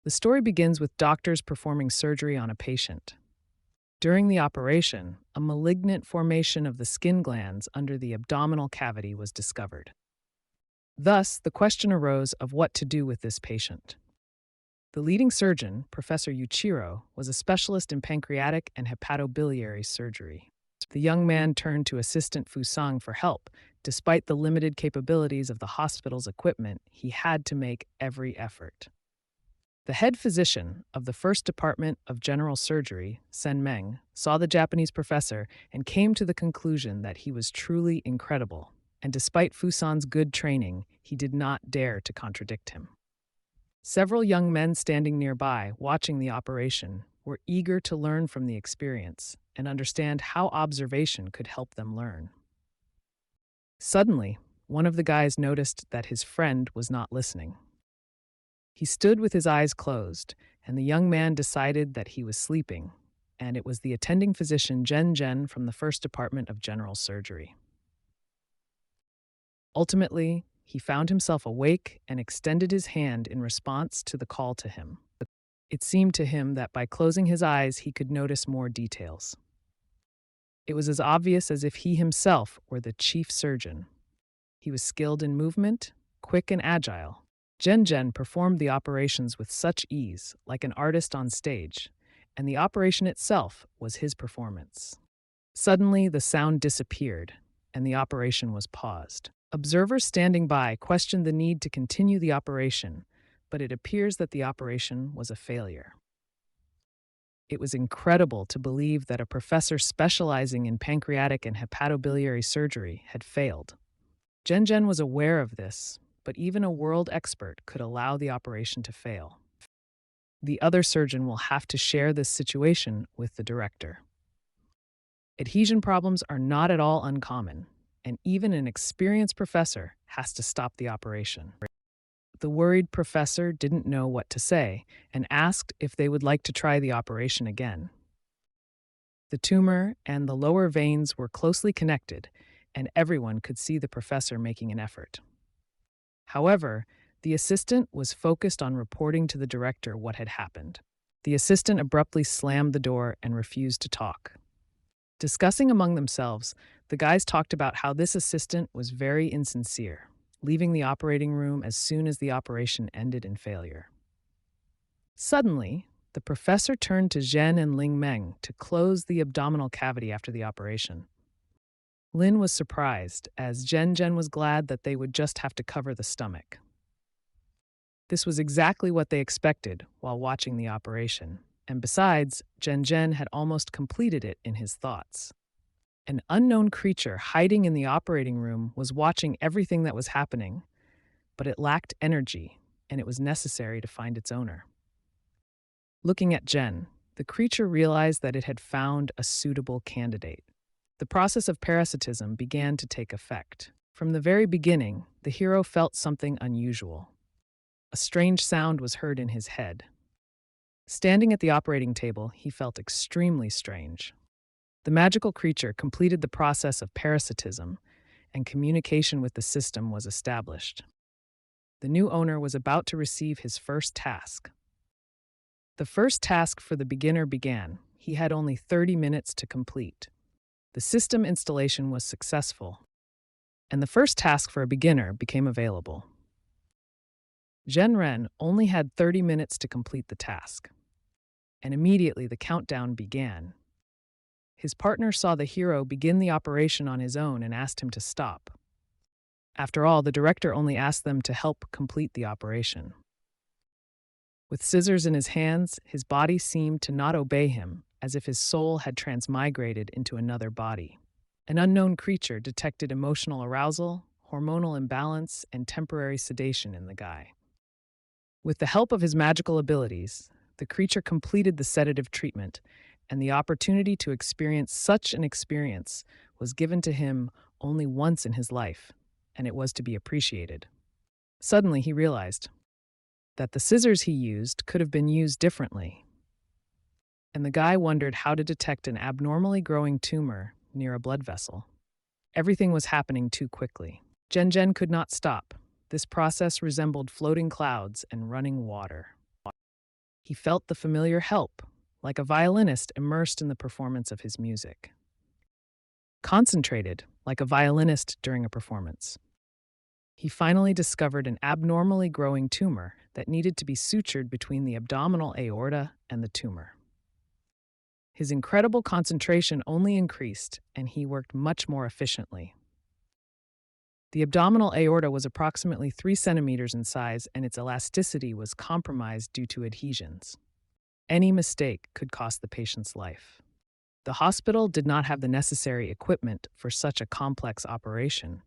The story begins with doctors performing surgery on a patient. During the operation, a malignant formation of the skin glands under the abdominal cavity was discovered. Thus, the question arose of what to do with this patient. The leading surgeon, Professor Yuichiro, was a specialist in pancreatic and hepatobiliary surgery. The young man turned to assistant Fusang for help. Despite the limited capabilities of the hospital's equipment, he had to make every effort. The head physician of the First Department of General Surgery, Sen Meng, saw the Japanese professor and came to the conclusion that he was truly incredible, and despite Fusan's good training, he did not dare to contradict him. Several young men standing nearby, watching the operation, were eager to learn from the experience and understand how observation could help them learn. Suddenly, one of the guys noticed that his friend was not listening. He stood with his eyes closed, and the young man decided that he was sleeping, and it was the attending physician Jen from the First Department of General Surgery. Ultimately, he found himself awake and extended his hand in response to the call to him. It seemed to him that by closing his eyes, he could notice more details. It was as obvious as if he himself were the chief surgeon. He was skilled in movement, quick and agile. Jen performed the operations with such ease, like an artist on stage, and the operation itself was his performance. Suddenly, the sound disappeared, and the operation was paused. Observers standing by questioned the need to continue the operation, but it appears that the operation was a failure. It was incredible to believe that a professor specializing in pancreatic and hepatobiliary surgery had failed. Jen was aware of this, but even a world expert could allow the operation to fail. The other surgeon will have to share this situation with the director. Adhesion problems are not at all uncommon, and even an experienced professor has to stop the operation. The worried professor didn't know what to say and asked if they would like to try the operation again. The tumor and the lower veins were closely connected, and everyone could see the professor making an effort. However, the assistant was focused on reporting to the director what had happened. The assistant abruptly slammed the door and refused to talk. Discussing among themselves, the guys talked about how this assistant was very insincere, leaving the operating room as soon as the operation ended in failure. Suddenly, the professor turned to Zhen and Ling Meng to close the abdominal cavity after the operation. Lin was surprised, as Jen was glad that they would just have to cover the stomach. This was exactly what they expected while watching the operation, and besides, Jen had almost completed it in his thoughts. An unknown creature hiding in the operating room was watching everything that was happening, but it lacked energy, and it was necessary to find its owner. Looking at Jen, the creature realized that it had found a suitable candidate. The process of parasitism began to take effect. From the very beginning, the hero felt something unusual. A strange sound was heard in his head. Standing at the operating table, he felt extremely strange. The magical creature completed the process of parasitism, and communication with the system was established. The new owner was about to receive his first task. The first task for the beginner began. He had only 30 minutes to complete. The system installation was successful, and the first task for a beginner became available. Zhen only had 30 minutes to complete the task, and immediately the countdown began. His partner saw the hero begin the operation on his own and asked him to stop. After all, the director only asked them to help complete the operation. With scissors in his hands, his body seemed to not obey him, as if his soul had transmigrated into another body. An unknown creature detected emotional arousal, hormonal imbalance, and temporary sedation in the guy. With the help of his magical abilities, the creature completed the sedative treatment, and the opportunity to experience such an experience was given to him only once in his life, and it was to be appreciated. Suddenly, he realized that the scissors he used could have been used differently, and the guy wondered how to detect an abnormally growing tumor near a blood vessel. Everything was happening too quickly. Jen could not stop. This process resembled floating clouds and running water. He felt the familiar help, like a violinist immersed in the performance of his music. Concentrated, like a violinist during a performance. He finally discovered an abnormally growing tumor that needed to be sutured between the abdominal aorta and the tumor. His incredible concentration only increased, and he worked much more efficiently. The abdominal aorta was approximately 3 centimeters in size, and its elasticity was compromised due to adhesions. Any mistake could cost the patient's life. The hospital did not have the necessary equipment for such a complex operation,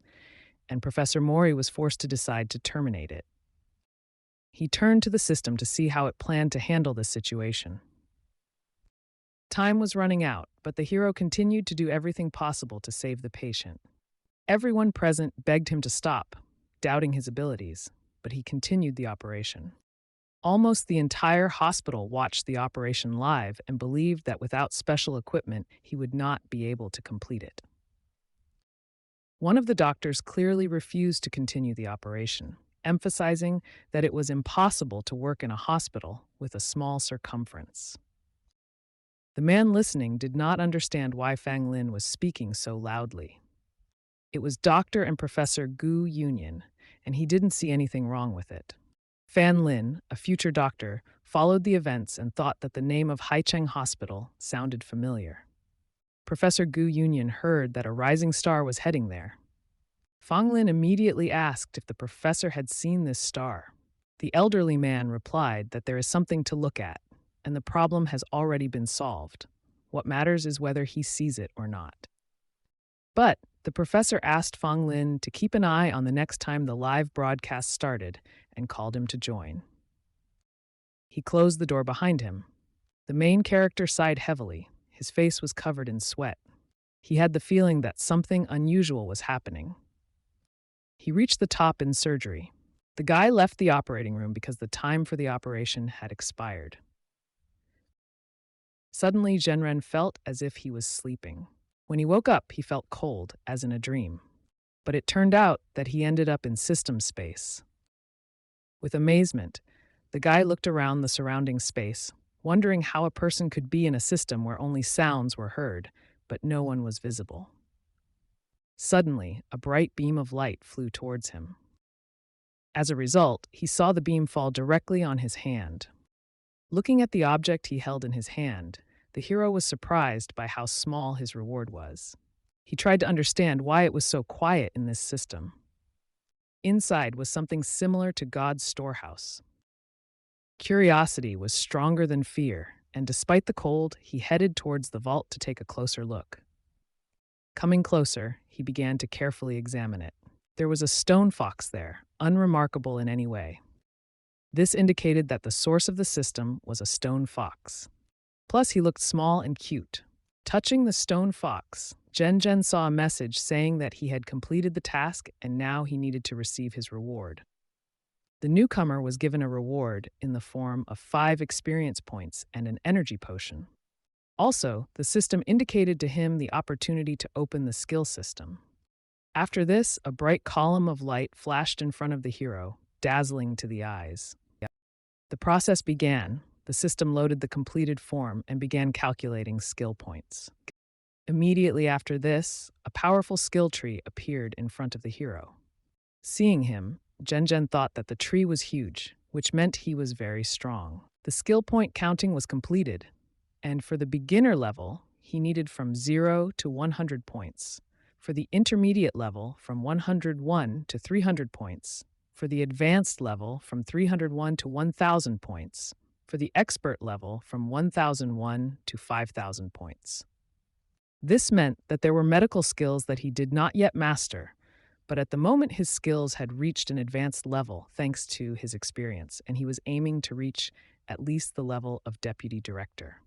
and Professor Mori was forced to decide to terminate it. He turned to the system to see how it planned to handle this situation. Time was running out, but the hero continued to do everything possible to save the patient. Everyone present begged him to stop, doubting his abilities, but he continued the operation. Almost the entire hospital watched the operation live and believed that without special equipment, he would not be able to complete it. One of the doctors clearly refused to continue the operation, emphasizing that it was impossible to work in a hospital with a small circumference. The man listening did not understand why Fang Lin was speaking so loudly. It was Dr. and Professor Gu Union, and he didn't see anything wrong with it. Fan Lin, a future doctor, followed the events and thought that the name of Haicheng Hospital sounded familiar. Professor Gu Union heard that a rising star was heading there. Fang Lin immediately asked if the professor had seen this star. The elderly man replied that there is something to look at, and the problem has already been solved. What matters is whether he sees it or not. But the professor asked Fang Lin to keep an eye on the next time the live broadcast started and called him to join. He closed the door behind him. The main character sighed heavily. His face was covered in sweat. He had the feeling that something unusual was happening. He reached the top in surgery. The guy left the operating room because the time for the operation had expired. Suddenly, Zhenren felt as if he was sleeping. When he woke up, he felt cold, as in a dream. But it turned out that he ended up in system space. With amazement, the guy looked around the surrounding space, wondering how a person could be in a system where only sounds were heard, but no one was visible. Suddenly, a bright beam of light flew towards him. As a result, he saw the beam fall directly on his hand. Looking at the object he held in his hand, the hero was surprised by how small his reward was. He tried to understand why it was so quiet in this system. Inside was something similar to God's storehouse. Curiosity was stronger than fear, and despite the cold, he headed towards the vault to take a closer look. Coming closer, he began to carefully examine it. There was a stone fox there, unremarkable in any way. This indicated that the source of the system was a stone fox. Plus, he looked small and cute. Touching the stone fox, Zhen saw a message saying that he had completed the task and now he needed to receive his reward. The newcomer was given a reward in the form of 5 experience points and an energy potion. Also, the system indicated to him the opportunity to open the skill system. After this, a bright column of light flashed in front of the hero, dazzling to the eyes. The process began. The system loaded the completed form and began calculating skill points. Immediately after this, a powerful skill tree appeared in front of the hero. Seeing him, Zhen thought that the tree was huge, which meant he was very strong. The skill point counting was completed, and for the beginner level, he needed from 0 to 100 points. For the intermediate level, from 101 to 300 points. For the advanced level, from 301 to 1,000 points. For the expert level, from 1,001 to 5,000 points. This meant that there were medical skills that he did not yet master, but at the moment his skills had reached an advanced level thanks to his experience, and he was aiming to reach at least the level of deputy director.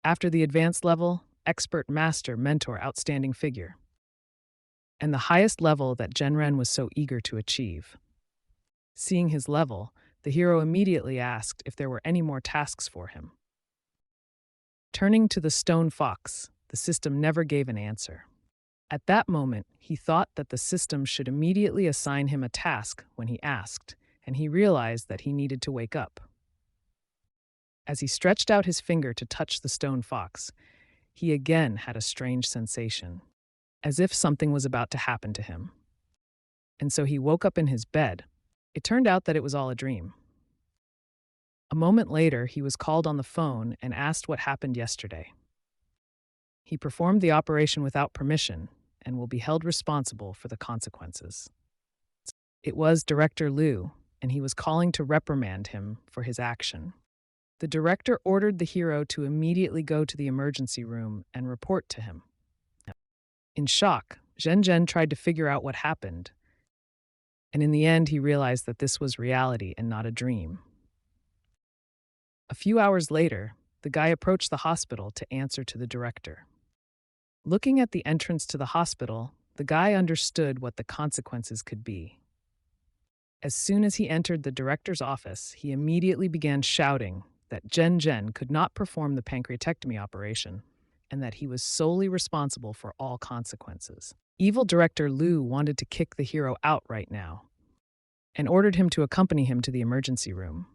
After the advanced level, expert, master, mentor, outstanding figure, and the highest level that Zhenren was so eager to achieve. Seeing his level, the hero immediately asked if there were any more tasks for him. Turning to the stone fox, the system never gave an answer. At that moment, he thought that the system should immediately assign him a task when he asked, and he realized that he needed to wake up. As he stretched out his finger to touch the stone fox, he again had a strange sensation, as if something was about to happen to him. And so he woke up in his bed. It turned out that it was all a dream. A moment later, he was called on the phone and asked what happened yesterday. He performed the operation without permission and will be held responsible for the consequences. It was Director Liu, and he was calling to reprimand him for his action. The director ordered the hero to immediately go to the emergency room and report to him. In shock, Zhen tried to figure out what happened, and in the end he realized that this was reality and not a dream. A few hours later, the guy approached the hospital to answer to the director. Looking at the entrance to the hospital, the guy understood what the consequences could be. As soon as he entered the director's office, he immediately began shouting that Zhen could not perform the pancreatectomy operation and that he was solely responsible for all consequences. Evil Director Liu wanted to kick the hero out right now and ordered him to accompany him to the emergency room.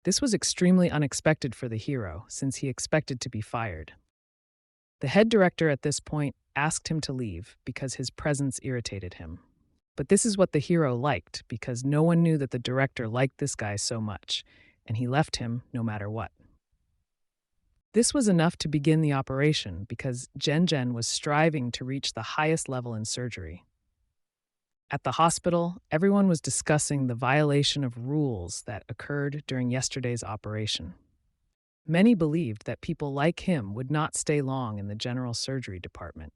This was extremely unexpected for the hero, since he expected to be fired. The head director at this point asked him to leave because his presence irritated him. But this is what the hero liked, because no one knew that the director liked this guy so much, and he left him no matter what. This was enough to begin the operation because Zhen was striving to reach the highest level in surgery. At the hospital, everyone was discussing the violation of rules that occurred during yesterday's operation. Many believed that people like him would not stay long in the general surgery department.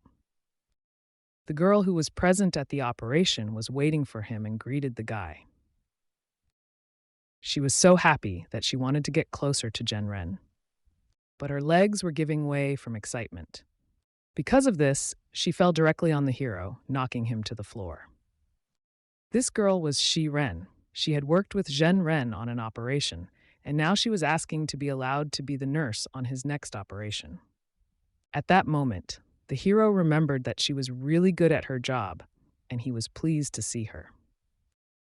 The girl who was present at the operation was waiting for him and greeted the guy. She was so happy that she wanted to get closer to Zhen, but her legs were giving way from excitement. Because of this, she fell directly on the hero, knocking him to the floor. This girl was Shi Ren. She had worked with Zhen on an operation, and now she was asking to be allowed to be the nurse on his next operation. At that moment, the hero remembered that she was really good at her job, and he was pleased to see her.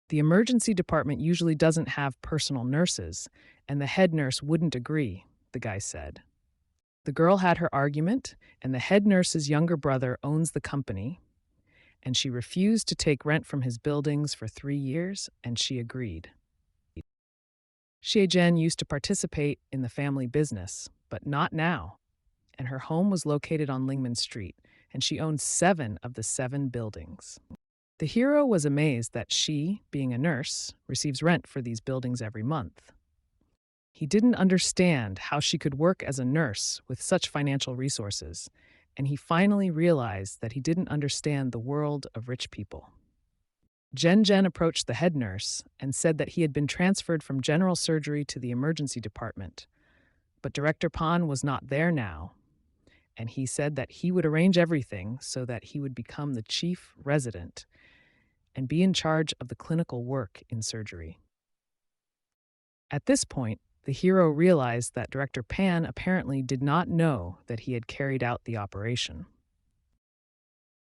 The emergency department usually doesn't have personal nurses, and the head nurse wouldn't agree, the guy said. The girl had her argument, and the head nurse's younger brother owns the company, and she refused to take rent from his buildings for 3 years, and she agreed. Xie Zhen used to participate in the family business, but not now, and her home was located on Lingman Street, and she owned 7 of the 7 buildings. The hero was amazed that she, being a nurse, receives rent for these buildings every month. He didn't understand how she could work as a nurse with such financial resources, and he finally realized that he didn't understand the world of rich people. Zhen approached the head nurse and said that he had been transferred from general surgery to the emergency department, but Director Pan was not there now, and he said that he would arrange everything so that he would become the chief resident and be in charge of the clinical work in surgery. At this point, the hero realized that Director Pan apparently did not know that he had carried out the operation.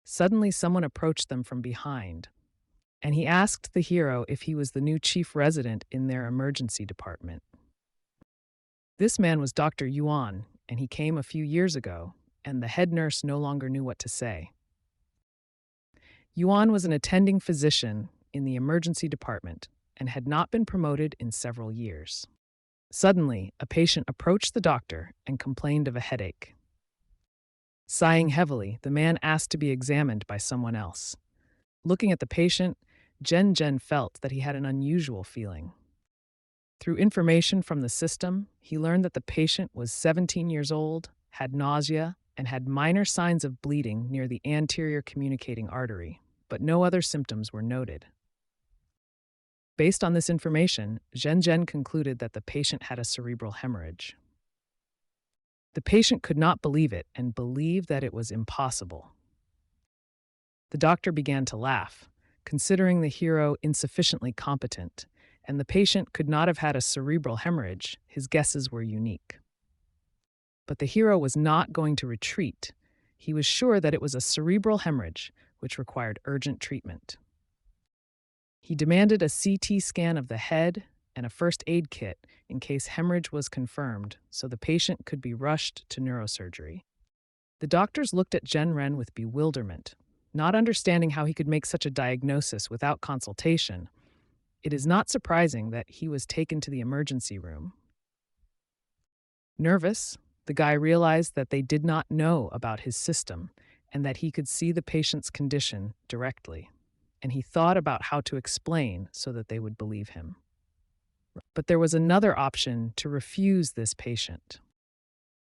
Suddenly, someone approached them from behind, and he asked the hero if he was the new chief resident in their emergency department. This man was Dr. Yuan, and he came a few years ago, and the head nurse no longer knew what to say. Yuan was an attending physician in the emergency department and had not been promoted in several years. Suddenly, a patient approached the doctor and complained of a headache. Sighing heavily, the man asked to be examined by someone else. Looking at the patient, Zhen felt that he had an unusual feeling. Through information from the system, he learned that the patient was 17 years old, had nausea, and had minor signs of bleeding near the anterior communicating artery, but no other symptoms were noted. Based on this information, Zhen concluded that the patient had a cerebral hemorrhage. The patient could not believe it and believed that it was impossible. The doctor began to laugh, considering the hero insufficiently competent, and the patient could not have had a cerebral hemorrhage. His guesses were unique. But the hero was not going to retreat. He was sure that it was a cerebral hemorrhage, which required urgent treatment. He demanded a CT scan of the head and a first aid kit in case hemorrhage was confirmed so the patient could be rushed to neurosurgery. The doctors looked at Ren with bewilderment, not understanding how he could make such a diagnosis without consultation. It is not surprising that he was taken to the emergency room. Nervous, the guy realized that they did not know about his system and that he could see the patient's condition directly, and he thought about how to explain so that they would believe him. But there was another option to refuse this patient.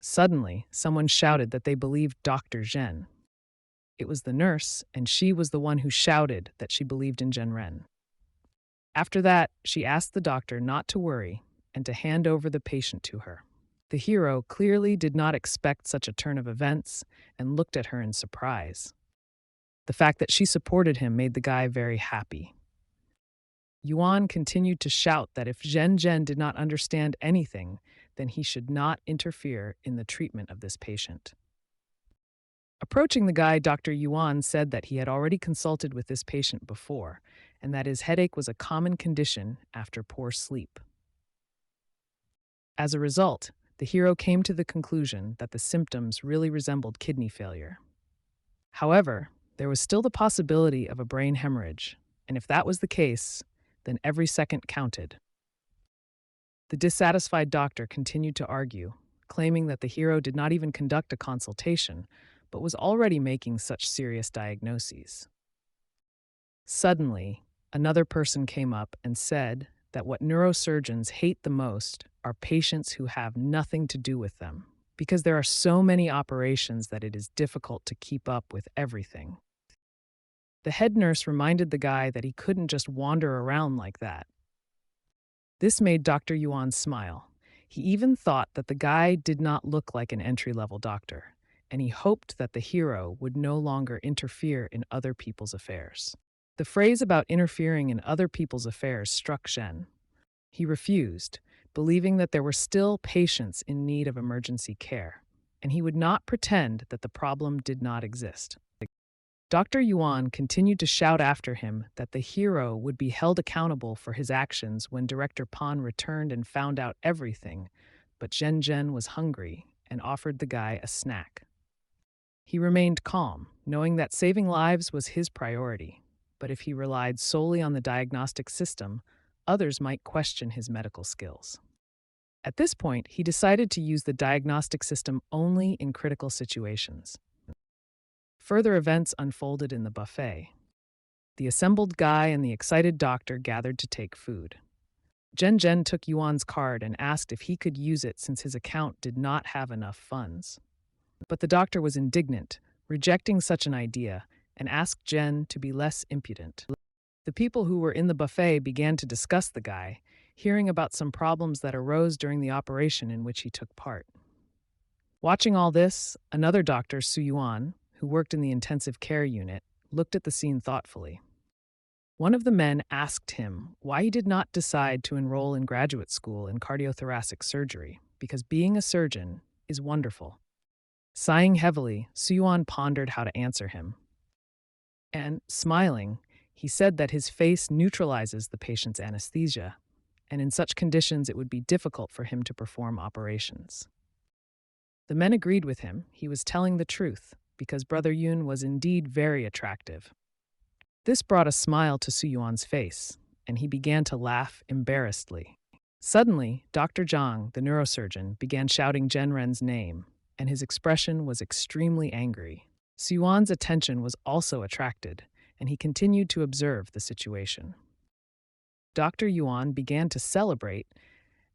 Suddenly, someone shouted that they believed Dr. Zhen. It was the nurse, and she was the one who shouted that she believed in Ren. After that, she asked the doctor not to worry and to hand over the patient to her. The hero clearly did not expect such a turn of events and looked at her in surprise. The fact that she supported him made the guy very happy. Yuan continued to shout that if Zhen did not understand anything, then he should not interfere in the treatment of this patient. Approaching the guy, Dr. Yuan said that he had already consulted with this patient before, and that his headache was a common condition after poor sleep. As a result, the hero came to the conclusion that the symptoms really resembled kidney failure. However, there was still the possibility of a brain hemorrhage, and if that was the case, then every second counted. The dissatisfied doctor continued to argue, claiming that the hero did not even conduct a consultation, but was already making such serious diagnoses. Suddenly, another person came up and said that what neurosurgeons hate the most are patients who have nothing to do with them, because there are so many operations that it is difficult to keep up with everything. The head nurse reminded the guy that he couldn't just wander around like that. This made Dr. Yuan smile. He even thought that the guy did not look like an entry-level doctor, and he hoped that the hero would no longer interfere in other people's affairs. The phrase about interfering in other people's affairs struck Zhen. He refused, believing that there were still patients in need of emergency care, and he would not pretend that the problem did not exist. Dr. Yuan continued to shout after him that the hero would be held accountable for his actions when Director Pan returned and found out everything, but Zhen was hungry and offered the guy a snack. He remained calm, knowing that saving lives was his priority, but if he relied solely on the diagnostic system, others might question his medical skills. At this point, he decided to use the diagnostic system only in critical situations. Further events unfolded in the buffet. The assembled guy and the excited doctor gathered to take food. Zhen took Yuan's card and asked if he could use it since his account did not have enough funds. But the doctor was indignant, rejecting such an idea, and asked Zhen to be less impudent. The people who were in the buffet began to discuss the guy, hearing about some problems that arose during the operation in which he took part. Watching all this, another doctor, Su Yuan, who worked in the intensive care unit, looked at the scene thoughtfully. One of the men asked him why he did not decide to enroll in graduate school in cardiothoracic surgery, because being a surgeon is wonderful. Sighing heavily, Su Yuan pondered how to answer him. And, smiling, he said that his face neutralizes the patient's anesthesia, and in such conditions it would be difficult for him to perform operations. The men agreed with him. He was telling the truth, because Brother Yun was indeed very attractive. This brought a smile to Su Yuan's face, and he began to laugh embarrassedly. Suddenly, Dr. Zhang, the neurosurgeon, began shouting Ren's name, and his expression was extremely angry. Su Yuan's attention was also attracted, and he continued to observe the situation. Dr. Yuan began to celebrate,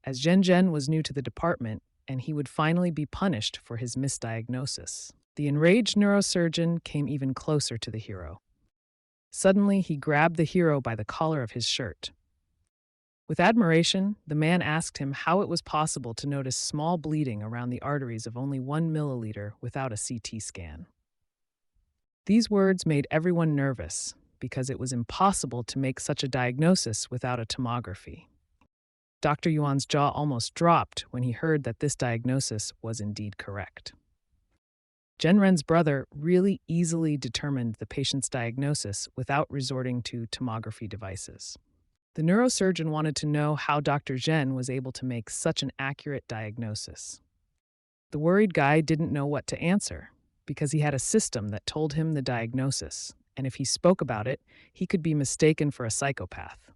as Zhen was new to the department, and he would finally be punished for his misdiagnosis. The enraged neurosurgeon came even closer to the hero. Suddenly, he grabbed the hero by the collar of his shirt. With admiration, the man asked him how it was possible to notice small bleeding around the arteries of only 1 milliliter without a CT scan. These words made everyone nervous, because it was impossible to make such a diagnosis without a tomography. Dr. Yuan's jaw almost dropped when he heard that this diagnosis was indeed correct. Ren's brother really easily determined the patient's diagnosis without resorting to tomography devices. The The neurosurgeon wanted to know how Dr. Zhen was able to make such an accurate diagnosis. The worried guy didn't know what to answer because he had a system that told him the diagnosis, and if he spoke about it, he could be mistaken for a psychopath.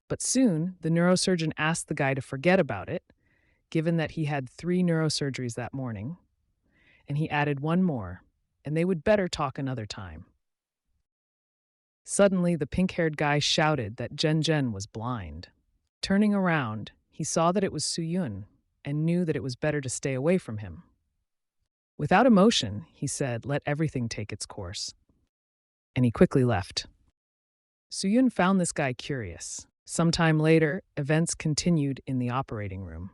But soon, the neurosurgeon asked the guy to forget about it, given that he had 3 neurosurgeries that morning, and he added one more, and they would better talk another time. Suddenly, the pink-haired guy shouted that Zhen was blind. Turning around, he saw that it was Suyun and knew that it was better to stay away from him. Without emotion, he said, "Let everything take its course." And he quickly left. Suyun found this guy curious. Sometime later, events continued in the operating room.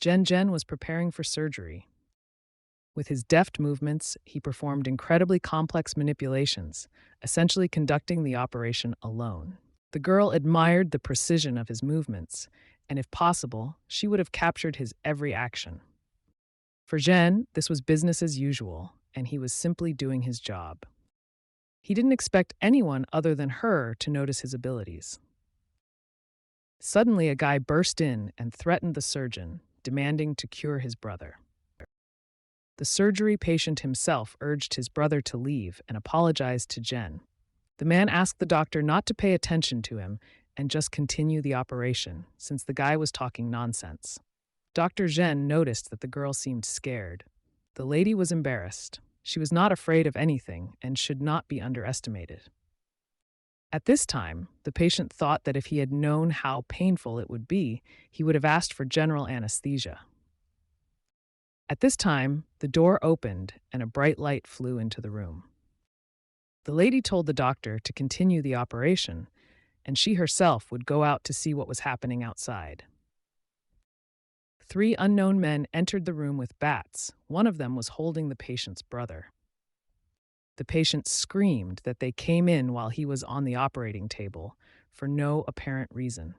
Zhen was preparing for surgery. With his deft movements, he performed incredibly complex manipulations, essentially conducting the operation alone. The girl admired the precision of his movements, and if possible, she would have captured his every action. For Zhen, this was business as usual, and he was simply doing his job. He didn't expect anyone other than her to notice his abilities. Suddenly, a guy burst in and threatened the surgeon, demanding to cure his brother. The surgery patient himself urged his brother to leave and apologized to Zhen. The man asked the doctor not to pay attention to him and just continue the operation, since the guy was talking nonsense. Dr. Zhen noticed that the girl seemed scared. The lady was embarrassed. She was not afraid of anything and should not be underestimated. At this time, the patient thought that if he had known how painful it would be, he would have asked for general anesthesia. At this time, the door opened and a bright light flew into the room. The lady told the doctor to continue the operation, and she herself would go out to see what was happening outside. 3 unknown men entered the room with bats. One of them was holding the patient's brother. The patient screamed that they came in while he was on the operating table for no apparent reason.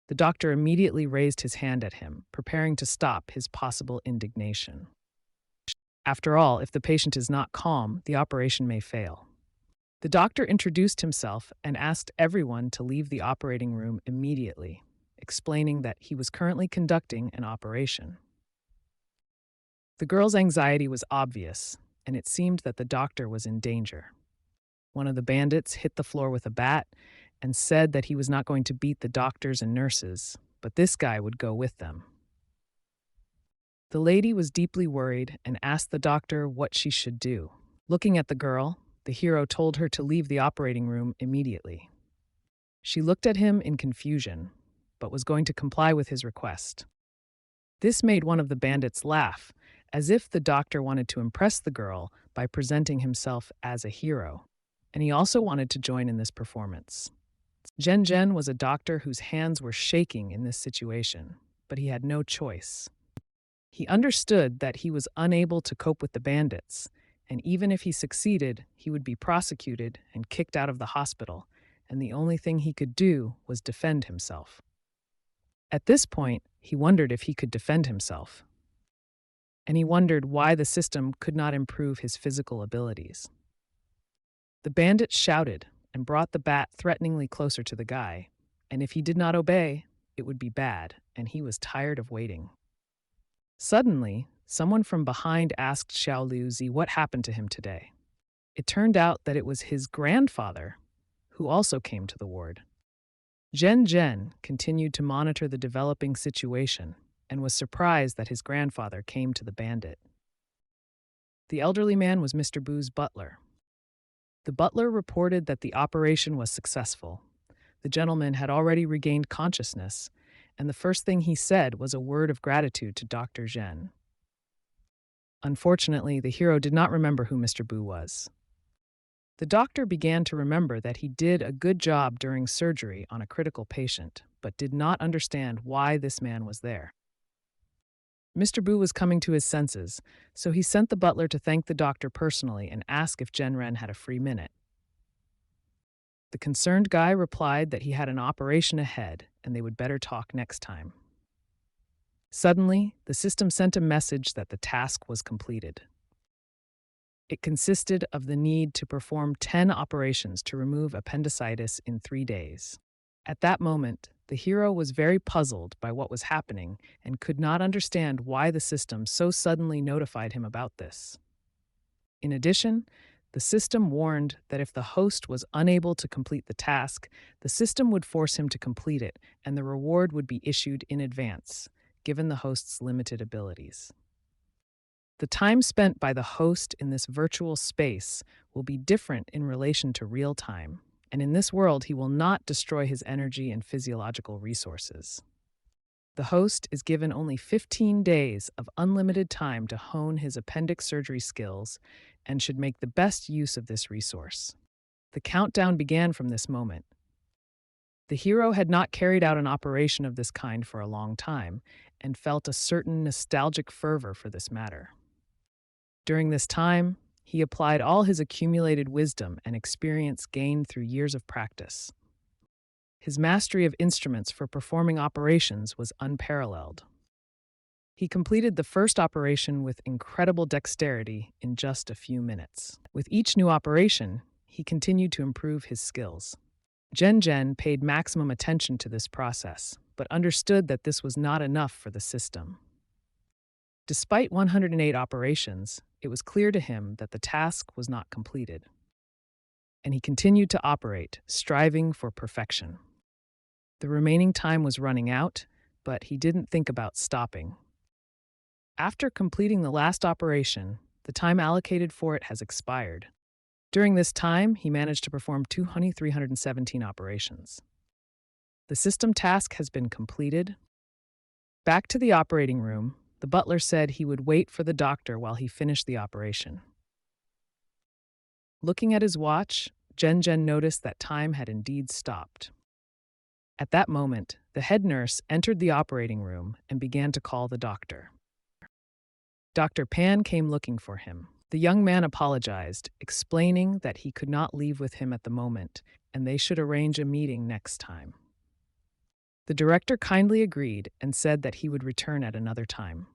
The doctor immediately raised his hand at him, preparing to stop his possible indignation. After all, if the patient is not calm, the operation may fail. The doctor introduced himself and asked everyone to leave the operating room immediately, explaining that he was currently conducting an operation. The girl's anxiety was obvious, and it seemed that the doctor was in danger. One of the bandits hit the floor with a bat and said that he was not going to beat the doctors and nurses, but this guy would go with them. The lady was deeply worried and asked the doctor what she should do. Looking at the girl, the hero told her to leave the operating room immediately. She looked at him in confusion, but was going to comply with his request. This made one of the bandits laugh, as if the doctor wanted to impress the girl by presenting himself as a hero, and he also wanted to join in this performance. Zhen was a doctor whose hands were shaking in this situation, but he had no choice. He understood that he was unable to cope with the bandits, and even if he succeeded, he would be prosecuted and kicked out of the hospital, and the only thing he could do was defend himself. At this point, he wondered if he could defend himself, and he wondered why the system could not improve his physical abilities. The bandit shouted and brought the bat threateningly closer to the guy, and if he did not obey, it would be bad, and he was tired of waiting. Suddenly, someone from behind asked Xiao Luzi what happened to him today. It turned out that it was his grandfather, who also came to the ward. Zhen continued to monitor the developing situation and was surprised that his grandfather came to the bandit. The elderly man was Mr. Bu's butler. The butler reported that the operation was successful. The gentleman had already regained consciousness, and the first thing he said was a word of gratitude to Dr. Zhen. Unfortunately, the hero did not remember who Mr. Bu was. The doctor began to remember that he did a good job during surgery on a critical patient, but did not understand why this man was there. Mr. Bu was coming to his senses, so he sent the butler to thank the doctor personally and ask if Zhen had a free minute. The concerned guy replied that he had an operation ahead and they would better talk next time. Suddenly, the system sent a message that the task was completed. It consisted of the need to perform 10 operations to remove appendicitis in 3 days. At that moment, the hero was very puzzled by what was happening and could not understand why the system so suddenly notified him about this. In addition, the system warned that if the host was unable to complete the task, the system would force him to complete it, and the reward would be issued in advance, given the host's limited abilities. The time spent by the host in this virtual space will be different in relation to real time, and in this world he will not destroy his energy and physiological resources. The host is given only 15 days of unlimited time to hone his appendix surgery skills and should make the best use of this resource. The countdown began from this moment. The hero had not carried out an operation of this kind for a long time and felt a certain nostalgic fervor for this matter. During this time, he applied all his accumulated wisdom and experience gained through years of practice. His mastery of instruments for performing operations was unparalleled. He completed the first operation with incredible dexterity in just a few minutes. With each new operation, he continued to improve his skills. Jen paid maximum attention to this process, but understood that this was not enough for the system. Despite 108 operations, it was clear to him that the task was not completed. And he continued to operate, striving for perfection. The remaining time was running out, but he didn't think about stopping. After completing the last operation, the time allocated for it has expired. During this time, he managed to perform 2,317 operations. The system task has been completed. Back to the operating room, the butler said he would wait for the doctor while he finished the operation. Looking at his watch, Jen noticed that time had indeed stopped. At that moment, the head nurse entered the operating room and began to call the doctor. Dr. Pan came looking for him. The young man apologized, explaining that he could not leave with him at the moment and they should arrange a meeting next time. The director kindly agreed and said that he would return at another time.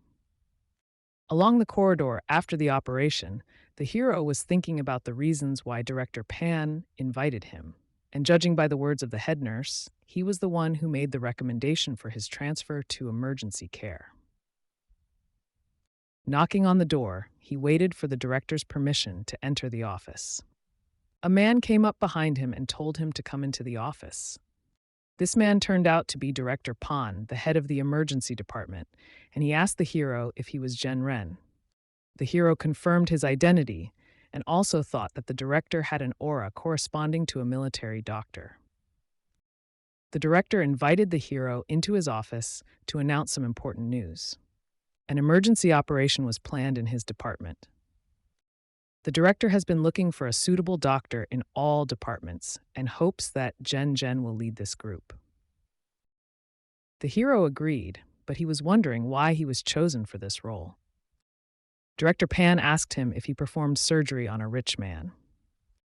Along the corridor after the operation, the hero was thinking about the reasons why Director Pan invited him, and judging by the words of the head nurse, he was the one who made the recommendation for his transfer to emergency care. Knocking on the door, he waited for the director's permission to enter the office. A man came up behind him and told him to come into the office. This man turned out to be Director Pan, the head of the emergency department, and he asked the hero if he was Jen Ren. The hero confirmed his identity and also thought that the director had an aura corresponding to a military doctor. The director invited the hero into his office to announce some important news. An emergency operation was planned in his department. The director has been looking for a suitable doctor in all departments and hopes that Jen will lead this group. The hero agreed, but he was wondering why he was chosen for this role. Director Pan asked him if he performed surgery on a rich man.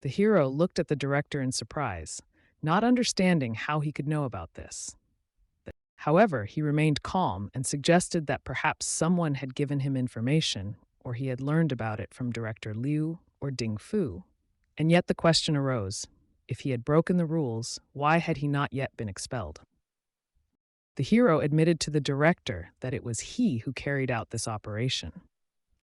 The hero looked at the director in surprise, not understanding how he could know about this. However, he remained calm and suggested that perhaps someone had given him information or he had learned about it from Director Liu or Ding Fu. And yet the question arose, if he had broken the rules, why had he not yet been expelled? The hero admitted to the director that it was he who carried out this operation.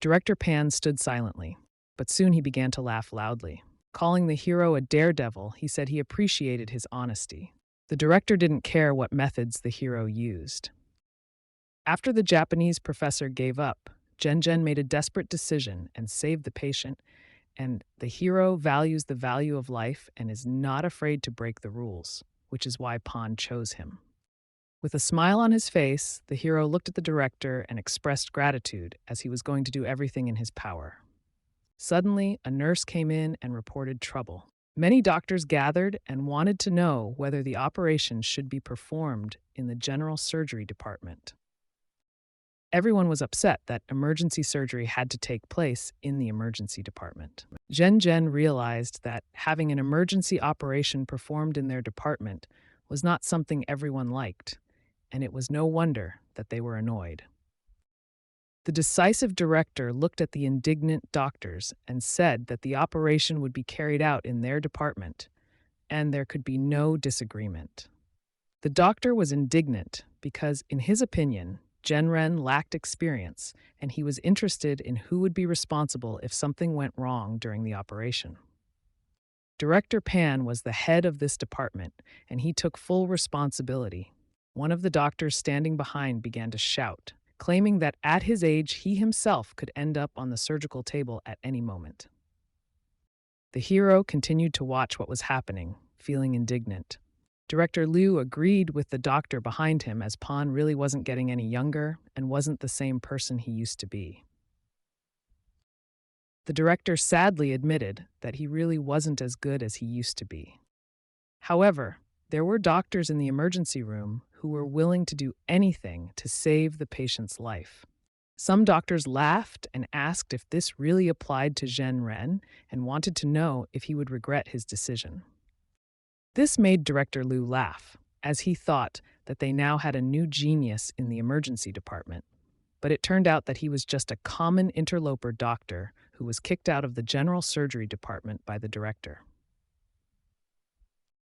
Director Pan stood silently, but soon he began to laugh loudly. Calling the hero a daredevil, he said he appreciated his honesty. The director didn't care what methods the hero used. After the Japanese professor gave up, Jen made a desperate decision and saved the patient, and the hero values the value of life and is not afraid to break the rules, which is why Pan chose him. With a smile on his face, the hero looked at the director and expressed gratitude as he was going to do everything in his power. Suddenly, a nurse came in and reported trouble. Many doctors gathered and wanted to know whether the operation should be performed in the general surgery department. Everyone was upset that emergency surgery had to take place in the emergency department. Jen realized that having an emergency operation performed in their department was not something everyone liked, and it was no wonder that they were annoyed. The decisive director looked at the indignant doctors and said that the operation would be carried out in their department, and there could be no disagreement. The doctor was indignant because, in his opinion, Ren lacked experience, and he was interested in who would be responsible if something went wrong during the operation. Director Pan was the head of this department, and he took full responsibility. One of the doctors standing behind began to shout, claiming that at his age he himself could end up on the surgical table at any moment. The hero continued to watch what was happening, feeling indignant. Director Liu agreed with the doctor behind him, as Pan really wasn't getting any younger and wasn't the same person he used to be. The director sadly admitted that he really wasn't as good as he used to be. However, there were doctors in the emergency room who were willing to do anything to save the patient's life. Some doctors laughed and asked if this really applied to Ren and wanted to know if he would regret his decision. This made Director Liu laugh, as he thought that they now had a new genius in the emergency department. But it turned out that he was just a common interloper doctor who was kicked out of the general surgery department by the director.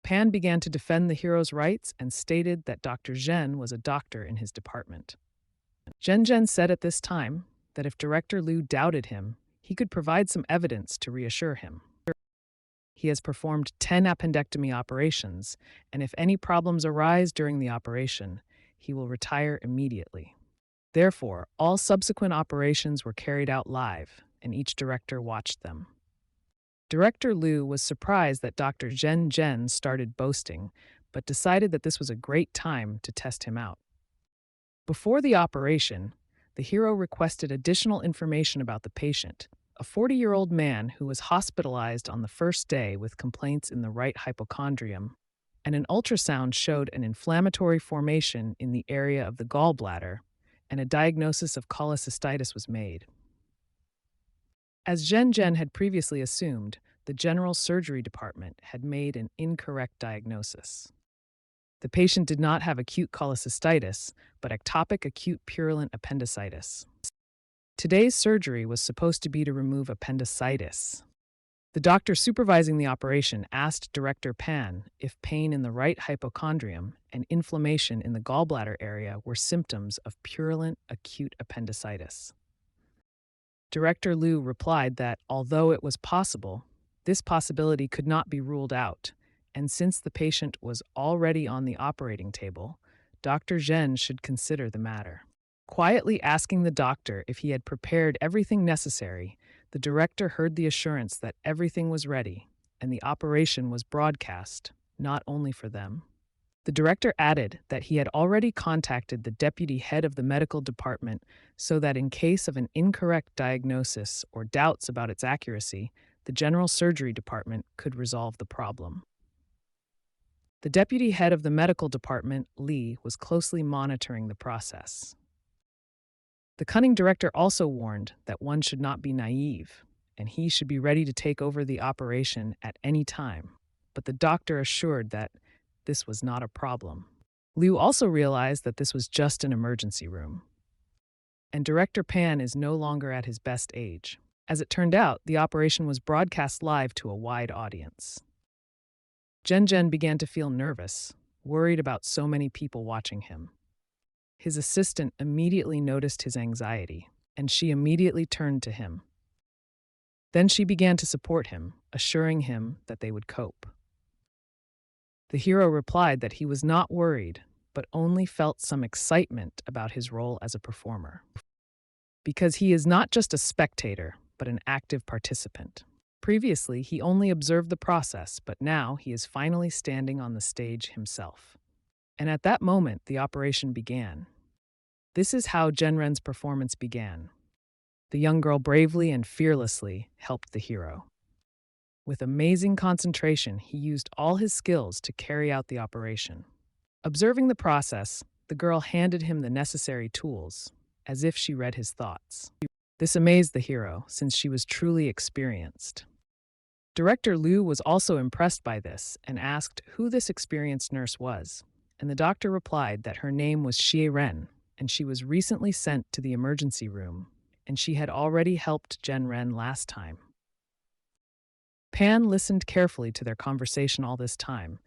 Pan began to defend the hero's rights and stated that Dr. Zhen was a doctor in his department. Zhen said at this time that if Director Liu doubted him, he could provide some evidence to reassure him. He has performed 10 appendectomy operations, and if any problems arise during the operation, he will retire immediately. Therefore, all subsequent operations were carried out live, and each director watched them. Director Liu was surprised that Dr. Zhen started boasting, but decided that this was a great time to test him out. Before the operation, the hero requested additional information about the patient, a 40-year-old man who was hospitalized on the first day with complaints in the right hypochondrium, and an ultrasound showed an inflammatory formation in the area of the gallbladder, and a diagnosis of cholecystitis was made. As Zhen had previously assumed, the general surgery department had made an incorrect diagnosis. The patient did not have acute cholecystitis, but ectopic acute purulent appendicitis. Today's surgery was supposed to be to remove appendicitis. The doctor supervising the operation asked Director Pan if pain in the right hypochondrium and inflammation in the gallbladder area were symptoms of purulent acute appendicitis. Director Liu replied that, although it was possible, this possibility could not be ruled out, and since the patient was already on the operating table, Dr. Zhen should consider the matter. Quietly asking the doctor if he had prepared everything necessary, the director heard the assurance that everything was ready, and the operation was broadcast, not only for them. The director added that he had already contacted the deputy head of the medical department so that in case of an incorrect diagnosis or doubts about its accuracy, the general surgery department could resolve the problem. The deputy head of the medical department, Li, was closely monitoring the process. The cunning director also warned that one should not be naive, and he should be ready to take over the operation at any time, but the doctor assured that this was not a problem. Liu also realized that this was just an emergency room. And Director Pan is no longer at his best age. As it turned out, the operation was broadcast live to a wide audience. Zhen began to feel nervous, worried about so many people watching him. His assistant immediately noticed his anxiety, and she immediately turned to him. Then she began to support him, assuring him that they would cope. The hero replied that he was not worried, but only felt some excitement about his role as a performer. Because he is not just a spectator, but an active participant. Previously, he only observed the process, but now he is finally standing on the stage himself. And at that moment, the operation began. This is how Ren's performance began. The young girl bravely and fearlessly helped the hero. With amazing concentration, he used all his skills to carry out the operation. Observing the process, the girl handed him the necessary tools, as if she read his thoughts. This amazed the hero, since she was truly experienced. Director Liu was also impressed by this and asked who this experienced nurse was, and the doctor replied that her name was Ren, and she was recently sent to the emergency room, and she had already helped Ren last time. Pan listened carefully to their conversation all this time,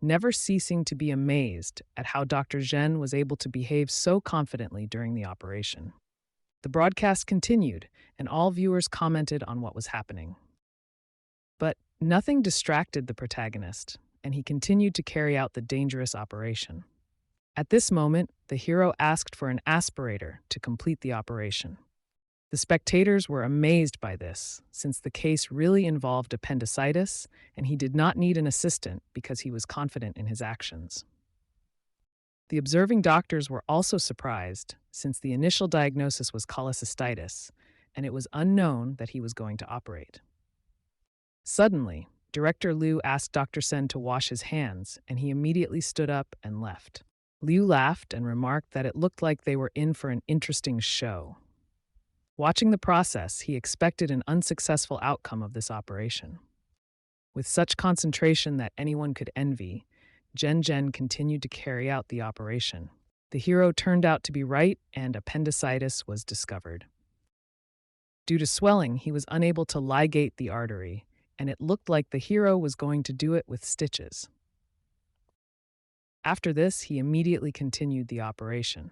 never ceasing to be amazed at how Dr. Zhen was able to behave so confidently during the operation. The broadcast continued, and all viewers commented on what was happening. But nothing distracted the protagonist, and he continued to carry out the dangerous operation. At this moment, the hero asked for an aspirator to complete the operation. The spectators were amazed by this, since the case really involved appendicitis, and he did not need an assistant because he was confident in his actions. The observing doctors were also surprised, since the initial diagnosis was cholecystitis, and it was unknown that he was going to operate. Suddenly, Director Liu asked Dr. Sen to wash his hands, and he immediately stood up and left. Liu laughed and remarked that it looked like they were in for an interesting show. Watching the process, he expected an unsuccessful outcome of this operation. With such concentration that anyone could envy, Zhen continued to carry out the operation. The hero turned out to be right, and appendicitis was discovered. Due to swelling, he was unable to ligate the artery, and it looked like the hero was going to do it with stitches. After this, he immediately continued the operation.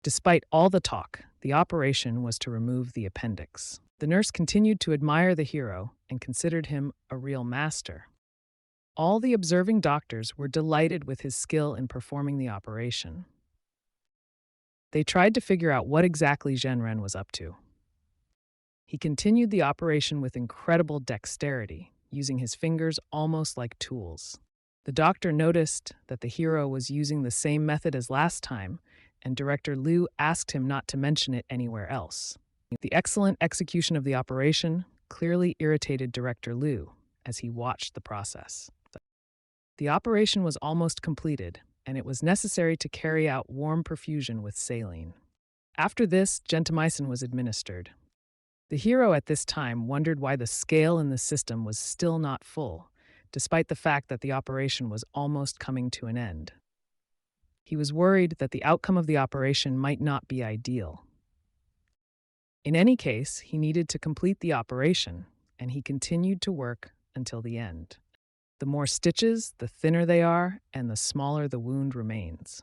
Despite all the talk, the operation was to remove the appendix. The nurse continued to admire the hero and considered him a real master. All the observing doctors were delighted with his skill in performing the operation. They tried to figure out what exactly Zhen was up to. He continued the operation with incredible dexterity, using his fingers almost like tools. The doctor noticed that the hero was using the same method as last time, and Director Liu asked him not to mention it anywhere else. The excellent execution of the operation clearly irritated Director Liu as he watched the process. The operation was almost completed, and it was necessary to carry out warm perfusion with saline. After this, gentamicin was administered. The hero at this time wondered why the scale in the system was still not full, despite the fact that the operation was almost coming to an end. He was worried that the outcome of the operation might not be ideal. In any case, he needed to complete the operation, and he continued to work until the end. The more stitches, the thinner they are, and the smaller the wound remains.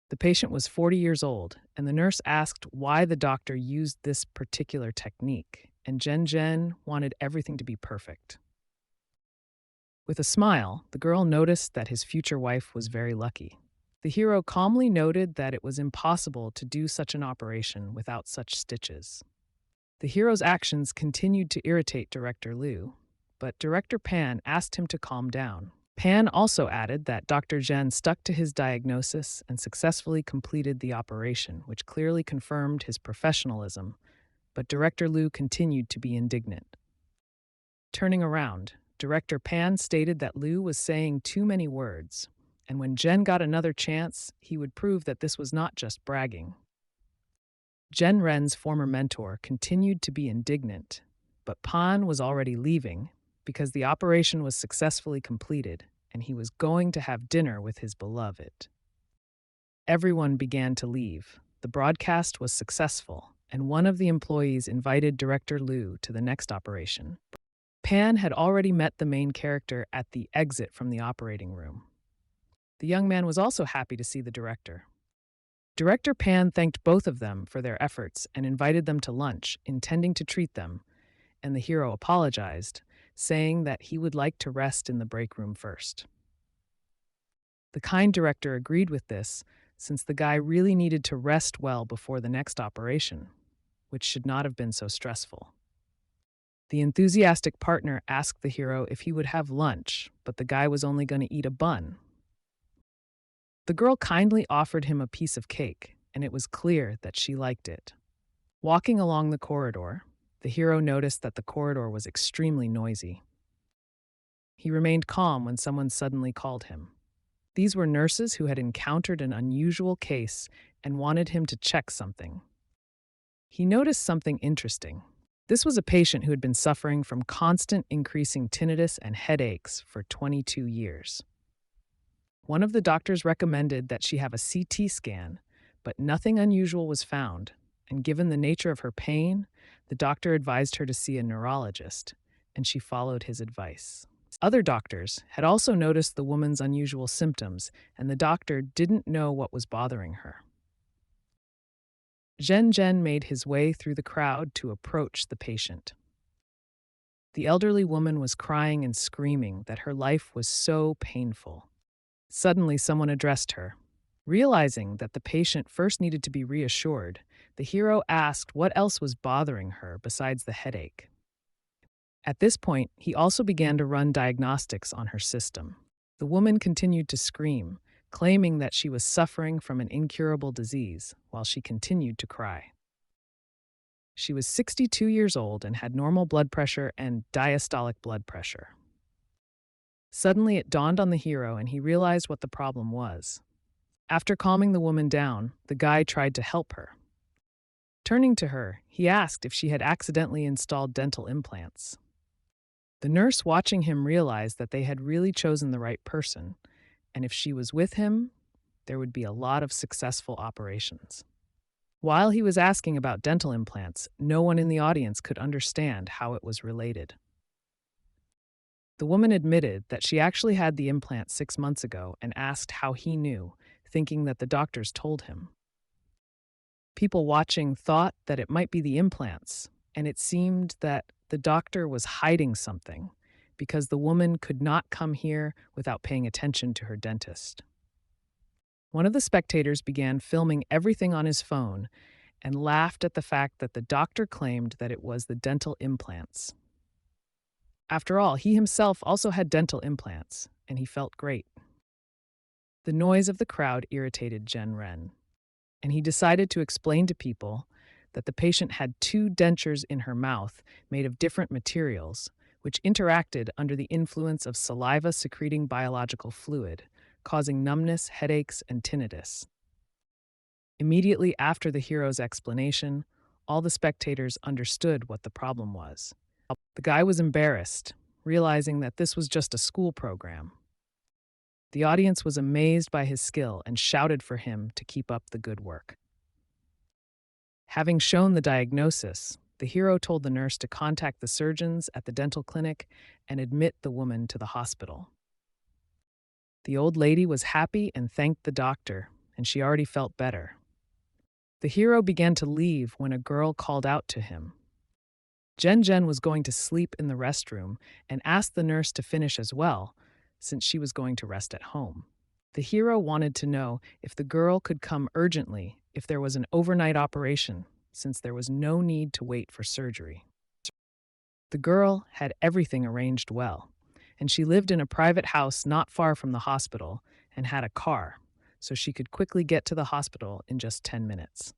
The patient was 40 years old, and the nurse asked why the doctor used this particular technique, and Zhen wanted everything to be perfect. With a smile, the girl noticed that his future wife was very lucky. The hero calmly noted that it was impossible to do such an operation without such stitches. The hero's actions continued to irritate Director Liu, but Director Pan asked him to calm down. Pan also added that Dr. Zhen stuck to his diagnosis and successfully completed the operation, which clearly confirmed his professionalism, but Director Liu continued to be indignant. Turning around, Director Pan stated that Liu was saying too many words, and when Zhen got another chance, he would prove that this was not just bragging. Zhen's former mentor continued to be indignant, but Pan was already leaving because the operation was successfully completed and he was going to have dinner with his beloved. Everyone began to leave. The broadcast was successful, and one of the employees invited Director Liu to the next operation. Pan had already met the main character at the exit from the operating room. The young man was also happy to see the director. Director Pan thanked both of them for their efforts and invited them to lunch, intending to treat them, and the hero apologized, saying that he would like to rest in the break room first. The kind director agreed with this, since the guy really needed to rest well before the next operation, which should not have been so stressful. The enthusiastic partner asked the hero if he would have lunch, but the guy was only going to eat a bun. The girl kindly offered him a piece of cake, and it was clear that she liked it. Walking along the corridor, the hero noticed that the corridor was extremely noisy. He remained calm when someone suddenly called him. These were nurses who had encountered an unusual case and wanted him to check something. He noticed something interesting. This was a patient who had been suffering from constant increasing tinnitus and headaches for 22 years. One of the doctors recommended that she have a CT scan, but nothing unusual was found, and given the nature of her pain, the doctor advised her to see a neurologist, and she followed his advice. Other doctors had also noticed the woman's unusual symptoms, and the doctor didn't know what was bothering her. Zhen made his way through the crowd to approach the patient. The elderly woman was crying and screaming that her life was so painful. Suddenly, someone addressed her. Realizing that the patient first needed to be reassured, the hero asked what else was bothering her besides the headache. At this point, he also began to run diagnostics on her system. The woman continued to scream, claiming that she was suffering from an incurable disease, while she continued to cry. She was 62 years old and had normal blood pressure and diastolic blood pressure. Suddenly, it dawned on the hero and he realized what the problem was. After calming the woman down, the guy tried to help her. Turning to her, he asked if she had accidentally installed dental implants. The nurse watching him realized that they had really chosen the right person, and if she was with him, there would be a lot of successful operations. While he was asking about dental implants, no one in the audience could understand how it was related. The woman admitted that she actually had the implant 6 months ago and asked how he knew, thinking that the doctors told him. People watching thought that it might be the implants, and it seemed that the doctor was hiding something because the woman could not come here without paying attention to her dentist. One of the spectators began filming everything on his phone and laughed at the fact that the doctor claimed that it was the dental implants. After all, he himself also had dental implants, and he felt great. The noise of the crowd irritated Zhen, and he decided to explain to people that the patient had 2 dentures in her mouth made of different materials, which interacted under the influence of saliva-secreting biological fluid, causing numbness, headaches, and tinnitus. Immediately after the hero's explanation, all the spectators understood what the problem was. The guy was embarrassed, realizing that this was just a school program. The audience was amazed by his skill and shouted for him to keep up the good work. Having shown the diagnosis, the hero told the nurse to contact the surgeons at the dental clinic and admit the woman to the hospital. The old lady was happy and thanked the doctor, and she already felt better. The hero began to leave when a girl called out to him. Zhen was going to sleep in the restroom and asked the nurse to finish as well, since she was going to rest at home. The hero wanted to know if the girl could come urgently if there was an overnight operation, since there was no need to wait for surgery. The girl had everything arranged well, and she lived in a private house not far from the hospital and had a car, so she could quickly get to the hospital in just 10 minutes.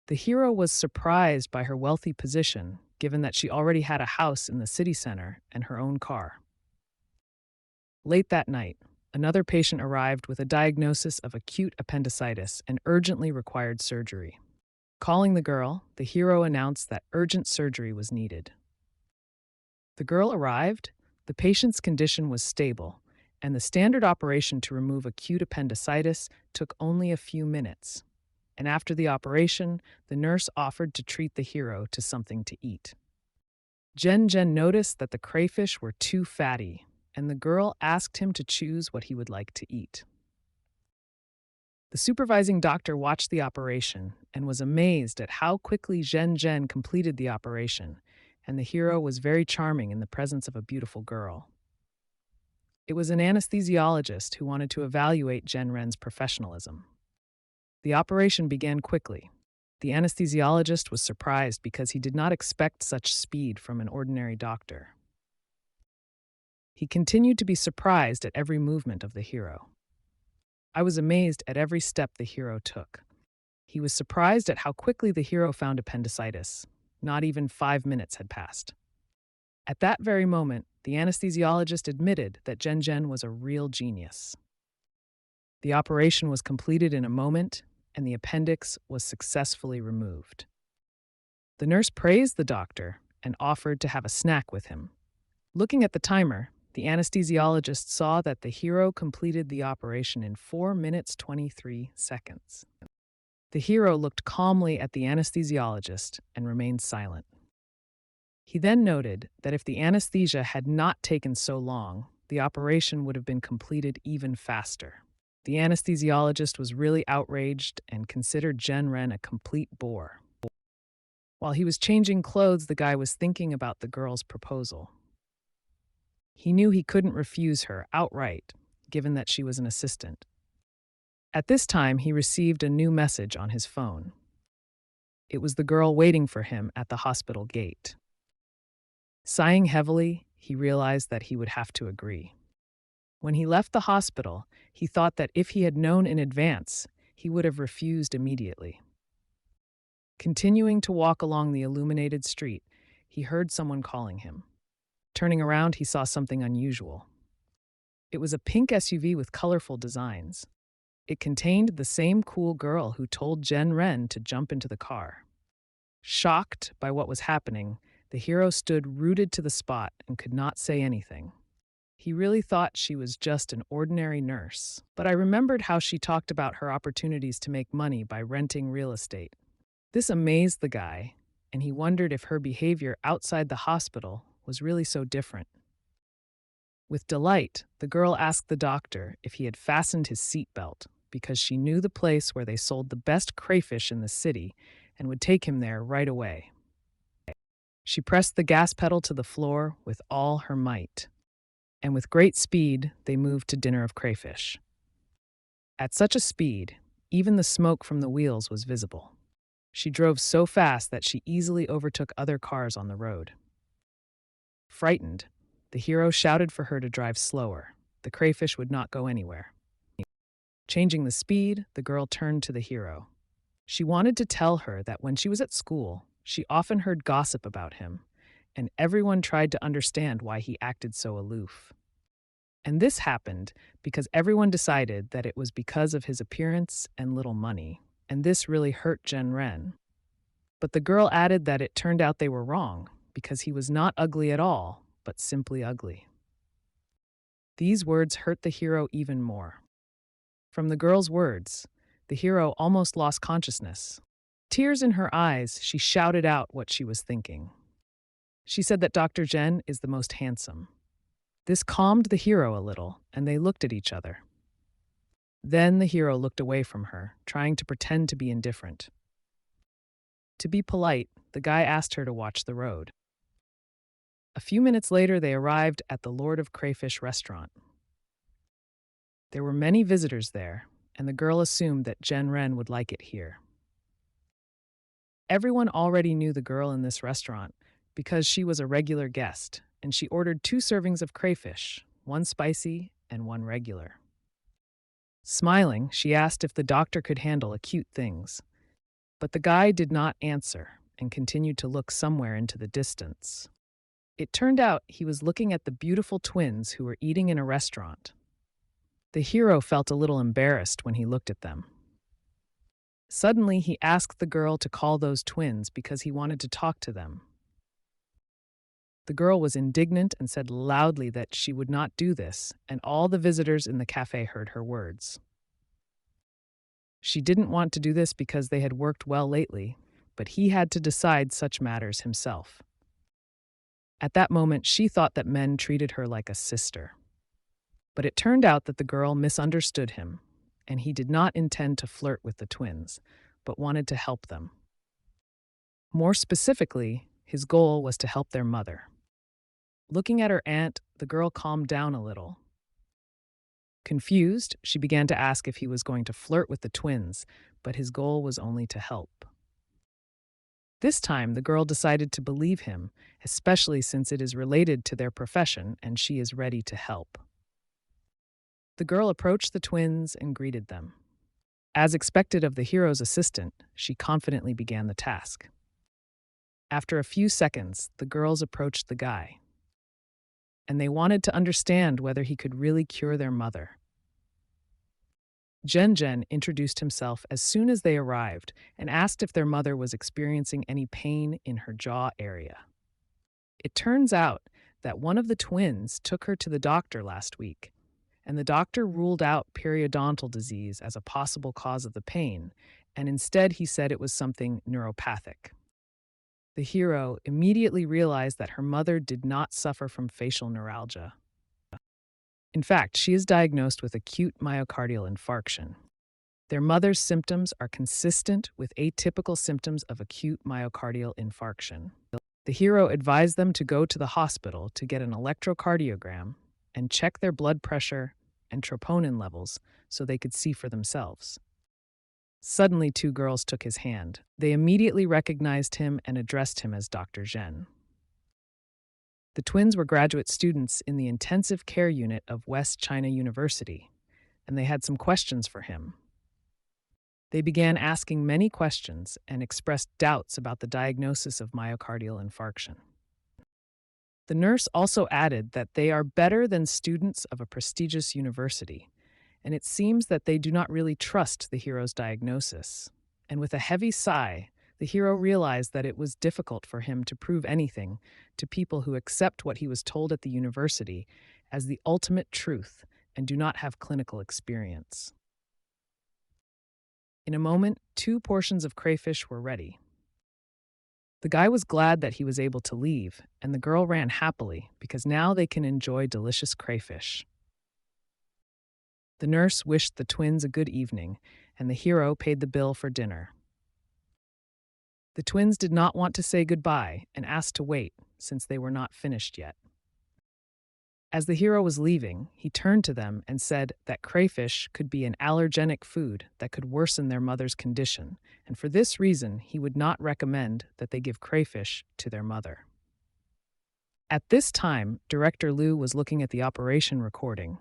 The hero was surprised by her wealthy position, given that she already had a house in the city center and her own car. Late that night, another patient arrived with a diagnosis of acute appendicitis and urgently required surgery. Calling the girl, the hero announced that urgent surgery was needed. The girl arrived, the patient's condition was stable, and the standard operation to remove acute appendicitis took only a few minutes. And after the operation, the nurse offered to treat the hero to something to eat. Zhen noticed that the crayfish were too fatty, and the girl asked him to choose what he would like to eat. The supervising doctor watched the operation and was amazed at how quickly Zhen completed the operation, and the hero was very charming in the presence of a beautiful girl. It was an anesthesiologist who wanted to evaluate Zhen's professionalism. The operation began quickly. The anesthesiologist was surprised because he did not expect such speed from an ordinary doctor. He continued to be surprised at every movement of the hero. I was amazed at every step the hero took. He was surprised at how quickly the hero found appendicitis. Not even 5 minutes had passed. At that very moment, the anesthesiologist admitted that Zhen was a real genius. The operation was completed in a moment, and the appendix was successfully removed. The nurse praised the doctor and offered to have a snack with him. Looking at the timer, the anesthesiologist saw that the hero completed the operation in 4 minutes 23 seconds. The hero looked calmly at the anesthesiologist and remained silent. He then noted that if the anesthesia had not taken so long, the operation would have been completed even faster. The anesthesiologist was really outraged and considered Jen-ren a complete bore. While he was changing clothes, the guy was thinking about the girl's proposal. He knew he couldn't refuse her outright, given that she was an assistant. At this time, he received a new message on his phone. It was the girl waiting for him at the hospital gate. Sighing heavily, he realized that he would have to agree. When he left the hospital, he thought that if he had known in advance, he would have refused immediately. Continuing to walk along the illuminated street, he heard someone calling him. Turning around, he saw something unusual. It was a pink SUV with colorful designs. It contained the same cool girl who told Jen-ren to jump into the car. Shocked by what was happening, the hero stood rooted to the spot and could not say anything. He really thought she was just an ordinary nurse, but I remembered how she talked about her opportunities to make money by renting real estate. This amazed the guy, and he wondered if her behavior outside the hospital was really so different. With delight, the girl asked the doctor if he had fastened his seatbelt because she knew the place where they sold the best crayfish in the city and would take him there right away. She pressed the gas pedal to the floor with all her might, and with great speed, they moved to dinner of crayfish. At such a speed, even the smoke from the wheels was visible. She drove so fast that she easily overtook other cars on the road. Frightened, the hero shouted for her to drive slower. The crayfish would not go anywhere. Changing the speed, the girl turned to the hero. She wanted to tell her that when she was at school, she often heard gossip about him, and everyone tried to understand why he acted so aloof. And this happened because everyone decided that it was because of his appearance and little money, and this really hurt Jen-ren. But the girl added that it turned out they were wrong, because he was not ugly at all, but simply ugly. These words hurt the hero even more. From the girl's words, the hero almost lost consciousness. Tears in her eyes, she shouted out what she was thinking. She said that Dr. Jen is the most handsome. This calmed the hero a little, and they looked at each other. Then the hero looked away from her, trying to pretend to be indifferent. To be polite, the guy asked her to watch the road. A few minutes later, they arrived at the Lord of Crayfish restaurant. There were many visitors there, and the girl assumed that Jen-ren would like it here. Everyone already knew the girl in this restaurant because she was a regular guest, and she ordered 2 servings of crayfish, 1 spicy and 1 regular. Smiling, she asked if the doctor could handle acute things, but the guy did not answer and continued to look somewhere into the distance. It turned out he was looking at the beautiful twins who were eating in a restaurant. The hero felt a little embarrassed when he looked at them. Suddenly, he asked the girl to call those twins because he wanted to talk to them. The girl was indignant and said loudly that she would not do this, and all the visitors in the cafe heard her words. She didn't want to do this because they had worked well lately, but he had to decide such matters himself. At that moment, she thought that men treated her like a sister. But it turned out that the girl misunderstood him, and he did not intend to flirt with the twins, but wanted to help them. More specifically, his goal was to help their mother. Looking at her aunt, the girl calmed down a little. Confused, she began to ask if he was going to flirt with the twins, but his goal was only to help. This time, the girl decided to believe him, especially since it is related to their profession and she is ready to help. The girl approached the twins and greeted them. As expected of the hero's assistant, she confidently began the task. After a few seconds, the girls approached the guy, and they wanted to understand whether he could really cure their mother. Jen introduced himself as soon as they arrived and asked if their mother was experiencing any pain in her jaw area. It turns out that one of the twins took her to the doctor last week, and the doctor ruled out periodontal disease as a possible cause of the pain, and instead he said it was something neuropathic. The hero immediately realized that her mother did not suffer from facial neuralgia. In fact, she is diagnosed with acute myocardial infarction. Their mother's symptoms are consistent with atypical symptoms of acute myocardial infarction. The hero advised them to go to the hospital to get an electrocardiogram and check their blood pressure and troponin levels so they could see for themselves. Suddenly, two girls took his hand. They immediately recognized him and addressed him as Dr. Zhen. The twins were graduate students in the intensive care unit of West China University, and they had some questions for him. They began asking many questions and expressed doubts about the diagnosis of myocardial infarction. The nurse also added that they are better than students of a prestigious university, and it seems that they do not really trust the hero's diagnosis. And with a heavy sigh, the hero realized that it was difficult for him to prove anything to people who accept what he was told at the university as the ultimate truth and do not have clinical experience. In a moment, 2 portions of crayfish were ready. The guy was glad that he was able to leave, and the girl ran happily because now they can enjoy delicious crayfish. The nurse wished the twins a good evening, and the hero paid the bill for dinner. The twins did not want to say goodbye and asked to wait since they were not finished yet. As the hero was leaving, he turned to them and said that crayfish could be an allergenic food that could worsen their mother's condition, and for this reason, he would not recommend that they give crayfish to their mother. At this time, Director Liu was looking at the operation recording.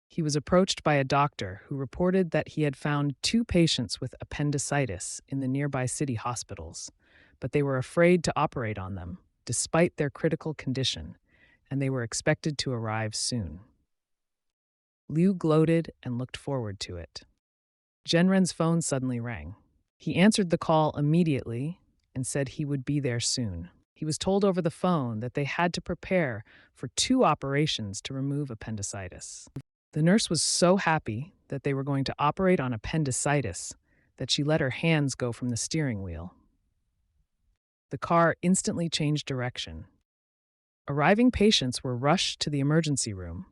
He was approached by a doctor who reported that he had found 2 patients with appendicitis in the nearby city hospitals, but they were afraid to operate on them, despite their critical condition, and they were expected to arrive soon. Liu gloated and looked forward to it. Zhenren's phone suddenly rang. He answered the call immediately and said he would be there soon. He was told over the phone that they had to prepare for 2 operations to remove appendicitis. The nurse was so happy that they were going to operate on appendicitis that she let her hands go from the steering wheel. The car instantly changed direction. Arriving patients were rushed to the emergency room.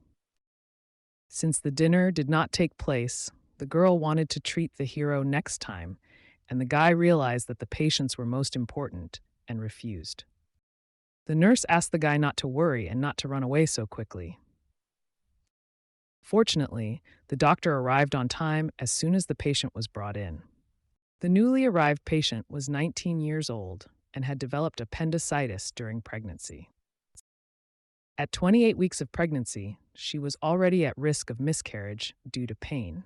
Since the dinner did not take place, the girl wanted to treat the hero next time, and the guy realized that the patients were most important and refused. The nurse asked the guy not to worry and not to run away so quickly. Fortunately, the doctor arrived on time as soon as the patient was brought in. The newly arrived patient was 19 years old and had developed appendicitis during pregnancy. At 28 weeks of pregnancy, she was already at risk of miscarriage due to pain.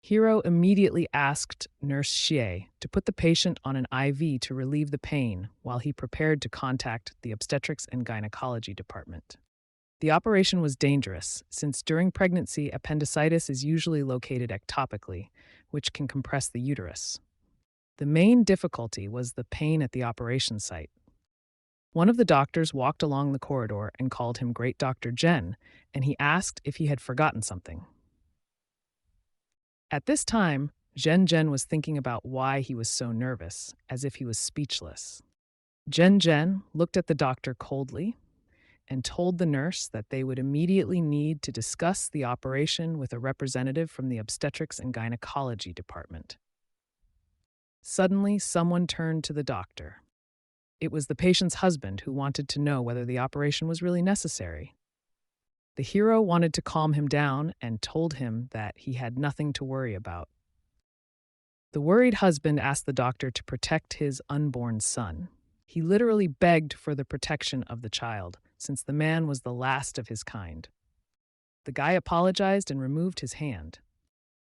Hiro immediately asked Nurse Xie to put the patient on an IV to relieve the pain while he prepared to contact the obstetrics and gynecology department. The operation was dangerous, since during pregnancy, appendicitis is usually located ectopically, which can compress the uterus. The main difficulty was the pain at the operation site. One of the doctors walked along the corridor and called him Great Dr. Zhen, and he asked if he had forgotten something. At this time, Zhen was thinking about why he was so nervous, as if he was speechless. Zhen looked at the doctor coldly and told the nurse that they would immediately need to discuss the operation with a representative from the obstetrics and gynecology department. Suddenly, someone turned to the doctor. It was the patient's husband who wanted to know whether the operation was really necessary. The hero wanted to calm him down and told him that he had nothing to worry about. The worried husband asked the doctor to protect his unborn son. He literally begged for the protection of the child, since the man was the last of his kind. The guy apologized and removed his hand.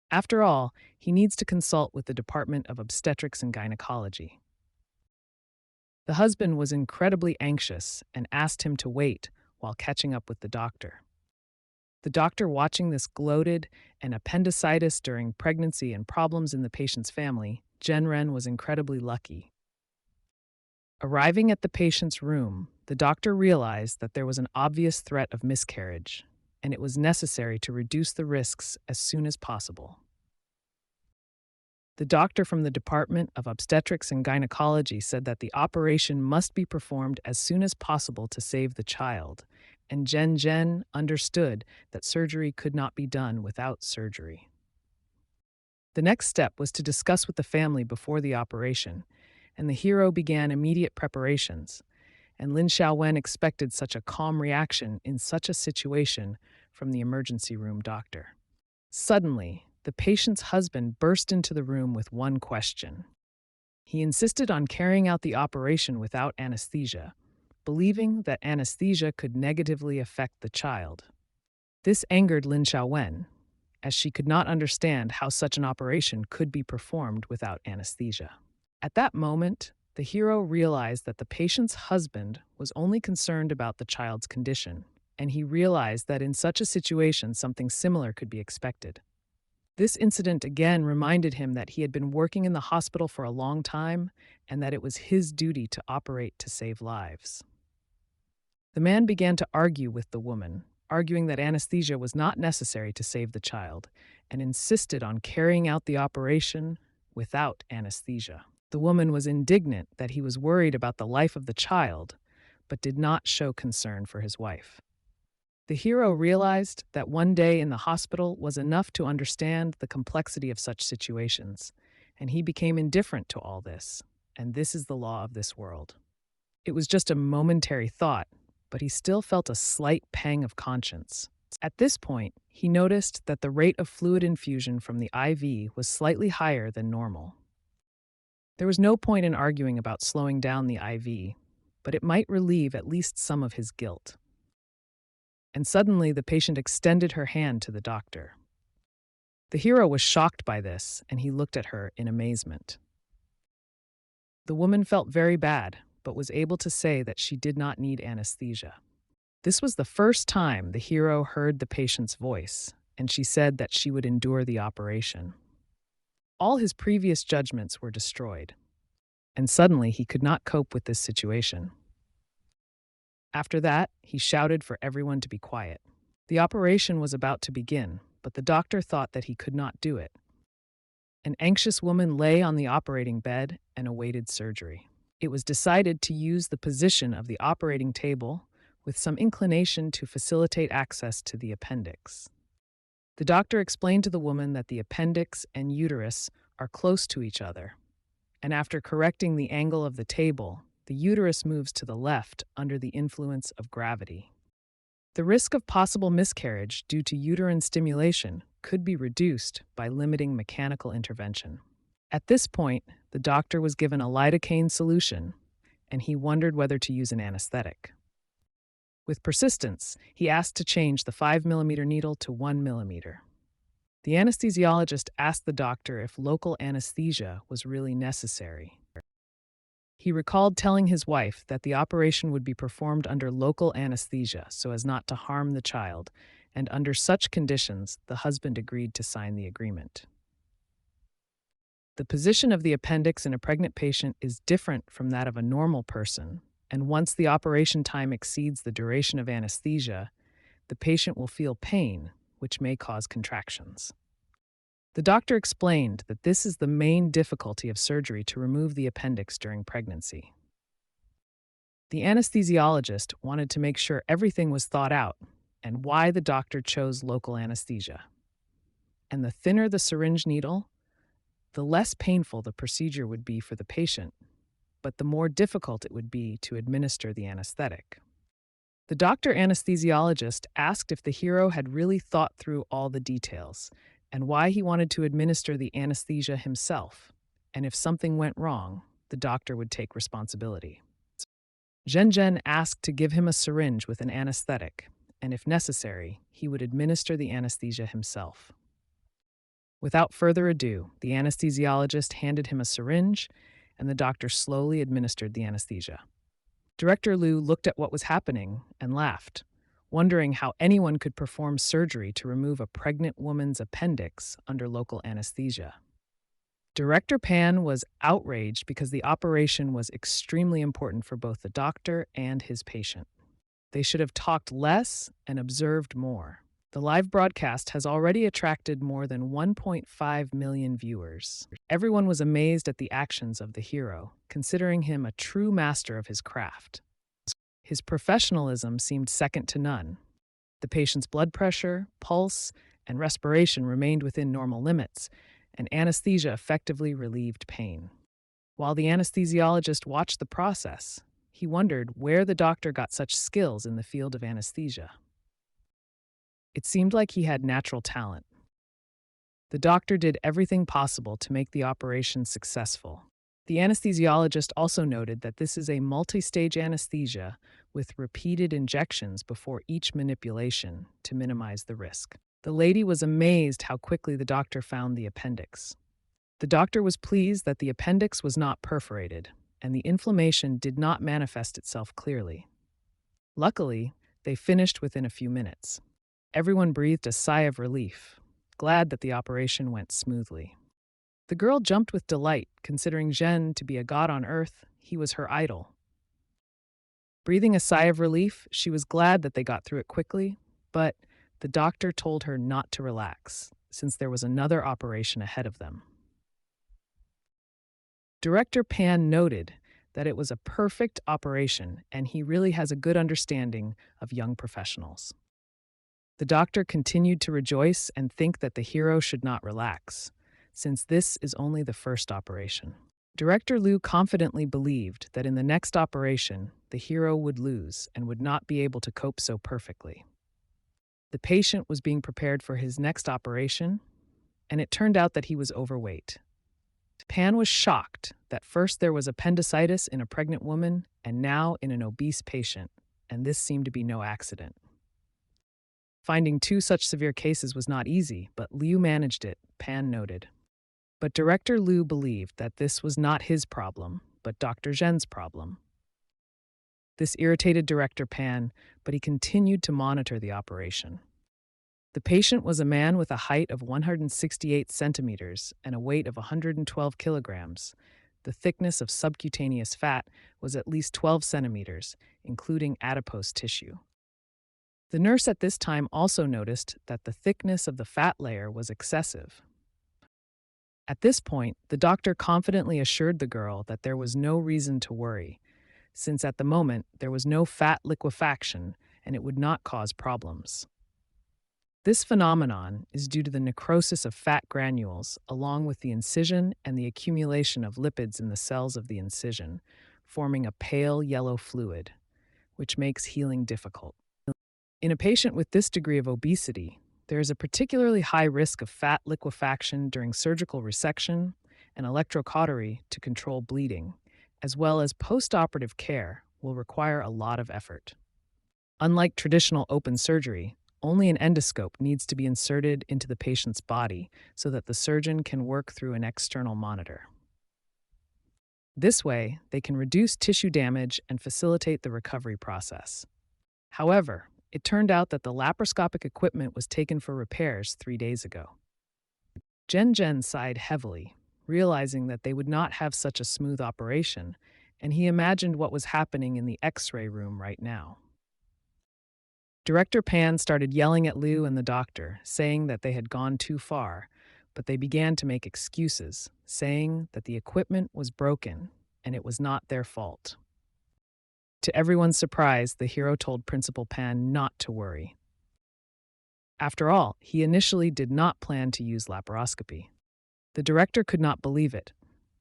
After all, he needs to consult with the Department of Obstetrics and Gynecology. The husband was incredibly anxious and asked him to wait while catching up with the doctor. The doctor, watching this, gloated, and appendicitis during pregnancy and problems in the patient's family, Zhenren was incredibly lucky. Arriving at the patient's room, the doctor realized that there was an obvious threat of miscarriage, and it was necessary to reduce the risks as soon as possible. The doctor from the Department of Obstetrics and Gynecology said that the operation must be performed as soon as possible to save the child, and Jen understood that surgery could not be done without surgery. The next step was to discuss with the family before the operation, and the hero began immediate preparations, and Lin Xiaowen expected such a calm reaction in such a situation from the emergency room doctor. Suddenly, the patient's husband burst into the room with one question. He insisted on carrying out the operation without anesthesia, believing that anesthesia could negatively affect the child. This angered Lin Xiaowen, as she could not understand how such an operation could be performed without anesthesia. At that moment, the hero realized that the patient's husband was only concerned about the child's condition, and he realized that in such a situation something similar could be expected. This incident again reminded him that he had been working in the hospital for a long time and that it was his duty to operate to save lives. The man began to argue with the woman, arguing that anesthesia was not necessary to save the child, and insisted on carrying out the operation without anesthesia. The woman was indignant that he was worried about the life of the child, but did not show concern for his wife. The hero realized that one day in the hospital was enough to understand the complexity of such situations, and he became indifferent to all this, and this is the law of this world. It was just a momentary thought, but he still felt a slight pang of conscience. At this point, he noticed that the rate of fluid infusion from the IV was slightly higher than normal. There was no point in arguing about slowing down the IV, but it might relieve at least some of his guilt. And suddenly the patient extended her hand to the doctor. The hero was shocked by this, and he looked at her in amazement. The woman felt very bad, but was able to say that she did not need anesthesia. This was the first time the hero heard the patient's voice, and she said that she would endure the operation. All his previous judgments were destroyed, and suddenly he could not cope with this situation. After that, he shouted for everyone to be quiet. The operation was about to begin, but the doctor thought that he could not do it. An anxious woman lay on the operating bed and awaited surgery. It was decided to use the position of the operating table with some inclination to facilitate access to the appendix. The doctor explained to the woman that the appendix and uterus are close to each other, and after correcting the angle of the table, the uterus moves to the left under the influence of gravity. The risk of possible miscarriage due to uterine stimulation could be reduced by limiting mechanical intervention. At this point, the doctor was given a lidocaine solution, and he wondered whether to use an anesthetic. With persistence, he asked to change the 5mm needle to 1mm. The anesthesiologist asked the doctor if local anesthesia was really necessary. He recalled telling his wife that the operation would be performed under local anesthesia so as not to harm the child, and under such conditions, the husband agreed to sign the agreement. The position of the appendix in a pregnant patient is different from that of a normal person, and once the operation time exceeds the duration of anesthesia, the patient will feel pain, which may cause contractions. The doctor explained that this is the main difficulty of surgery to remove the appendix during pregnancy. The anesthesiologist wanted to make sure everything was thought out and why the doctor chose local anesthesia. And the thinner the syringe needle, the less painful the procedure would be for the patient, but the more difficult it would be to administer the anesthetic. The doctor anesthesiologist asked if the hero had really thought through all the details and why he wanted to administer the anesthesia himself, and if something went wrong, the doctor would take responsibility. Zhen asked to give him a syringe with an anesthetic, and if necessary, he would administer the anesthesia himself. Without further ado, the anesthesiologist handed him a syringe, and the doctor slowly administered the anesthesia. Director Liu looked at what was happening and laughed, wondering how anyone could perform surgery to remove a pregnant woman's appendix under local anesthesia. Director Pan was outraged because the operation was extremely important for both the doctor and his patient. They should have talked less and observed more. The live broadcast has already attracted more than 1.5 million viewers. Everyone was amazed at the actions of the hero, considering him a true master of his craft. His professionalism seemed second to none. The patient's blood pressure, pulse, and respiration remained within normal limits, and anesthesia effectively relieved pain. While the anesthesiologist watched the process, he wondered where the doctor got such skills in the field of anesthesia. It seemed like he had natural talent. The doctor did everything possible to make the operation successful. The anesthesiologist also noted that this is a multi-stage anesthesia with repeated injections before each manipulation to minimize the risk. The lady was amazed how quickly the doctor found the appendix. The doctor was pleased that the appendix was not perforated, and the inflammation did not manifest itself clearly. Luckily, they finished within a few minutes. Everyone breathed a sigh of relief, glad that the operation went smoothly. The girl jumped with delight, considering Zhen to be a god on earth. He was her idol. Breathing a sigh of relief, she was glad that they got through it quickly, but the doctor told her not to relax, since there was another operation ahead of them. Director Pan noted that it was a perfect operation, and he really has a good understanding of young professionals. The doctor continued to rejoice and think that the hero should not relax, since this is only the first operation. Director Liu confidently believed that in the next operation, the hero would lose and would not be able to cope so perfectly. The patient was being prepared for his next operation, and it turned out that he was overweight. Pan was shocked that first there was appendicitis in a pregnant woman and now in an obese patient, and this seemed to be no accident. Finding two such severe cases was not easy, but Liu managed it, Pan noted. But Director Liu believed that this was not his problem, but Dr. Zhen's problem. This irritated Director Pan, but he continued to monitor the operation. The patient was a man with a height of 168 centimeters and a weight of 112 kilograms. The thickness of subcutaneous fat was at least 12 centimeters, including adipose tissue. The nurse at this time also noticed that the thickness of the fat layer was excessive. At this point, the doctor confidently assured the girl that there was no reason to worry, since at the moment there was no fat liquefaction and it would not cause problems. This phenomenon is due to the necrosis of fat granules along with the incision and the accumulation of lipids in the cells of the incision, forming a pale yellow fluid, which makes healing difficult. In a patient with this degree of obesity, there is a particularly high risk of fat liquefaction during surgical resection and electrocautery to control bleeding, as well as postoperative care will require a lot of effort. Unlike traditional open surgery, only an endoscope needs to be inserted into the patient's body so that the surgeon can work through an external monitor. This way, they can reduce tissue damage and facilitate the recovery process. However, it turned out that the laparoscopic equipment was taken for repairs 3 days ago. Zhen sighed heavily, realizing that they would not have such a smooth operation, and he imagined what was happening in the X-ray room right now. Director Pan started yelling at Liu and the doctor, saying that they had gone too far, but they began to make excuses, saying that the equipment was broken and it was not their fault. To everyone's surprise, the hero told Principal Pan not to worry. After all, he initially did not plan to use laparoscopy. The director could not believe it,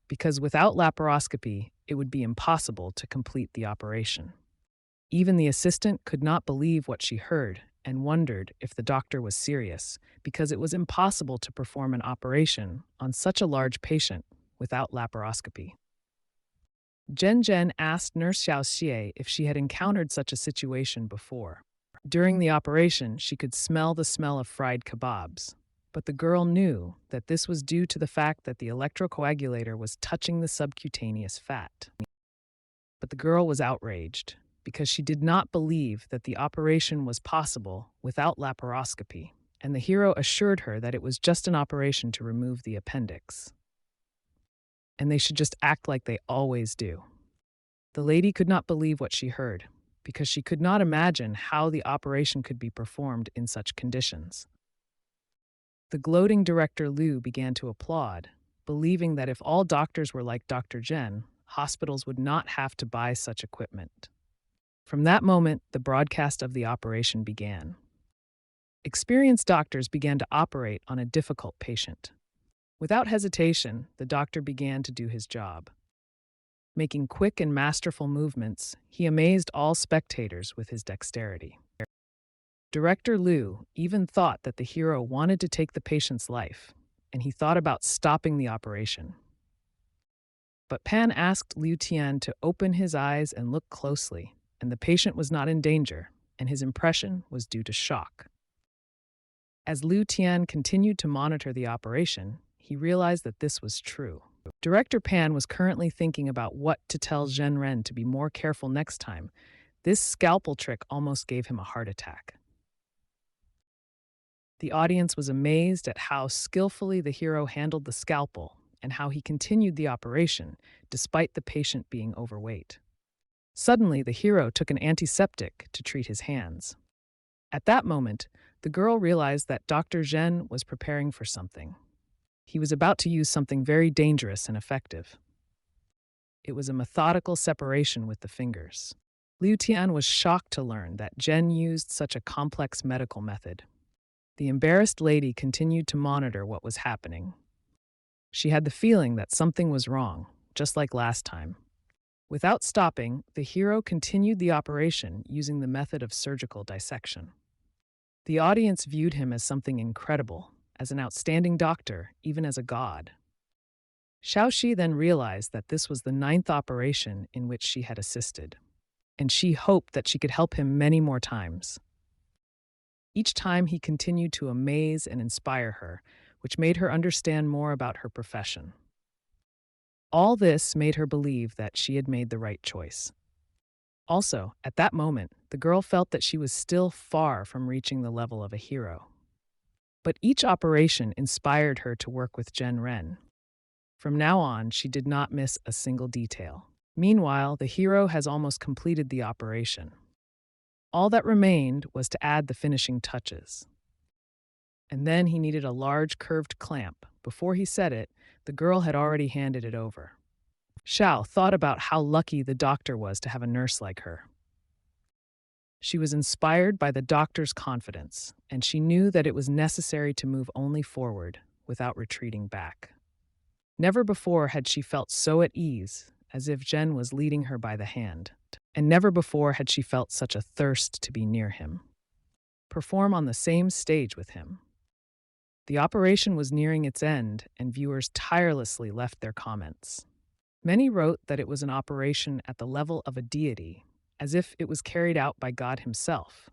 because without laparoscopy, it would be impossible to complete the operation. Even the assistant could not believe what she heard and wondered if the doctor was serious, because it was impossible to perform an operation on such a large patient without laparoscopy. Zhen asked Nurse Xiao Xie if she had encountered such a situation before. During the operation, she could smell the smell of fried kebabs, but the girl knew that this was due to the fact that the electrocoagulator was touching the subcutaneous fat. But the girl was outraged, because she did not believe that the operation was possible without laparoscopy, and the hero assured her that it was just an operation to remove the appendix. And they should just act like they always do. The lady could not believe what she heard, because she could not imagine how the operation could be performed in such conditions. The gloating director Liu began to applaud, believing that if all doctors were like Dr. Zhen, hospitals would not have to buy such equipment. From that moment, the broadcast of the operation began. Experienced doctors began to operate on a difficult patient. Without hesitation, the doctor began to do his job. Making quick and masterful movements, he amazed all spectators with his dexterity. Director Liu even thought that the hero wanted to take the patient's life, and he thought about stopping the operation. But Pan asked Liu Tian to open his eyes and look closely, and the patient was not in danger, and his impression was due to shock. As Liu Tian continued to monitor the operation, he realized that this was true. Director Pan was currently thinking about what to tell Zhen Ren to be more careful next time. This scalpel trick almost gave him a heart attack. The audience was amazed at how skillfully the hero handled the scalpel and how he continued the operation despite the patient being overweight. Suddenly, the hero took an antiseptic to treat his hands. At that moment, the girl realized that Dr. Zhen was preparing for something. He was about to use something very dangerous and effective. It was a methodical separation with the fingers. Liu Tian was shocked to learn that Zhen used such a complex medical method. The embarrassed lady continued to monitor what was happening. She had the feeling that something was wrong, just like last time. Without stopping, the hero continued the operation using the method of surgical dissection. The audience viewed him as something incredible, as an outstanding doctor, even as a god. Xiaoxi then realized that this was the 9th operation in which she had assisted, and she hoped that she could help him many more times. Each time he continued to amaze and inspire her, which made her understand more about her profession. All this made her believe that she had made the right choice. Also, at that moment, the girl felt that she was still far from reaching the level of a hero. But each operation inspired her to work with Zhen Ren. From now on, she did not miss a single detail. Meanwhile, the hero has almost completed the operation. All that remained was to add the finishing touches. And then he needed a large curved clamp. Before he said it, the girl had already handed it over. Xiao thought about how lucky the doctor was to have a nurse like her. She was inspired by the doctor's confidence, and she knew that it was necessary to move only forward without retreating back. Never before had she felt so at ease, as if Zhen was leading her by the hand, and never before had she felt such a thirst to be near him. Perform on the same stage with him. The operation was nearing its end, and viewers tirelessly left their comments. Many wrote that it was an operation at the level of a deity, as if it was carried out by God himself.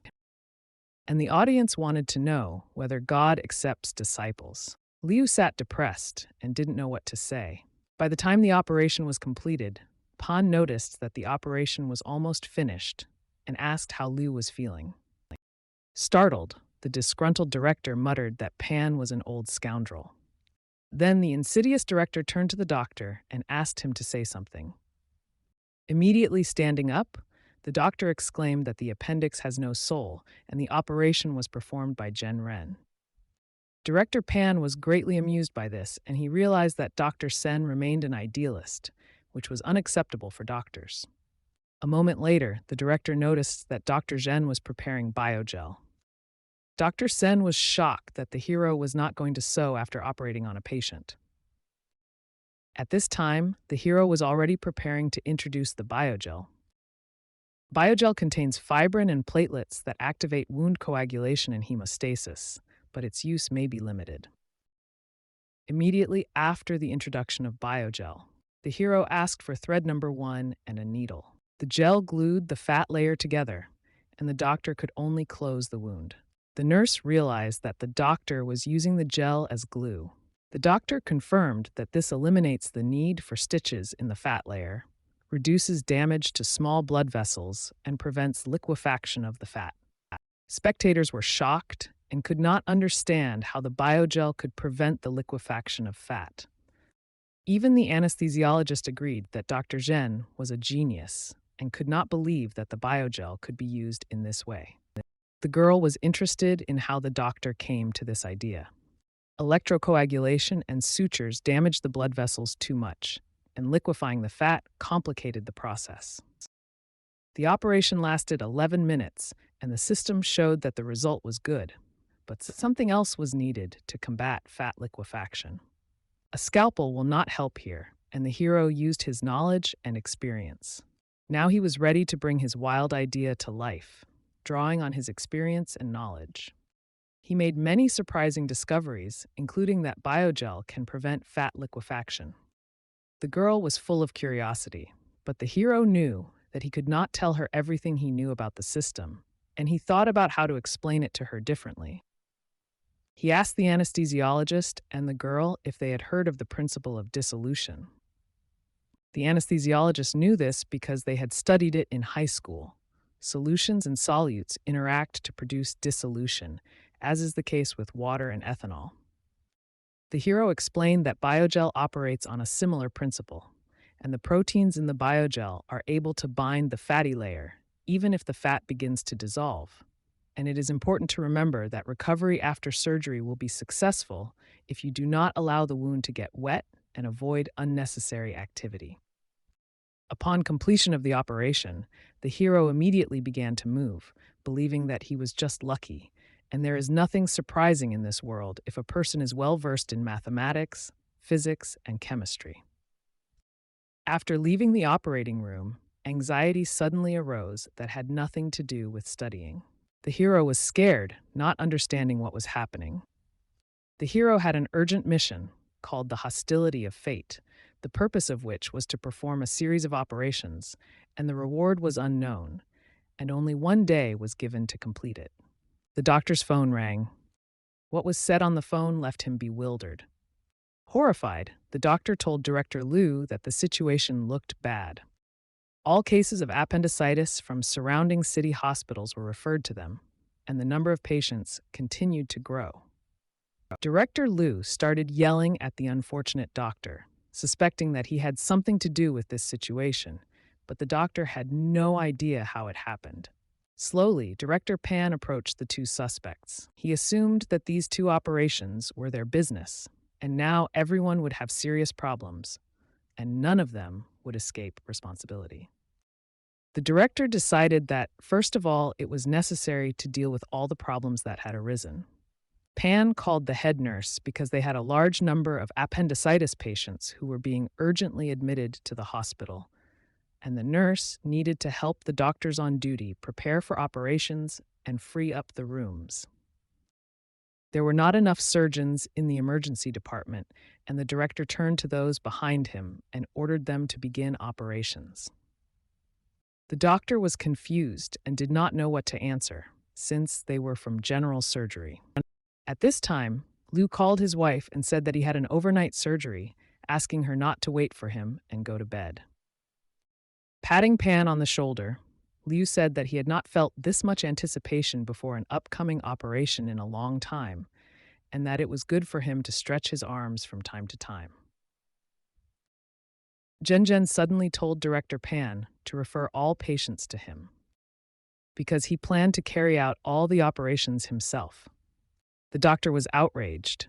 And the audience wanted to know whether God accepts disciples. Liu sat depressed and didn't know what to say. By the time the operation was completed, Pan noticed that the operation was almost finished and asked how Liu was feeling. Startled, the disgruntled director muttered that Pan was an old scoundrel. Then the insidious director turned to the doctor and asked him to say something. Immediately standing up, the doctor exclaimed that the appendix has no soul and the operation was performed by Zhen Ren. Director Pan was greatly amused by this, and he realized that Dr. Sen remained an idealist, which was unacceptable for doctors. A moment later, the director noticed that Dr. Zhen was preparing biogel. Dr. Sen was shocked that the hero was not going to sew after operating on a patient. At this time, the hero was already preparing to introduce the biogel. Biogel contains fibrin and platelets that activate wound coagulation and hemostasis, but its use may be limited. Immediately after the introduction of biogel, the hero asked for thread number 1 and a needle. The gel glued the fat layer together, and the doctor could only close the wound. The nurse realized that the doctor was using the gel as glue. The doctor confirmed that this eliminates the need for stitches in the fat layer, reduces damage to small blood vessels, and prevents liquefaction of the fat. Spectators were shocked and could not understand how the biogel could prevent the liquefaction of fat. Even the anesthesiologist agreed that Dr. Zhen was a genius, and could not believe that the biogel could be used in this way. The girl was interested in how the doctor came to this idea. Electrocoagulation and sutures damaged the blood vessels too much, and liquefying the fat complicated the process. The operation lasted 11 minutes, and the system showed that the result was good, but something else was needed to combat fat liquefaction. A scalpel will not help here, and the hero used his knowledge and experience. Now he was ready to bring his wild idea to life, drawing on his experience and knowledge. He made many surprising discoveries, including that biogel can prevent fat liquefaction. The girl was full of curiosity, but the hero knew that he could not tell her everything he knew about the system, and he thought about how to explain it to her differently. He asked the anesthesiologist and the girl if they had heard of the principle of dissolution. The anesthesiologist knew this because they had studied it in high school. Solutions and solutes interact to produce dissolution, as is the case with water and ethanol. The hero explained that biogel operates on a similar principle, and the proteins in the biogel are able to bind the fatty layer, even if the fat begins to dissolve. And it is important to remember that recovery after surgery will be successful if you do not allow the wound to get wet and avoid unnecessary activity. Upon completion of the operation, the hero immediately began to move, believing that he was just lucky, and there is nothing surprising in this world if a person is well versed in mathematics, physics, and chemistry. After leaving the operating room, anxiety suddenly arose that had nothing to do with studying. The hero was scared, not understanding what was happening. The hero had an urgent mission called the hostility of fate, the purpose of which was to perform a series of operations, and the reward was unknown, and only one day was given to complete it. The doctor's phone rang. What was said on the phone left him bewildered. Horrified, the doctor told Director Liu that the situation looked bad. All cases of appendicitis from surrounding city hospitals were referred to them, and the number of patients continued to grow. Director Liu started yelling at the unfortunate doctor, suspecting that he had something to do with this situation, but the doctor had no idea how it happened. Slowly, Director Pan approached the two suspects. He assumed that these two operations were their business, and now everyone would have serious problems, and none of them would escape responsibility. The director decided that, first of all, it was necessary to deal with all the problems that had arisen. Pan called the head nurse because they had a large number of appendicitis patients who were being urgently admitted to the hospital, and the nurse needed to help the doctors on duty prepare for operations and free up the rooms. There were not enough surgeons in the emergency department, and the director turned to those behind him and ordered them to begin operations. The doctor was confused and did not know what to answer, since they were from general surgery. At this time, Liu called his wife and said that he had an overnight surgery, asking her not to wait for him and go to bed. Patting Pan on the shoulder, Liu said that he had not felt this much anticipation before an upcoming operation in a long time, and that it was good for him to stretch his arms from time to time. Zhen suddenly told Director Pan to refer all patients to him, because he planned to carry out all the operations himself. The doctor was outraged.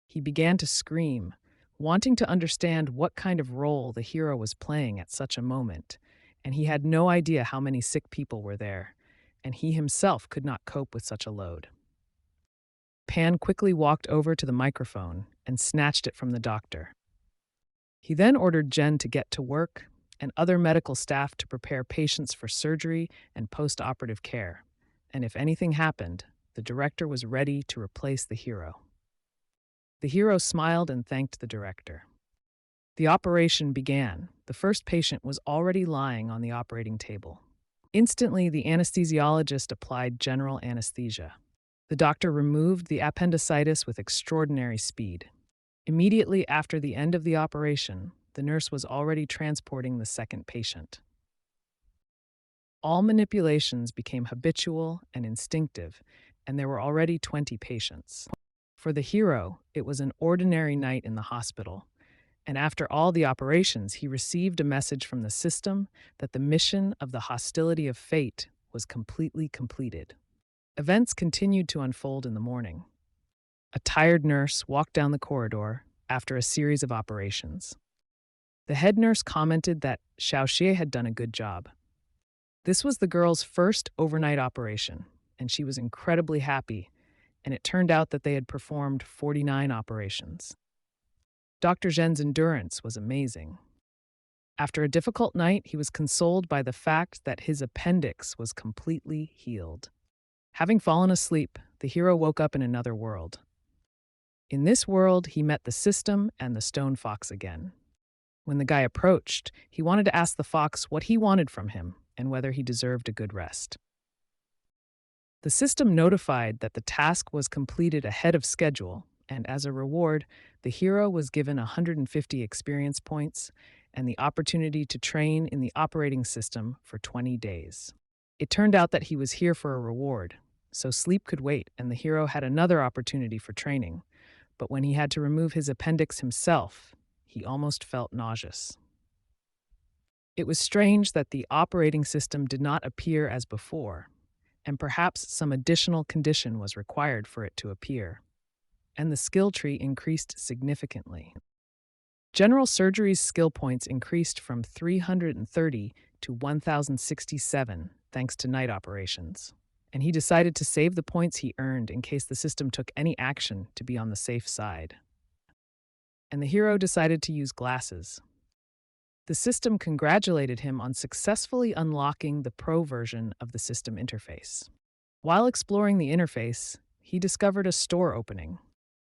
He began to scream, wanting to understand what kind of role the hero was playing at such a moment, and he had no idea how many sick people were there, and he himself could not cope with such a load. Pan quickly walked over to the microphone and snatched it from the doctor. He then ordered Jen to get to work and other medical staff to prepare patients for surgery and post-operative care, and if anything happened, the director was ready to replace the hero. The hero smiled and thanked the director. The operation began. The first patient was already lying on the operating table. Instantly, the anesthesiologist applied general anesthesia. The doctor removed the appendicitis with extraordinary speed. Immediately after the end of the operation, the nurse was already transporting the second patient. All manipulations became habitual and instinctive, and there were already 20 patients. For the hero, it was an ordinary night in the hospital, And after all the operations, he received a message from the system that the mission of the hostility of fate was completely completed. Events continued to unfold in the morning. A tired nurse walked down the corridor after a series of operations. The head nurse commented that Xiaoxie had done a good job. This was the girl's first overnight operation, and she was incredibly happy, and it turned out that they had performed 49 operations. Dr. Zhen's endurance was amazing. After a difficult night, he was consoled by the fact that his appendix was completely healed. Having fallen asleep, the hero woke up in another world. In this world, he met the system and the stone fox again. When the guy approached, he wanted to ask the fox what he wanted from him and whether he deserved a good rest. The system notified that the task was completed ahead of schedule, and as a reward, the hero was given 150 experience points and the opportunity to train in the operating system for 20 days. It turned out that he was here for a reward, so sleep could wait, and the hero had another opportunity for training. But when he had to remove his appendix himself, he almost felt nauseous. It was strange that the operating system did not appear as before, and perhaps some additional condition was required for it to appear. And the skill tree increased significantly. General surgery's skill points increased from 330 to 1,067 thanks to night operations, and he decided to save the points he earned in case the system took any action to be on the safe side. And the hero decided to use glasses. The system congratulated him on successfully unlocking the pro version of the system interface. While exploring the interface, he discovered a store opening.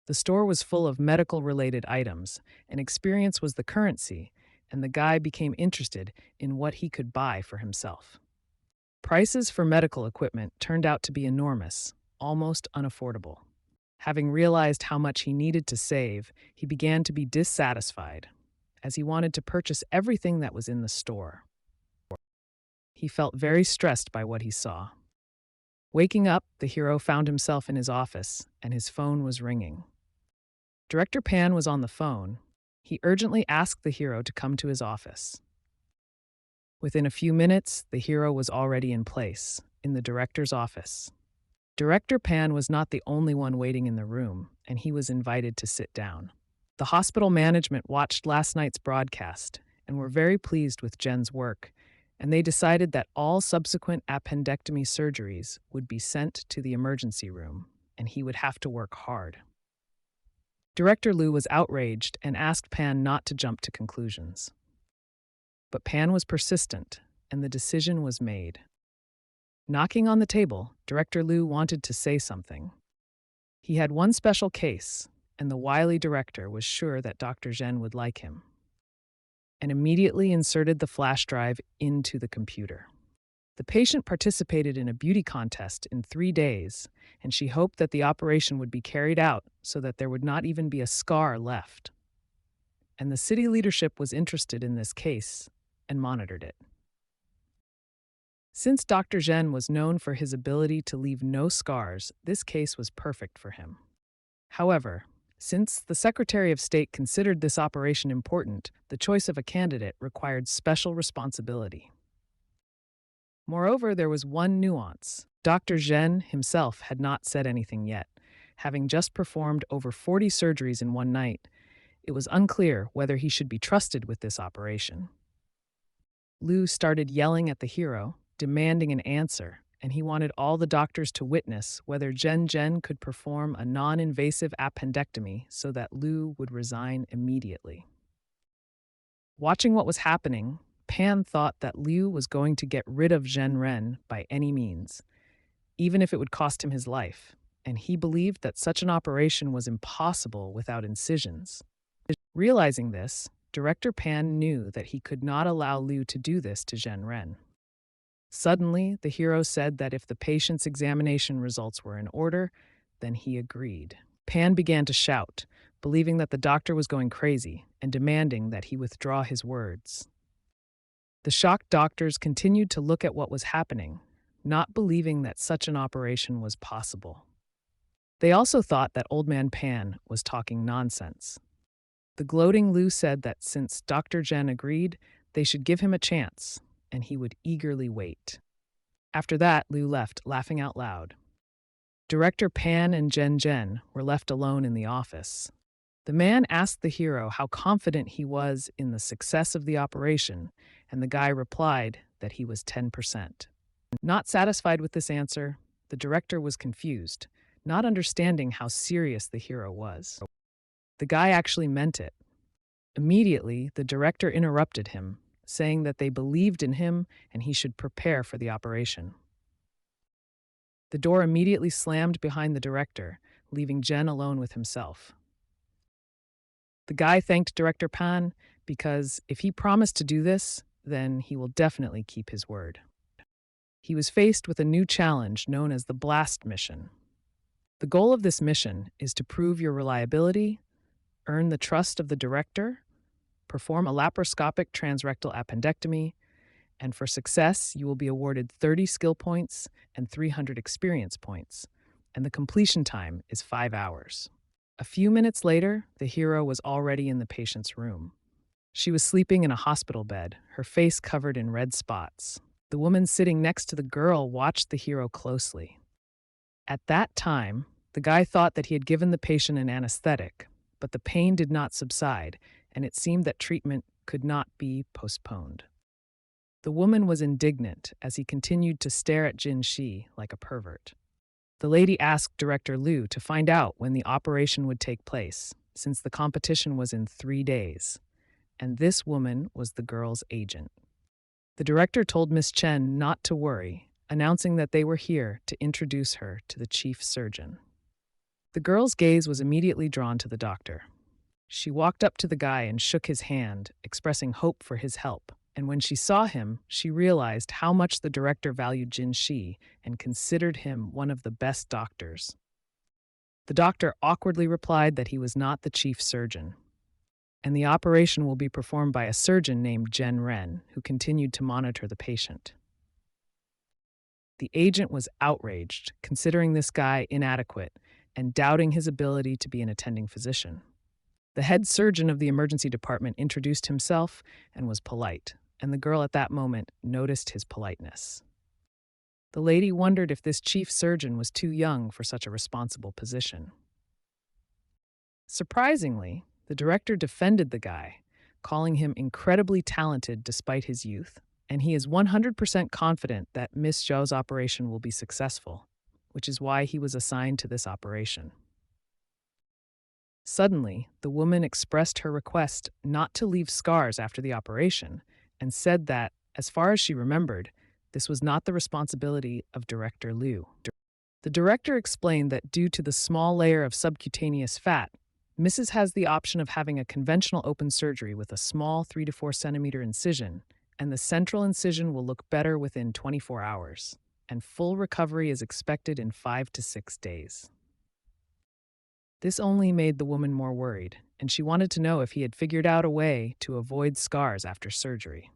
The store was full of medical-related items, and experience was the currency, and the guy became interested in what he could buy for himself. Prices for medical equipment turned out to be enormous, almost unaffordable. Having realized how much he needed to save, he began to be dissatisfied, as he wanted to purchase everything that was in the store. He felt very stressed by what he saw. Waking up, the hero found himself in his office, and his phone was ringing. Director Pan was on the phone. He urgently asked the hero to come to his office. Within a few minutes, the hero was already in place, in the director's office. Director Pan was not the only one waiting in the room, and he was invited to sit down. The hospital management watched last night's broadcast and were very pleased with Jen's work, and they decided that all subsequent appendectomy surgeries would be sent to the emergency room, and he would have to work hard. Director Liu was outraged and asked Pan not to jump to conclusions. But Pan was persistent, and the decision was made. Knocking on the table, Director Liu wanted to say something. He had one special case, and the wily director was sure that Dr. Zhen would like him, and immediately inserted the flash drive into the computer. The patient participated in a beauty contest in 3 days, and she hoped that the operation would be carried out so that there would not even be a scar left. And the city leadership was interested in this case and monitored it. Since Dr. Zhen was known for his ability to leave no scars, this case was perfect for him. However, since the Secretary of State considered this operation important, the choice of a candidate required special responsibility. Moreover, there was one nuance. Dr. Zhen himself had not said anything yet. Having just performed over 40 surgeries in one night, it was unclear whether he should be trusted with this operation. Liu started yelling at the hero, demanding an answer, and he wanted all the doctors to witness whether Zhen could perform a non-invasive appendectomy so that Liu would resign immediately. Watching what was happening, Pan thought that Liu was going to get rid of Zhen Ren by any means, even if it would cost him his life, and he believed that such an operation was impossible without incisions. Realizing this, Director Pan knew that he could not allow Liu to do this to Zhen Ren. Suddenly, the hero said that if the patient's examination results were in order, then he agreed. Pan began to shout, believing that the doctor was going crazy and demanding that he withdraw his words. The shocked doctors continued to look at what was happening, not believing that such an operation was possible. They also thought that Old Man Pan was talking nonsense. The gloating Liu said that since Dr. Zhen agreed, they should give him a chance, and he would eagerly wait. After that, Liu left, laughing out loud. Director Pan and Zhen were left alone in the office. The man asked the hero how confident he was in the success of the operation, and the guy replied that he was 10%. Not satisfied with this answer, the director was confused, not understanding how serious the hero was. The guy actually meant it. Immediately, the director interrupted him, saying that they believed in him and he should prepare for the operation. The door immediately slammed behind the director, leaving Zhen alone with himself. The guy thanked Director Pan because if he promised to do this, then he will definitely keep his word. He was faced with a new challenge known as the Blast Mission. The goal of this mission is to prove your reliability, earn the trust of the director, perform a laparoscopic transrectal appendectomy, and for success, you will be awarded 30 skill points and 300 experience points, and the completion time is 5 hours. A few minutes later, the hero was already in the patient's room. She was sleeping in a hospital bed, her face covered in red spots. The woman sitting next to the girl watched the hero closely. At that time, the guy thought that he had given the patient an anesthetic, but the pain did not subside, and it seemed that treatment could not be postponed. The woman was indignant as he continued to stare at Jin Shi like a pervert. The lady asked Director Liu to find out when the operation would take place, since the competition was in 3 days, and this woman was the girl's agent. The director told Miss Chen not to worry, announcing that they were here to introduce her to the chief surgeon. The girl's gaze was immediately drawn to the doctor. She walked up to the guy and shook his hand, expressing hope for his help. And when she saw him, she realized how much the director valued Jin Shi and considered him one of the best doctors. The doctor awkwardly replied that he was not the chief surgeon, and the operation will be performed by a surgeon named Zhen Ren, who continued to monitor the patient. The agent was outraged, considering this guy inadequate and doubting his ability to be an attending physician. The head surgeon of the emergency department introduced himself and was polite, and the girl at that moment noticed his politeness. The lady wondered if this chief surgeon was too young for such a responsible position. Surprisingly, the director defended the guy, calling him incredibly talented despite his youth, and he is 100% confident that Miss Zhou's operation will be successful, which is why he was assigned to this operation. Suddenly, the woman expressed her request not to leave scars after the operation and said that, as far as she remembered, this was not the responsibility of Director Liu. The director explained that due to the small layer of subcutaneous fat, Mrs. has the option of having a conventional open surgery with a small 3 to 4 centimeter incision, and the central incision will look better within 24 hours, and full recovery is expected in 5 to 6 days. This only made the woman more worried, and she wanted to know if he had figured out a way to avoid scars after surgery.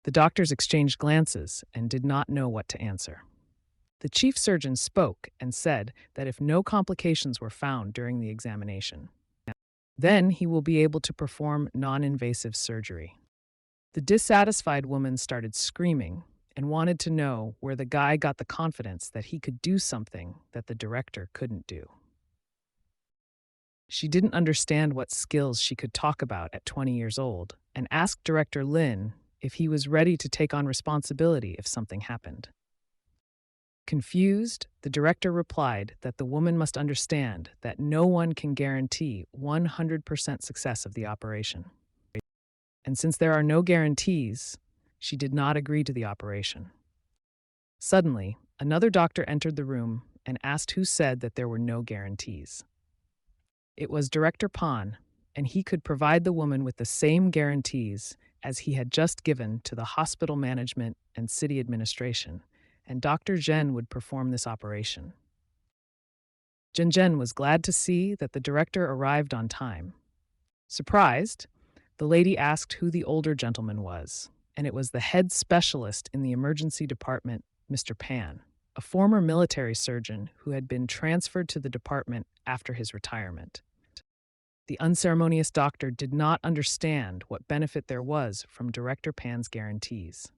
The doctors exchanged glances and did not know what to answer. The chief surgeon spoke and said that if no complications were found during the examination, then he will be able to perform non-invasive surgery. The dissatisfied woman started screaming and wanted to know where the guy got the confidence that he could do something that the director couldn't do. She didn't understand what skills she could talk about at 20 years old and asked Director Lin if he was ready to take on responsibility if something happened. Confused, the director replied that the woman must understand that no one can guarantee 100% success of the operation. And since there are no guarantees, she did not agree to the operation. Suddenly, another doctor entered the room and asked who said that there were no guarantees. It was Director Pan, and he could provide the woman with the same guarantees as he had just given to the hospital management and city administration, and Dr. Zhen would perform this operation. Zhen was glad to see that the director arrived on time. Surprised, the lady asked who the older gentleman was, and it was the head specialist in the emergency department, Mr. Pan, a former military surgeon who had been transferred to the department after his retirement. The unceremonious doctor did not understand what benefit there was from Director Pan's guarantees.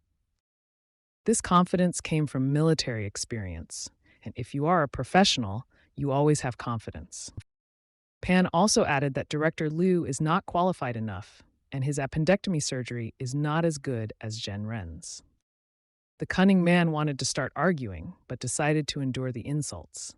This confidence came from military experience, and if you are a professional, you always have confidence. Pan also added that Director Liu is not qualified enough, and his appendectomy surgery is not as good as Jen Ren's. The cunning man wanted to start arguing, but decided to endure the insults.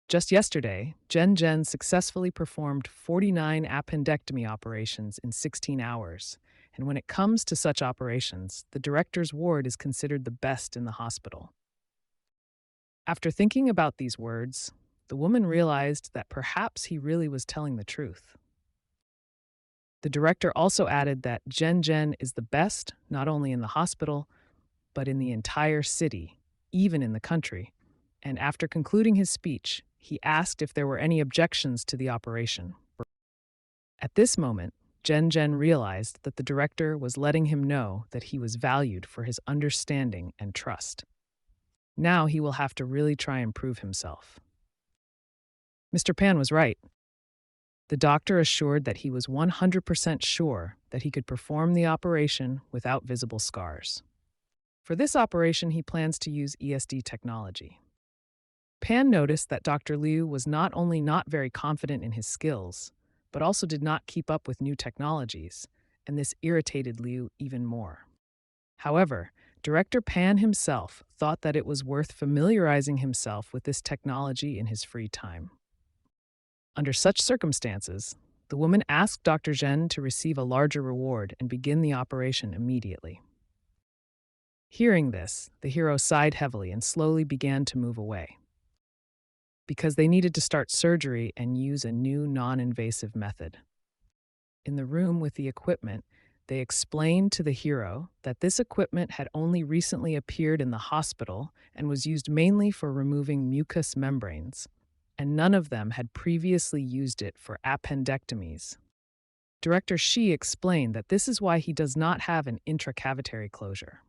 Just yesterday, Jen successfully performed 49 appendectomy operations in 16 hours, and when it comes to such operations, the director's ward is considered the best in the hospital. After thinking about these words, the woman realized that perhaps he really was telling the truth. The director also added that Jen is the best not only in the hospital, but in the entire city, even in the country, and after concluding his speech, he asked if there were any objections to the operation. At this moment, Jen realized that the director was letting him know that he was valued for his understanding and trust. Now he will have to really try and prove himself. Mr. Pan was right. The doctor assured that he was 100% sure that he could perform the operation without visible scars. For this operation, he plans to use ESD technology. Pan noticed that Dr. Liu was not only not very confident in his skills, but also did not keep up with new technologies, and this irritated Liu even more. However, Director Pan himself thought that it was worth familiarizing himself with this technology in his free time. Under such circumstances, the woman asked Dr. Zhen to receive a larger reward and begin the operation immediately. Hearing this, the hero sighed heavily and slowly began to move away, because they needed to start surgery and use a new non-invasive method. In the room with the equipment, they explained to the hero that this equipment had only recently appeared in the hospital and was used mainly for removing mucous membranes, and none of them had previously used it for appendectomies. Director Shi explained that this is why he does not have an intracavitary closure.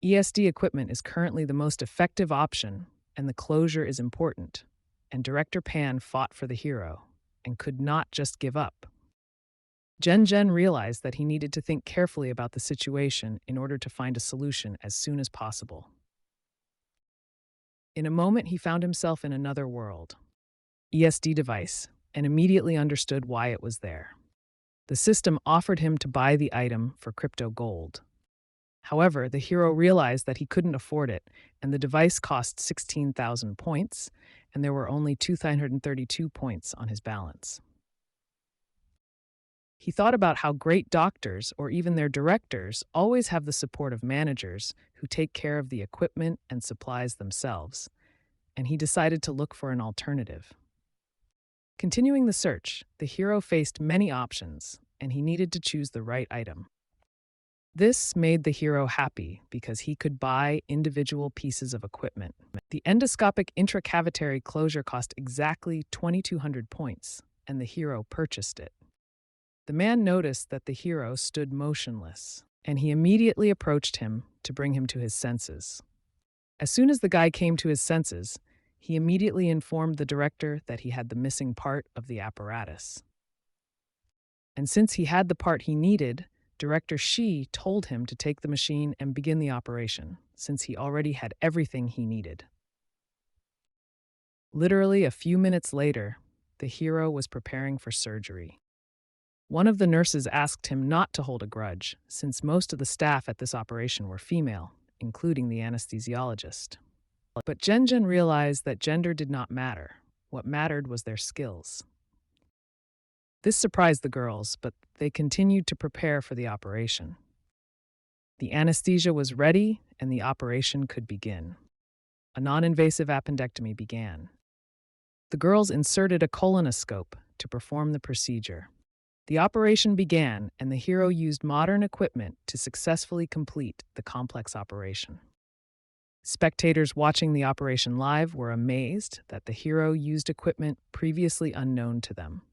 ESD equipment is currently the most effective option, and the closure is important, and Director Pan fought for the hero and could not just give up. Jen realized that he needed to think carefully about the situation in order to find a solution as soon as possible. In a moment, he found himself in another world. ESD device, and immediately understood why it was there. The system offered him to buy the item for crypto gold. However, the hero realized that he couldn't afford it, and the device cost 16,000 points, and there were only 232 points on his balance. He thought about how great doctors, or even their directors, always have the support of managers who take care of the equipment and supplies themselves, and he decided to look for an alternative. Continuing the search, the hero faced many options, and he needed to choose the right item. This made the hero happy because he could buy individual pieces of equipment. The endoscopic intracavitary closure cost exactly 2,200 points, and the hero purchased it. The man noticed that the hero stood motionless, and he immediately approached him to bring him to his senses. As soon as the guy came to his senses, he immediately informed the director that he had the missing part of the apparatus. And since he had the part he needed, Director Shi told him to take the machine and begin the operation, since he already had everything he needed. Literally a few minutes later, the hero was preparing for surgery. One of the nurses asked him not to hold a grudge, since most of the staff at this operation were female, including the anesthesiologist. But Jen realized that gender did not matter. What mattered was their skills. This surprised the girls, but they continued to prepare for the operation. The anesthesia was ready, and the operation could begin. A non-invasive appendectomy began. The girls inserted a colonoscope to perform the procedure. The operation began, and the hero used modern equipment to successfully complete the complex operation. Spectators watching the operation live were amazed that the hero used equipment previously unknown to them.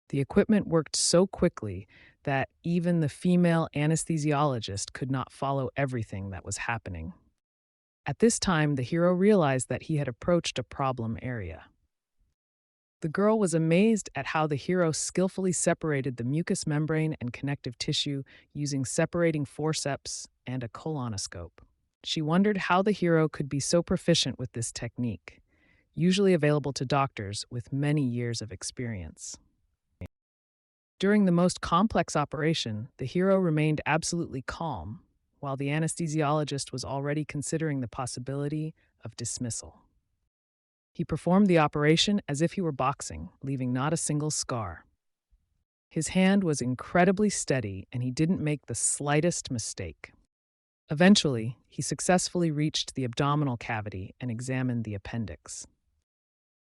The equipment worked so quickly that even the female anesthesiologist could not follow everything that was happening. At this time, the hero realized that he had approached a problem area. The girl was amazed at how the hero skillfully separated the mucous membrane and connective tissue using separating forceps and a colonoscope. She wondered how the hero could be so proficient with this technique, usually available to doctors with many years of experience. During the most complex operation, the hero remained absolutely calm, while the anesthesiologist was already considering the possibility of dismissal. He performed the operation as if he were boxing, leaving not a single scar. His hand was incredibly steady, and he didn't make the slightest mistake. Eventually, he successfully reached the abdominal cavity and examined the appendix.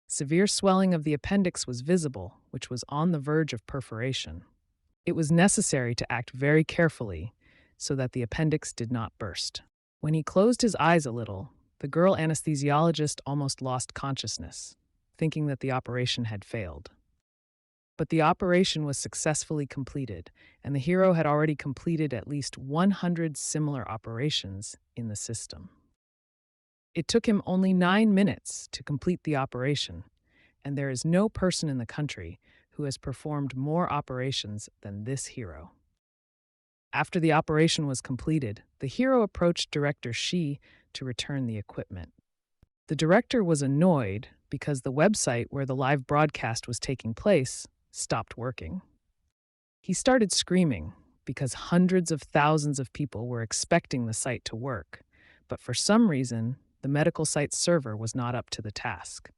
Severe swelling of the appendix was visible, which was on the verge of perforation. It was necessary to act very carefully so that the appendix did not burst. When he closed his eyes a little, the girl anesthesiologist almost lost consciousness, thinking that the operation had failed. But the operation was successfully completed, and the hero had already completed at least 100 similar operations in the system. It took him only 9 minutes to complete the operation, and there is no person in the country who has performed more operations than this hero. After the operation was completed, the hero approached director Shi to return the equipment. The director was annoyed because the website where the live broadcast was taking place stopped working. He started screaming because hundreds of thousands of people were expecting the site to work, but for some reason, the medical site's server was not up to the task.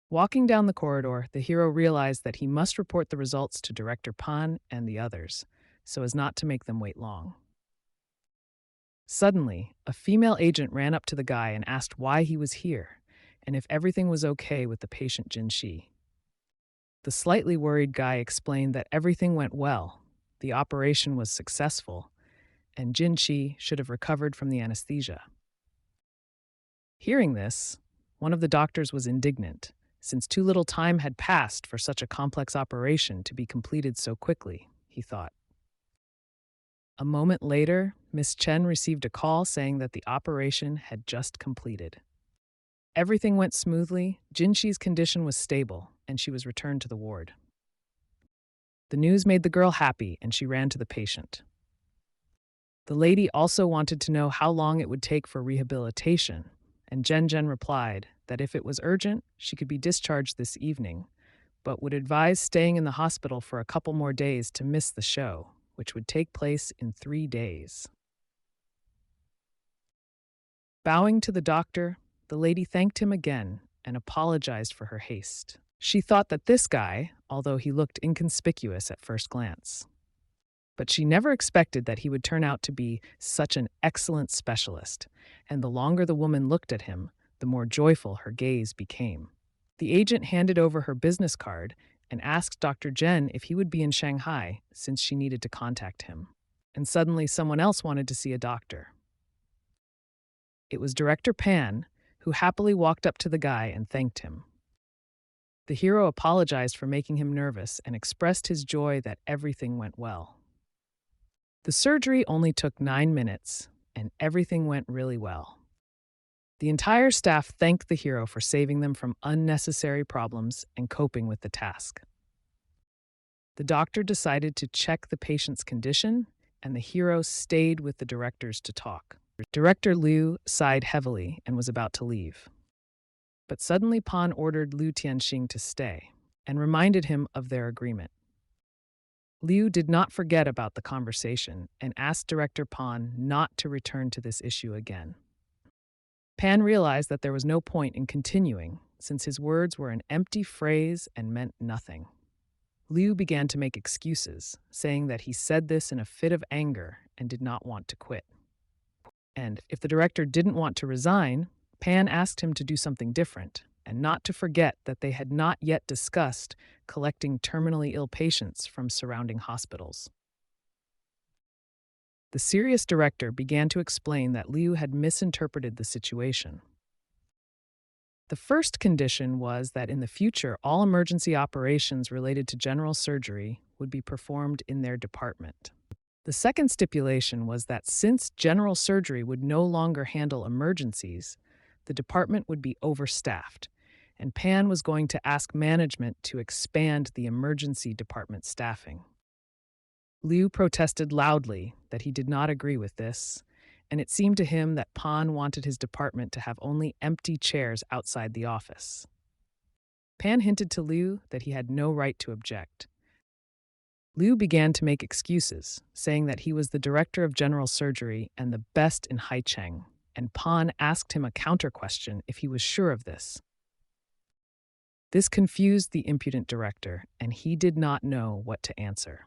Walking down the corridor, the hero realized that he must report the results to Director Pan and the others, so as not to make them wait long. Suddenly, a female agent ran up to the guy and asked why he was here, and if everything was okay with the patient Jinshi. The slightly worried guy explained that everything went well, the operation was successful, and Jinshi should have recovered from the anesthesia. Hearing this, one of the doctors was indignant, since too little time had passed for such a complex operation to be completed so quickly, he thought. A moment later, Miss Chen received a call saying that the operation had just completed. Everything went smoothly, Jinshi's condition was stable, and she was returned to the ward. The news made the girl happy, and she ran to the patient. The lady also wanted to know how long it would take for rehabilitation, and Jen replied that if it was urgent, she could be discharged this evening, but would advise staying in the hospital for a couple more days to miss the show, which would take place in 3 days. Bowing to the doctor, the lady thanked him again and apologized for her haste. She thought that this guy, although he looked inconspicuous at first glance, but she never expected that he would turn out to be such an excellent specialist, and the longer the woman looked at him, the more joyful her gaze became. The agent handed over her business card and asked Dr. Jen if he would be in Shanghai since she needed to contact him. And suddenly someone else wanted to see a doctor. It was Director Pan, who happily walked up to the guy and thanked him. The hero apologized for making him nervous and expressed his joy that everything went well. The surgery only took 9 minutes, and everything went really well. The entire staff thanked the hero for saving them from unnecessary problems and coping with the task. The doctor decided to check the patient's condition, and the hero stayed with the directors to talk. Director Liu sighed heavily and was about to leave. But suddenly Pan ordered Liu Tianxing to stay and reminded him of their agreement. Liu did not forget about the conversation and asked Director Pan not to return to this issue again. Pan realized that there was no point in continuing, since his words were an empty phrase and meant nothing. Liu began to make excuses, saying that he said this in a fit of anger and did not want to quit. And if the director didn't want to resign, Pan asked him to do something different, and not to forget that they had not yet discussed collecting terminally ill patients from surrounding hospitals. The serious director began to explain that Liu had misinterpreted the situation. The first condition was that in the future, all emergency operations related to general surgery would be performed in their department. The second stipulation was that since general surgery would no longer handle emergencies, the department would be overstaffed, and Pan was going to ask management to expand the emergency department staffing. Liu protested loudly that he did not agree with this, and it seemed to him that Pan wanted his department to have only empty chairs outside the office. Pan hinted to Liu that he had no right to object. Liu began to make excuses, saying that he was the director of general surgery and the best in Haicheng, and Pan asked him a counter-question if he was sure of this. This confused the impudent director, and he did not know what to answer.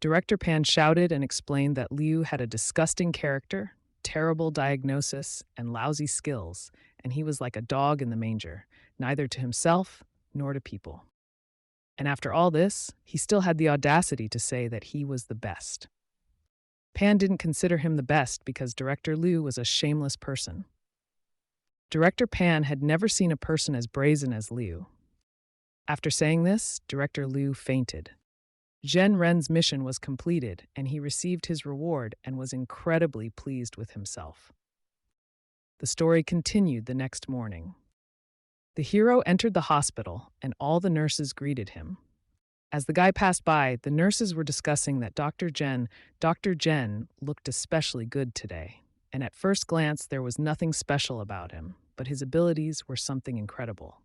Director Pan shouted and explained that Liu had a disgusting character, terrible diagnosis, and lousy skills, and he was like a dog in the manger, neither to himself nor to people. And after all this, he still had the audacity to say that he was the best. Pan didn't consider him the best because Director Liu was a shameless person. Director Pan had never seen a person as brazen as Liu. After saying this, Director Liu fainted. Zhen Ren's mission was completed, and he received his reward and was incredibly pleased with himself. The story continued the next morning. The hero entered the hospital, and all the nurses greeted him. As the guy passed by, the nurses were discussing that Dr. Zhen looked especially good today, and at first glance there was nothing special about him, but his abilities were something incredible.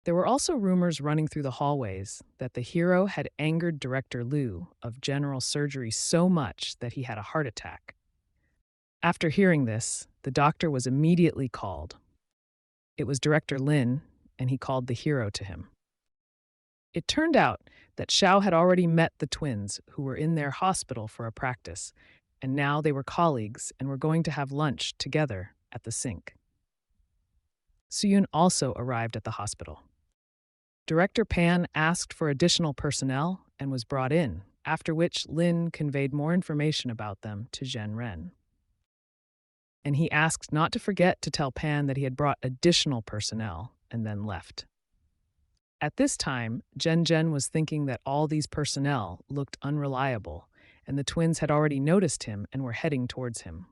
There were also rumors running through the hallways that the hero had angered Director Liu of general surgery so much that he had a heart attack. After hearing this, the doctor was immediately called. It was Director Lin, and he called the hero to him. It turned out that Xiao had already met the twins who were in their hospital for a practice, and now they were colleagues and were going to have lunch together at the sink. Suyun also arrived at the hospital. Director Pan asked for additional personnel and was brought in, after which Lin conveyed more information about them to Zhen Ren. And he asked not to forget to tell Pan that he had brought additional personnel and then left. At this time, Zhen was thinking that all these personnel looked unreliable, and the twins had already noticed him and were heading towards him.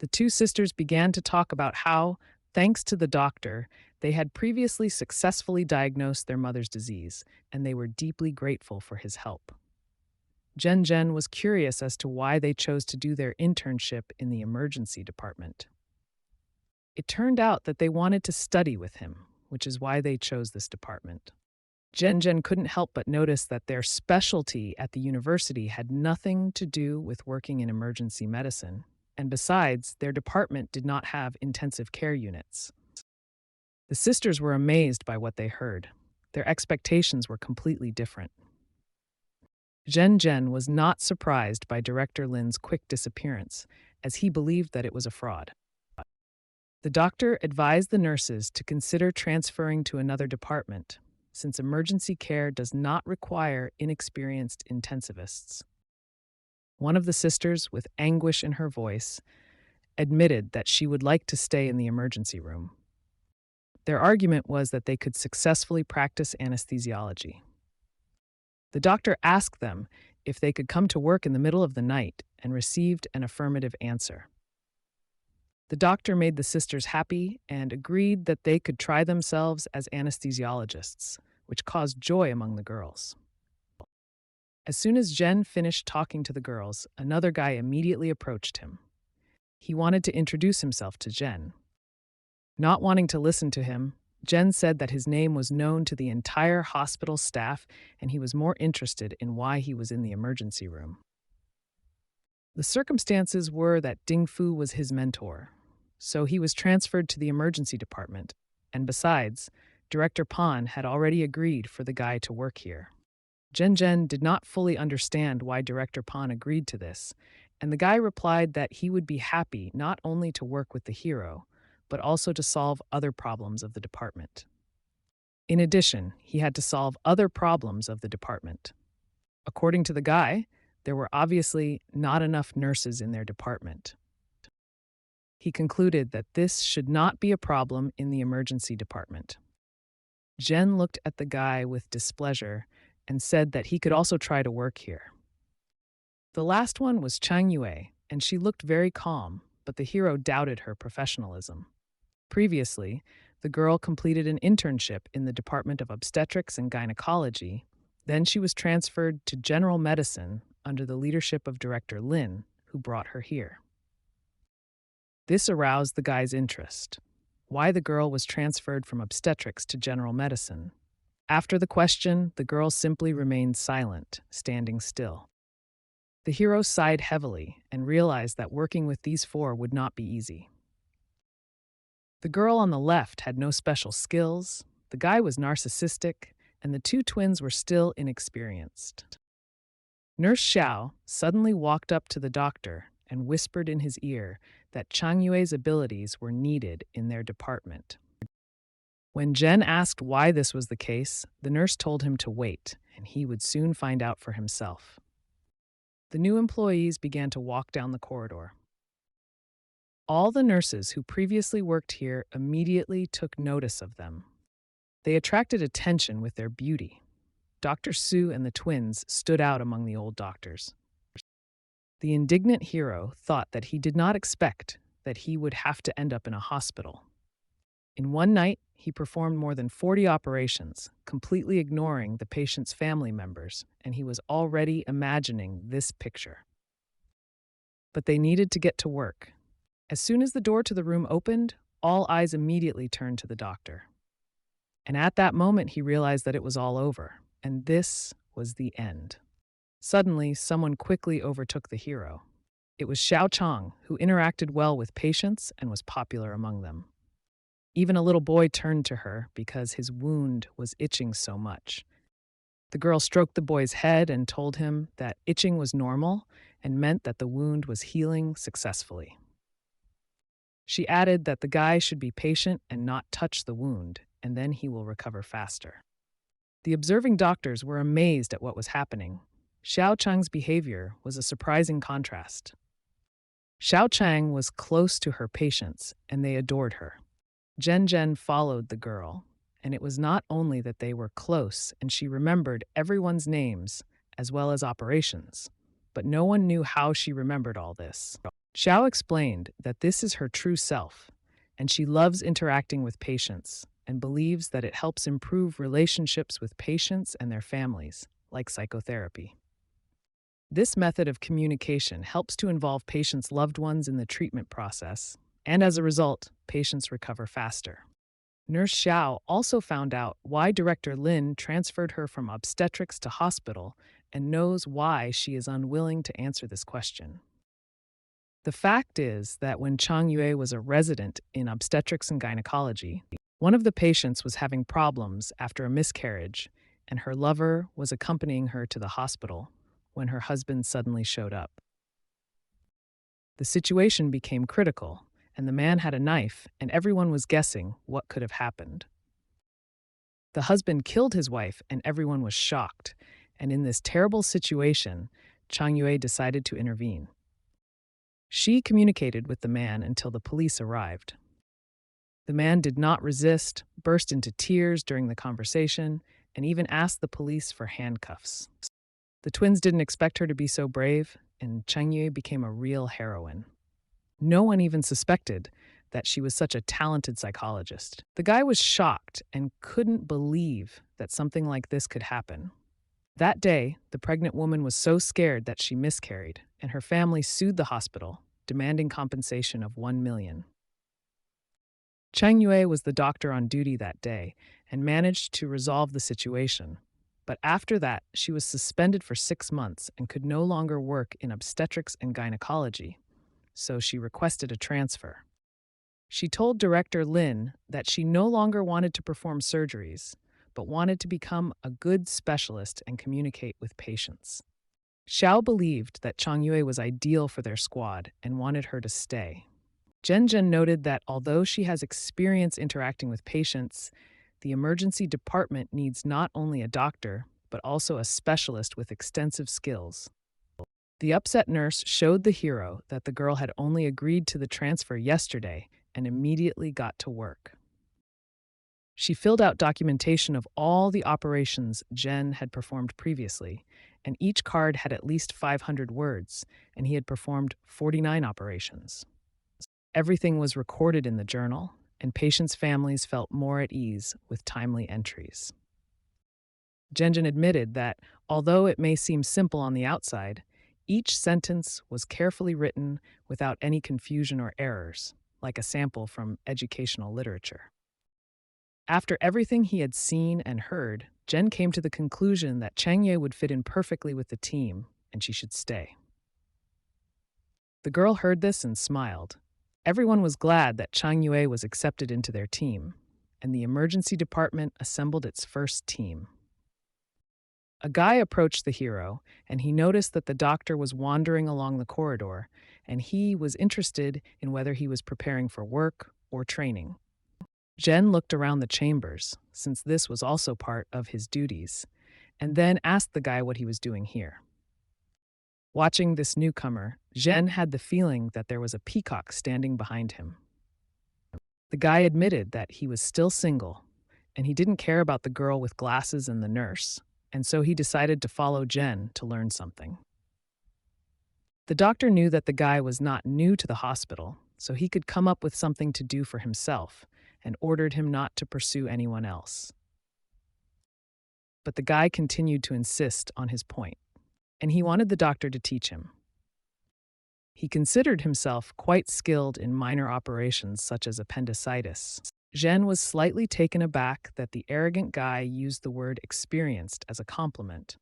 The two sisters began to talk about how, thanks to the doctor, they had previously successfully diagnosed their mother's disease, and they were deeply grateful for his help. Zhen was curious as to why they chose to do their internship in the emergency department. It turned out that they wanted to study with him, which is why they chose this department. Zhen couldn't help but notice that their specialty at the university had nothing to do with working in emergency medicine, and besides, their department did not have intensive care units. The sisters were amazed by what they heard. Their expectations were completely different. Zhen was not surprised by Director Lin's quick disappearance, as he believed that it was a fraud. The doctor advised the nurses to consider transferring to another department, since emergency care does not require inexperienced intensivists. One of the sisters, with anguish in her voice, admitted that she would like to stay in the emergency room. Their argument was that they could successfully practice anesthesiology. The doctor asked them if they could come to work in the middle of the night and received an affirmative answer. The doctor made the sisters happy and agreed that they could try themselves as anesthesiologists, which caused joy among the girls. As soon as Zhen finished talking to the girls, another guy immediately approached him. He wanted to introduce himself to Zhen. Not wanting to listen to him, Zhen said that his name was known to the entire hospital staff and he was more interested in why he was in the emergency room. The circumstances were that Ding Fu was his mentor, so he was transferred to the emergency department, and besides, Director Pan had already agreed for the guy to work here. Zhen did not fully understand why Director Pan agreed to this, and the guy replied that he would be happy not only to work with the hero, but also to solve other problems of the department. In addition, he had to solve other problems of the department. According to the guy, there were obviously not enough nurses in their department. He concluded that this should not be a problem in the emergency department. Zhen looked at the guy with displeasure and said that he could also try to work here. The last one was Chang Yue, and she looked very calm, but the hero doubted her professionalism. Previously, The girl completed an internship in the Department of Obstetrics and Gynecology. Then she was transferred to general medicine under the leadership of Director Lin, who brought her here. This aroused the guy's interest. Why the girl was transferred from obstetrics to general medicine. After the question, the girl simply remained silent, standing still. The hero sighed heavily and realized that working with these four would not be easy. The girl on the left had no special skills, the guy was narcissistic, and the two twins were still inexperienced. Nurse Xiao suddenly walked up to the doctor and whispered in his ear that Chang Yue's abilities were needed in their department. When Jen asked why this was the case, the nurse told him to wait, and he would soon find out for himself. The new employees began to walk down the corridor. All the nurses who previously worked here immediately took notice of them. They attracted attention with their beauty. Dr. Su and the twins stood out among the old doctors. The indignant hero thought that he did not expect that he would have to end up in a hospital. In one night, he performed more than 40 operations, completely ignoring the patient's family members, and he was already imagining this picture. But they needed to get to work. As soon as the door to the room opened, all eyes immediately turned to the doctor. And at that moment, he realized that it was all over, and this was the end. Suddenly, someone quickly overtook the hero. It was Xiao Chang, who interacted well with patients and was popular among them. Even a little boy turned to her because his wound was itching so much. The girl stroked the boy's head and told him that itching was normal and meant that the wound was healing successfully. She added that the guy should be patient and not touch the wound, and then he will recover faster. The observing doctors were amazed at what was happening. Xiao Chang's behavior was a surprising contrast. Xiao Chang was close to her patients, and they adored her. Zhen followed the girl, and it was not only that they were close and she remembered everyone's names as well as operations, but no one knew how she remembered all this. Xiao explained that this is her true self, and she loves interacting with patients and believes that it helps improve relationships with patients and their families, like psychotherapy. This method of communication helps to involve patients' loved ones in the treatment process, and as a result, patients recover faster. Nurse Xiao also found out why Director Lin transferred her from obstetrics to hospital and knows why she is unwilling to answer this question. The fact is that when Chang Yue was a resident in obstetrics and gynecology, one of the patients was having problems after a miscarriage, and her lover was accompanying her to the hospital when her husband suddenly showed up. The situation became critical, and the man had a knife, and everyone was guessing what could have happened. The husband killed his wife, and everyone was shocked, and in this terrible situation, Chang Yue decided to intervene. She communicated with the man until the police arrived. The man did not resist, burst into tears during the conversation, and even asked the police for handcuffs. The twins didn't expect her to be so brave, and Chang Yue became a real heroine. No one even suspected that she was such a talented psychologist. The guy was shocked and couldn't believe that something like this could happen. That day, the pregnant woman was so scared that she miscarried, and her family sued the hospital, demanding compensation of 1 million. Chang Yue was the doctor on duty that day and managed to resolve the situation. But after that, she was suspended for 6 months and could no longer work in obstetrics and gynecology, so she requested a transfer. She told Director Lin that she no longer wanted to perform surgeries, but wanted to become a good specialist and communicate with patients. Xiao believed that Chang Yue was ideal for their squad and wanted her to stay. Zhen noted that although she has experience interacting with patients, the emergency department needs not only a doctor, but also a specialist with extensive skills. The upset nurse showed the hero that the girl had only agreed to the transfer yesterday and immediately got to work. She filled out documentation of all the operations Zhen had performed previously, and each card had at least 500 words, and he had performed 49 operations. Everything was recorded in the journal, and patients' families felt more at ease with timely entries. Genjin admitted that, although it may seem simple on the outside, each sentence was carefully written without any confusion or errors, like a sample from educational literature. After everything he had seen and heard, Jen came to the conclusion that Changye would fit in perfectly with the team, and she should stay. The girl heard this and smiled. Everyone was glad that Chang Yue was accepted into their team, and the emergency department assembled its first team. A guy approached the hero, and he noticed that the doctor was wandering along the corridor, and he was interested in whether he was preparing for work or training. Jen looked around the chambers, since this was also part of his duties, and then asked the guy what he was doing here. Watching this newcomer, Jen had the feeling that there was a peacock standing behind him. The guy admitted that he was still single, and he didn't care about the girl with glasses and the nurse, and so he decided to follow Jen to learn something. The doctor knew that the guy was not new to the hospital, so he could come up with something to do for himself, and ordered him not to pursue anyone else. But the guy continued to insist on his point, and he wanted the doctor to teach him. He considered himself quite skilled in minor operations such as appendicitis. Zhen was slightly taken aback that the arrogant guy used the word experienced as a compliment.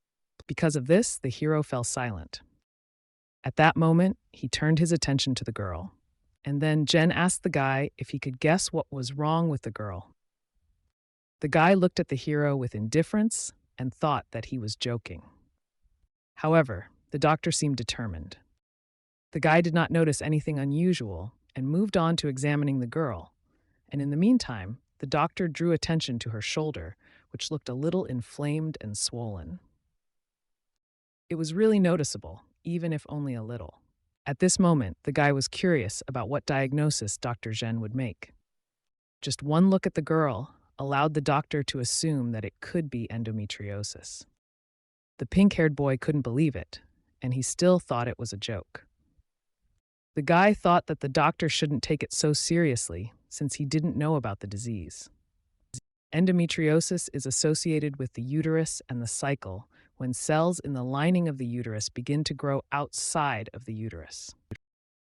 Because of this, the hero fell silent. At that moment, he turned his attention to the girl. And then Jen asked the guy if he could guess what was wrong with the girl. The guy looked at the hero with indifference and thought that he was joking. However, the doctor seemed determined. The guy did not notice anything unusual and moved on to examining the girl. And in the meantime, the doctor drew attention to her shoulder, which looked a little inflamed and swollen. It was really noticeable, even if only a little. At this moment, the guy was curious about what diagnosis Dr. Zhen would make. Just one look at the girl allowed the doctor to assume that it could be endometriosis. The pink-haired boy couldn't believe it, and he still thought it was a joke. The guy thought that the doctor shouldn't take it so seriously since he didn't know about the disease. Endometriosis is associated with the uterus and the cycle when cells in the lining of the uterus begin to grow outside of the uterus.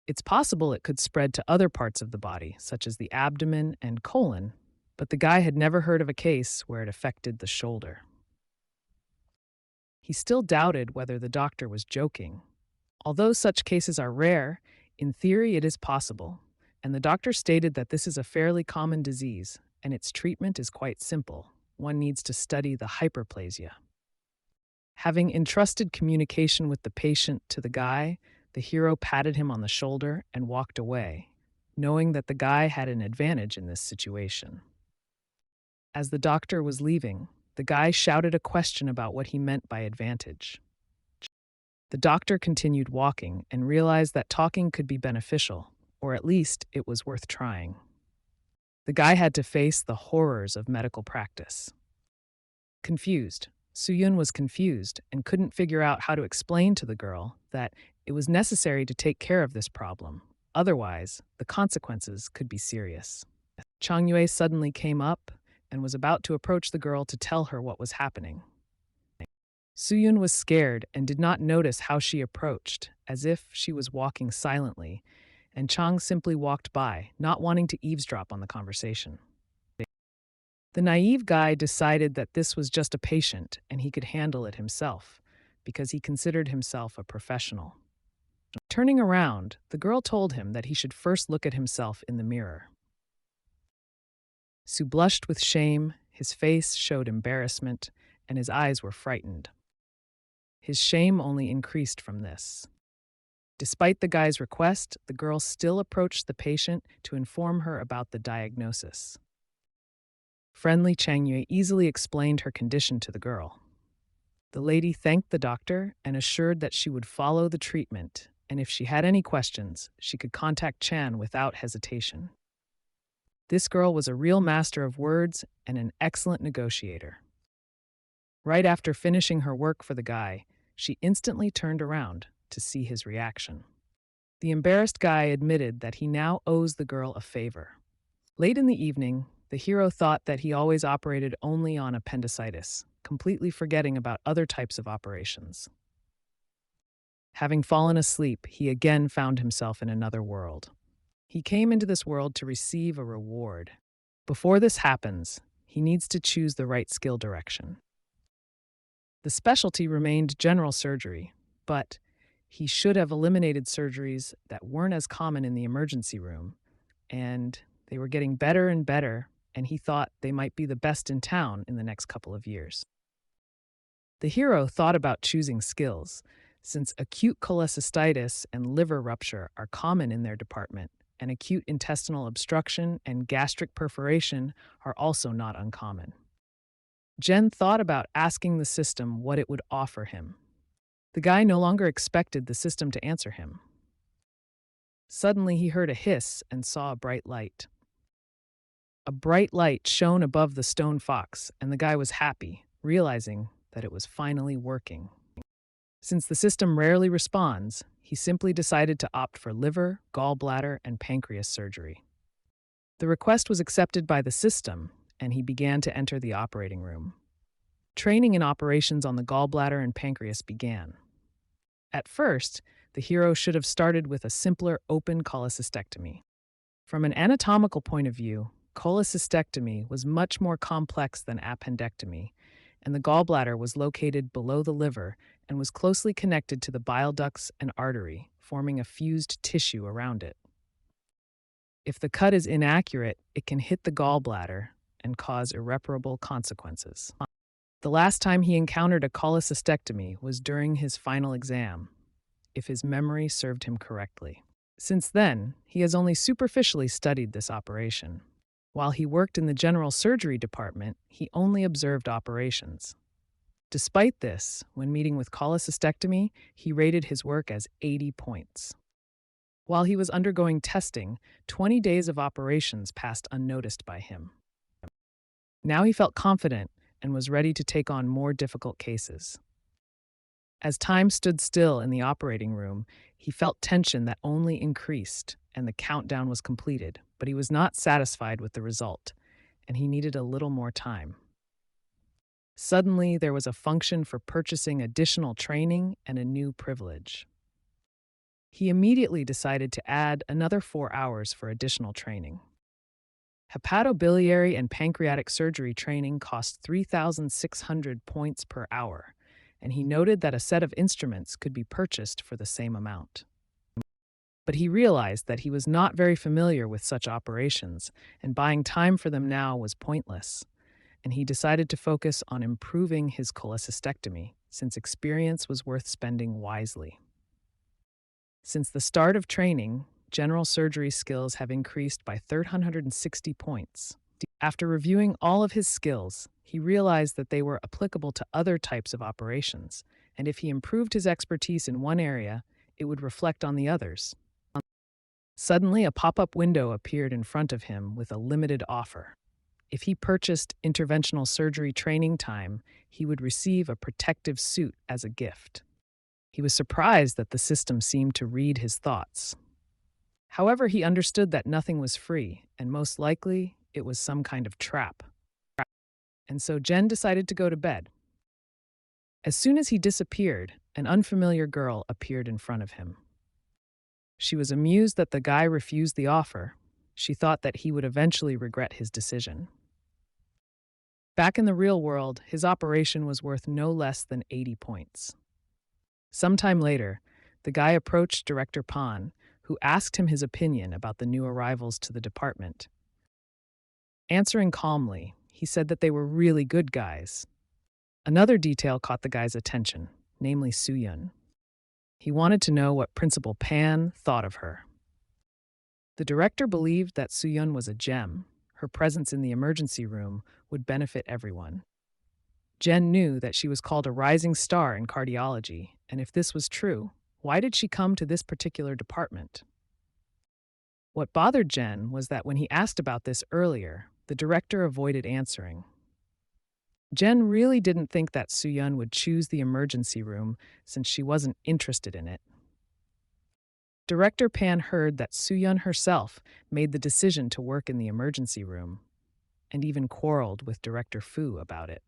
It's possible it could spread to other parts of the body, such as the abdomen and colon, but the guy had never heard of a case where it affected the shoulder. He still doubted whether the doctor was joking. Although such cases are rare, in theory it is possible, and the doctor stated that this is a fairly common disease, and its treatment is quite simple. One needs to study the hyperplasia. Having entrusted communication with the patient to the guy, the hero patted him on the shoulder and walked away, knowing that the guy had an advantage in this situation. As the doctor was leaving, the guy shouted a question about what he meant by advantage. The doctor continued walking and realized that talking could be beneficial, or at least it was worth trying. The guy had to face the horrors of medical practice. Confused, Suyun was confused and couldn't figure out how to explain to the girl that it was necessary to take care of this problem. Otherwise, the consequences could be serious. Chang Yue suddenly came up and was about to approach the girl to tell her what was happening. Suyun was scared and did not notice how she approached, as if she was walking silently, and Chang simply walked by, not wanting to eavesdrop on the conversation. The naive guy decided that this was just a patient and he could handle it himself, because he considered himself a professional. Turning around, the girl told him that he should first look at himself in the mirror. Su blushed with shame, his face showed embarrassment, and his eyes were frightened. His shame only increased from this. Despite the guy's request, the girl still approached the patient to inform her about the diagnosis. Friendly Chang Yue easily explained her condition to the girl. The lady thanked the doctor and assured that she would follow the treatment, and if she had any questions, she could contact Chan without hesitation. This girl was a real master of words and an excellent negotiator. Right after finishing her work for the guy, she instantly turned around to see his reaction. The embarrassed guy admitted that he now owes the girl a favor. Late in the evening, the hero thought that he always operated only on appendicitis, completely forgetting about other types of operations. Having fallen asleep, he again found himself in another world. He came into this world to receive a reward. Before this happens, he needs to choose the right skill direction. The specialty remained general surgery, but he should have eliminated surgeries that weren't as common in the emergency room, and they were getting better and better, and he thought they might be the best in town in the next couple of years. The hero thought about choosing skills, since acute cholecystitis and liver rupture are common in their department, and acute intestinal obstruction and gastric perforation are also not uncommon. Jen thought about asking the system what it would offer him. The guy no longer expected the system to answer him. Suddenly he heard a hiss and saw a bright light. A bright light shone above the stone fox, and the guy was happy, realizing that it was finally working. Since the system rarely responds, he simply decided to opt for liver, gallbladder, and pancreas surgery. The request was accepted by the system, and he began to enter the operating room. Training in operations on the gallbladder and pancreas began. At first, the hero should have started with a simpler open cholecystectomy. From an anatomical point of view, cholecystectomy was much more complex than appendectomy, and the gallbladder was located below the liver and was closely connected to the bile ducts and artery, forming a fused tissue around it. If the cut is inaccurate, it can hit the gallbladder and cause irreparable consequences. The last time he encountered a cholecystectomy was during his final exam, if his memory served him correctly. Since then, he has only superficially studied this operation. While he worked in the general surgery department, he only observed operations. Despite this, when meeting with cholecystectomy, he rated his work as 80 points. While he was undergoing testing, 20 days of operations passed unnoticed by him. Now he felt confident and was ready to take on more difficult cases. As time stood still in the operating room, he felt tension that only increased, and the countdown was completed, but he was not satisfied with the result, and he needed a little more time. Suddenly, there was a function for purchasing additional training and a new privilege. He immediately decided to add another 4 hours for additional training. Hepatobiliary and pancreatic surgery training cost 3,600 points per hour, and he noted that a set of instruments could be purchased for the same amount. But he realized that he was not very familiar with such operations, and buying time for them now was pointless, and he decided to focus on improving his cholecystectomy, since experience was worth spending wisely. Since the start of training, general surgery skills have increased by 360 points. After reviewing all of his skills, he realized that they were applicable to other types of operations, and if he improved his expertise in one area, it would reflect on the others. Suddenly, a pop-up window appeared in front of him with a limited offer. If he purchased interventional surgery training time, he would receive a protective suit as a gift. He was surprised that the system seemed to read his thoughts. However, he understood that nothing was free, and most likely, it was some kind of trap. And so Jen decided to go to bed. As soon as he disappeared, an unfamiliar girl appeared in front of him. She was amused that the guy refused the offer. She thought that he would eventually regret his decision. Back in the real world, his operation was worth no less than 80 points. Sometime later, the guy approached Director Pan, who asked him his opinion about the new arrivals to the department. Answering calmly, he said that they were really good guys. Another detail caught the guy's attention, namely Soo-yun. He wanted to know what Principal Pan thought of her. The director believed that Soo-yun was a gem. Her presence in the emergency room would benefit everyone. Jen knew that she was called a rising star in cardiology, and if this was true, why did she come to this particular department? What bothered Jen was that when he asked about this earlier, the director avoided answering. Jen really didn't think that Soo-yun would choose the emergency room since she wasn't interested in it. Director Pan heard that Soo-yeon herself made the decision to work in the emergency room, and even quarreled with Director Fu about it.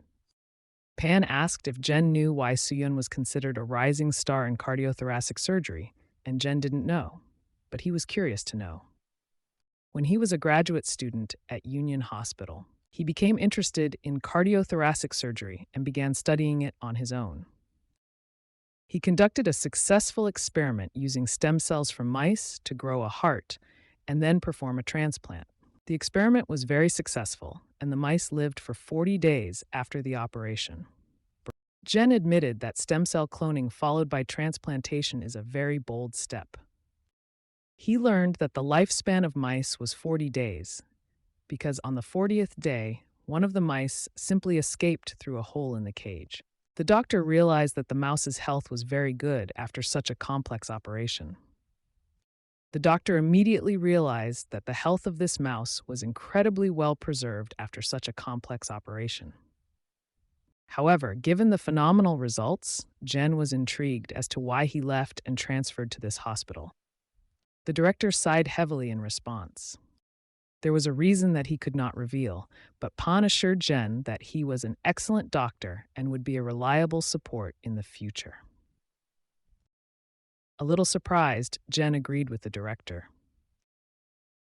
Pan asked if Jen knew why Soo-yeon was considered a rising star in cardiothoracic surgery, and Jen didn't know, but he was curious to know. When he was a graduate student at Union Hospital, he became interested in cardiothoracic surgery and began studying it on his own. He conducted a successful experiment using stem cells from mice to grow a heart and then perform a transplant. The experiment was very successful, and the mice lived for 40 days after the operation. Jen admitted that stem cell cloning followed by transplantation is a very bold step. He learned that the lifespan of mice was 40 days, because on the 40th day, one of the mice simply escaped through a hole in the cage. The doctor realized that the mouse's health was very good after such a complex operation. The doctor immediately realized that the health of this mouse was incredibly well preserved after such a complex operation. However, given the phenomenal results, Jen was intrigued as to why he left and transferred to this hospital. The director sighed heavily in response. There was a reason that he could not reveal, but Pan assured Jen that he was an excellent doctor and would be a reliable support in the future. A little surprised, Jen agreed with the director.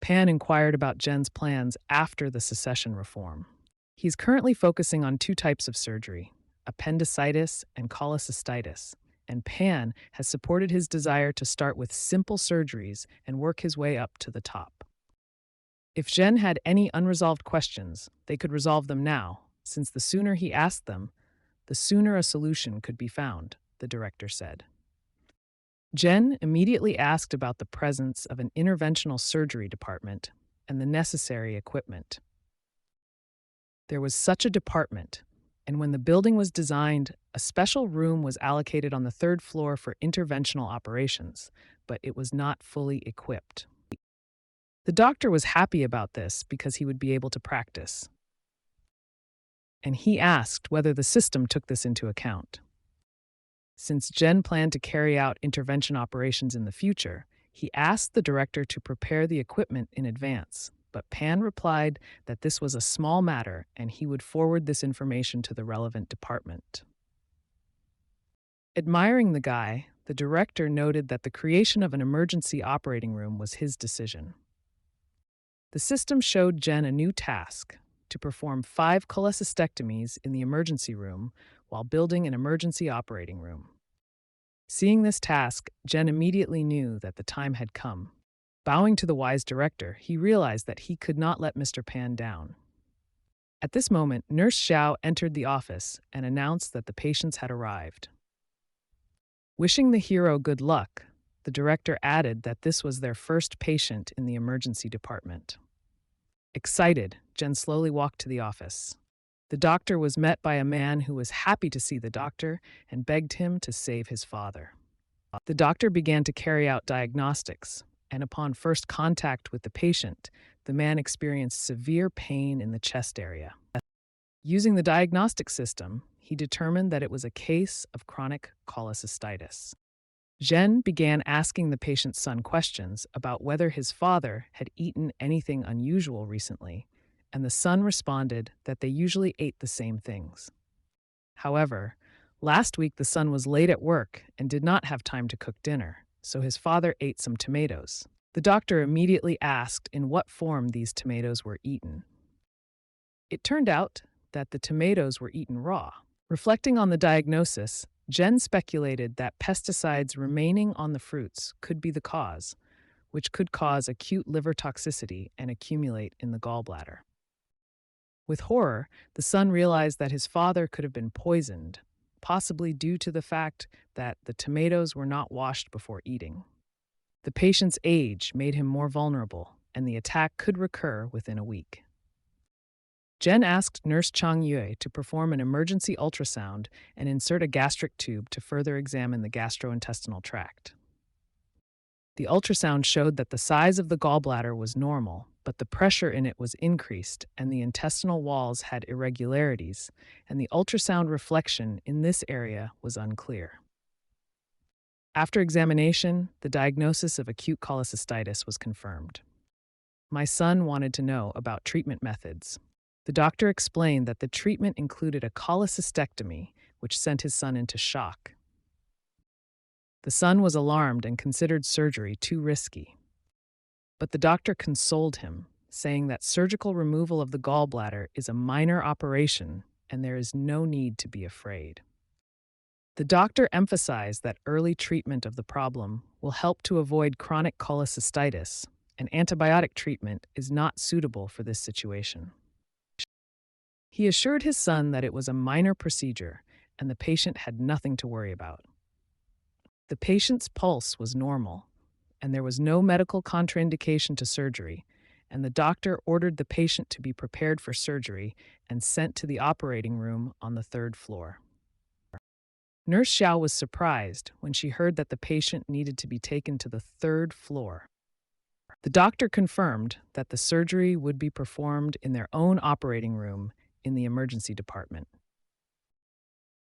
Pan inquired about Jen's plans after the secession reform. He's currently focusing on 2 types of surgery, appendicitis and cholecystitis, and Pan has supported his desire to start with simple surgeries and work his way up to the top. If Jen had any unresolved questions, they could resolve them now, since the sooner he asked them, the sooner a solution could be found, the director said. Jen immediately asked about the presence of an interventional surgery department and the necessary equipment. There was such a department, and when the building was designed, a special room was allocated on the 3rd floor for interventional operations, but it was not fully equipped. The doctor was happy about this because he would be able to practice. And he asked whether the system took this into account. Since Jen planned to carry out intervention operations in the future, he asked the director to prepare the equipment in advance, but Pan replied that this was a small matter and he would forward this information to the relevant department. Admiring the guy, the director noted that the creation of an emergency operating room was his decision. The system showed Jen a new task: to perform 5 cholecystectomies in the emergency room while building an emergency operating room. Seeing this task, Jen immediately knew that the time had come. Bowing to the wise director, he realized that he could not let Mr. Pan down. At this moment, Nurse Xiao entered the office and announced that the patients had arrived. Wishing the hero good luck, the director added that this was their first patient in the emergency department. Excited, Jen slowly walked to the office. The doctor was met by a man who was happy to see the doctor and begged him to save his father. The doctor began to carry out diagnostics, and upon first contact with the patient, the man experienced severe pain in the chest area. Using the diagnostic system, he determined that it was a case of chronic cholecystitis. Jen began asking the patient's son questions about whether his father had eaten anything unusual recently, and the son responded that they usually ate the same things. However, last week the son was late at work and did not have time to cook dinner, so his father ate some tomatoes. The doctor immediately asked in what form these tomatoes were eaten. It turned out that the tomatoes were eaten raw. Reflecting on the diagnosis, Jen speculated that pesticides remaining on the fruits could be the cause, which could cause acute liver toxicity and accumulate in the gallbladder. With horror, the son realized that his father could have been poisoned, possibly due to the fact that the tomatoes were not washed before eating. The patient's age made him more vulnerable, and the attack could recur within a week. Jen asked Nurse Chang Yue to perform an emergency ultrasound and insert a gastric tube to further examine the gastrointestinal tract. The ultrasound showed that the size of the gallbladder was normal, but the pressure in it was increased and the intestinal walls had irregularities, and the ultrasound reflection in this area was unclear. After examination, the diagnosis of acute cholecystitis was confirmed. My son wanted to know about treatment methods. The doctor explained that the treatment included a cholecystectomy, which sent his son into shock. The son was alarmed and considered surgery too risky. But the doctor consoled him, saying that surgical removal of the gallbladder is a minor operation and there is no need to be afraid. The doctor emphasized that early treatment of the problem will help to avoid chronic cholecystitis, and antibiotic treatment is not suitable for this situation. He assured his son that it was a minor procedure and the patient had nothing to worry about. The patient's pulse was normal, and there was no medical contraindication to surgery, and the doctor ordered the patient to be prepared for surgery and sent to the operating room on the 3rd floor. Nurse Xiao was surprised when she heard that the patient needed to be taken to the 3rd floor. The doctor confirmed that the surgery would be performed in their own operating room in the emergency department.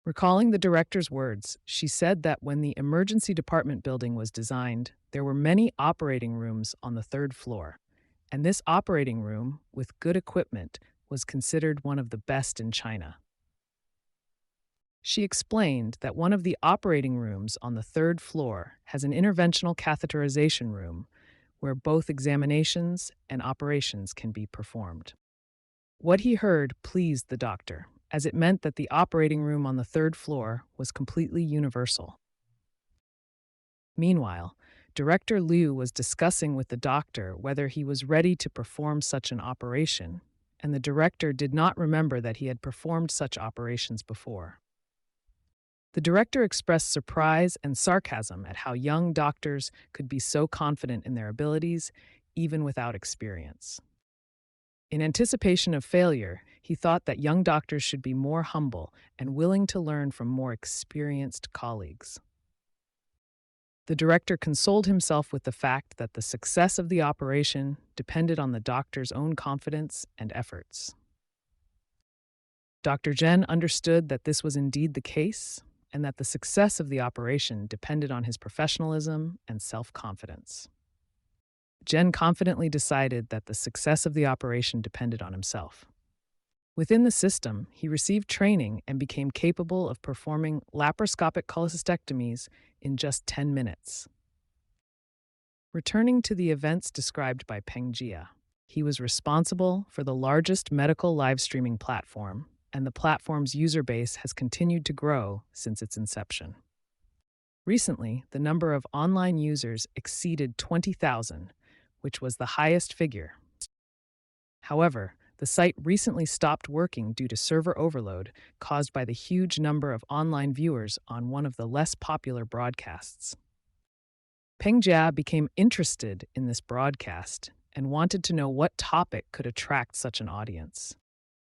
Recalling the director's words, she said that when the emergency department building was designed, there were many operating rooms on the 3rd floor, and this operating room, with good equipment, was considered one of the best in China. She explained that one of the operating rooms on the 3rd floor has an interventional catheterization room where both examinations and operations can be performed. What he heard pleased the doctor, as it meant that the operating room on the 3rd floor was completely universal. Meanwhile, Director Liu was discussing with the doctor whether he was ready to perform such an operation, and the director did not remember that he had performed such operations before. The director expressed surprise and sarcasm at how young doctors could be so confident in their abilities, even without experience. In anticipation of failure, he thought that young doctors should be more humble and willing to learn from more experienced colleagues. The director consoled himself with the fact that the success of the operation depended on the doctor's own confidence and efforts. Dr. Zhen understood that this was indeed the case, and that the success of the operation depended on his professionalism and self-confidence. Zhen confidently decided that the success of the operation depended on himself. Within the system, he received training and became capable of performing laparoscopic cholecystectomies in just 10 minutes. Returning to the events described by Peng Jia, he was responsible for the largest medical live streaming platform, and the platform's user base has continued to grow since its inception. Recently, the number of online users exceeded 20,000, which was the highest figure. However, the site recently stopped working due to server overload caused by the huge number of online viewers on one of the less popular broadcasts. Peng Jia became interested in this broadcast and wanted to know what topic could attract such an audience.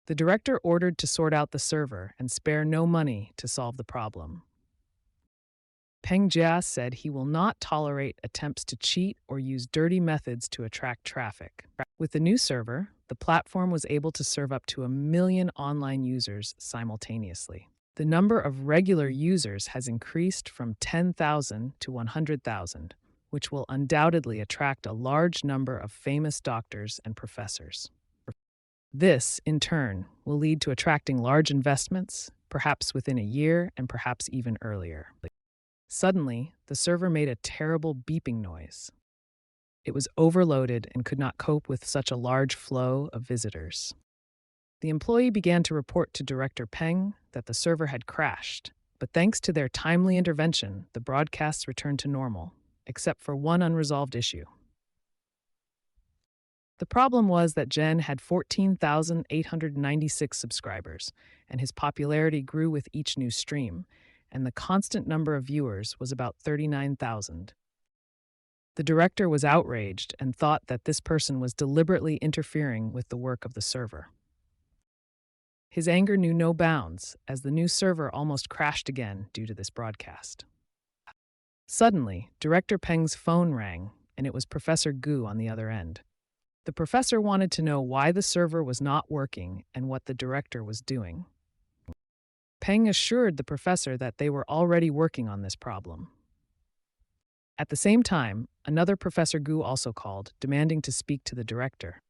The director ordered to sort out the server and spare no money to solve the problem. Peng Jia said he will not tolerate attempts to cheat or use dirty methods to attract traffic. With the new server, the platform was able to serve up to 1 million online users simultaneously. The number of regular users has increased from 10,000 to 100,000, which will undoubtedly attract a large number of famous doctors and professors. This, in turn, will lead to attracting large investments, perhaps within a year and perhaps even earlier. Suddenly, the server made a terrible beeping noise. It was overloaded and could not cope with such a large flow of visitors. The employee began to report to Director Peng that the server had crashed, but thanks to their timely intervention, the broadcasts returned to normal, except for one unresolved issue. The problem was that Zhen had 14,896 subscribers, and his popularity grew with each new stream, and the constant number of viewers was about 39,000. The director was outraged and thought that this person was deliberately interfering with the work of the server. His anger knew no bounds, as the new server almost crashed again due to this broadcast. Suddenly, Director Peng's phone rang, and it was Professor Gu on the other end. The professor wanted to know why the server was not working and what the director was doing. Peng assured the professor that they were already working on this problem. At the same time, another Professor Gu also called, demanding to speak to the director.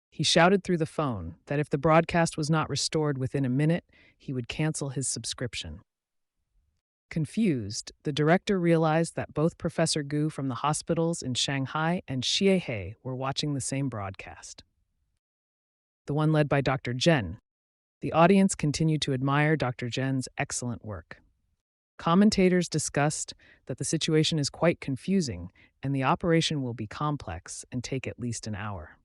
He shouted through the phone that if the broadcast was not restored within a minute, he would cancel his subscription. Confused, the director realized that both Professor Gu from the hospitals in Shanghai and Xie were watching the same broadcast, the one led by Dr. Zhen. The audience continued to admire Dr. Zhen's excellent work. Commentators discussed that the situation is quite confusing and the operation will be complex and take at least an hour.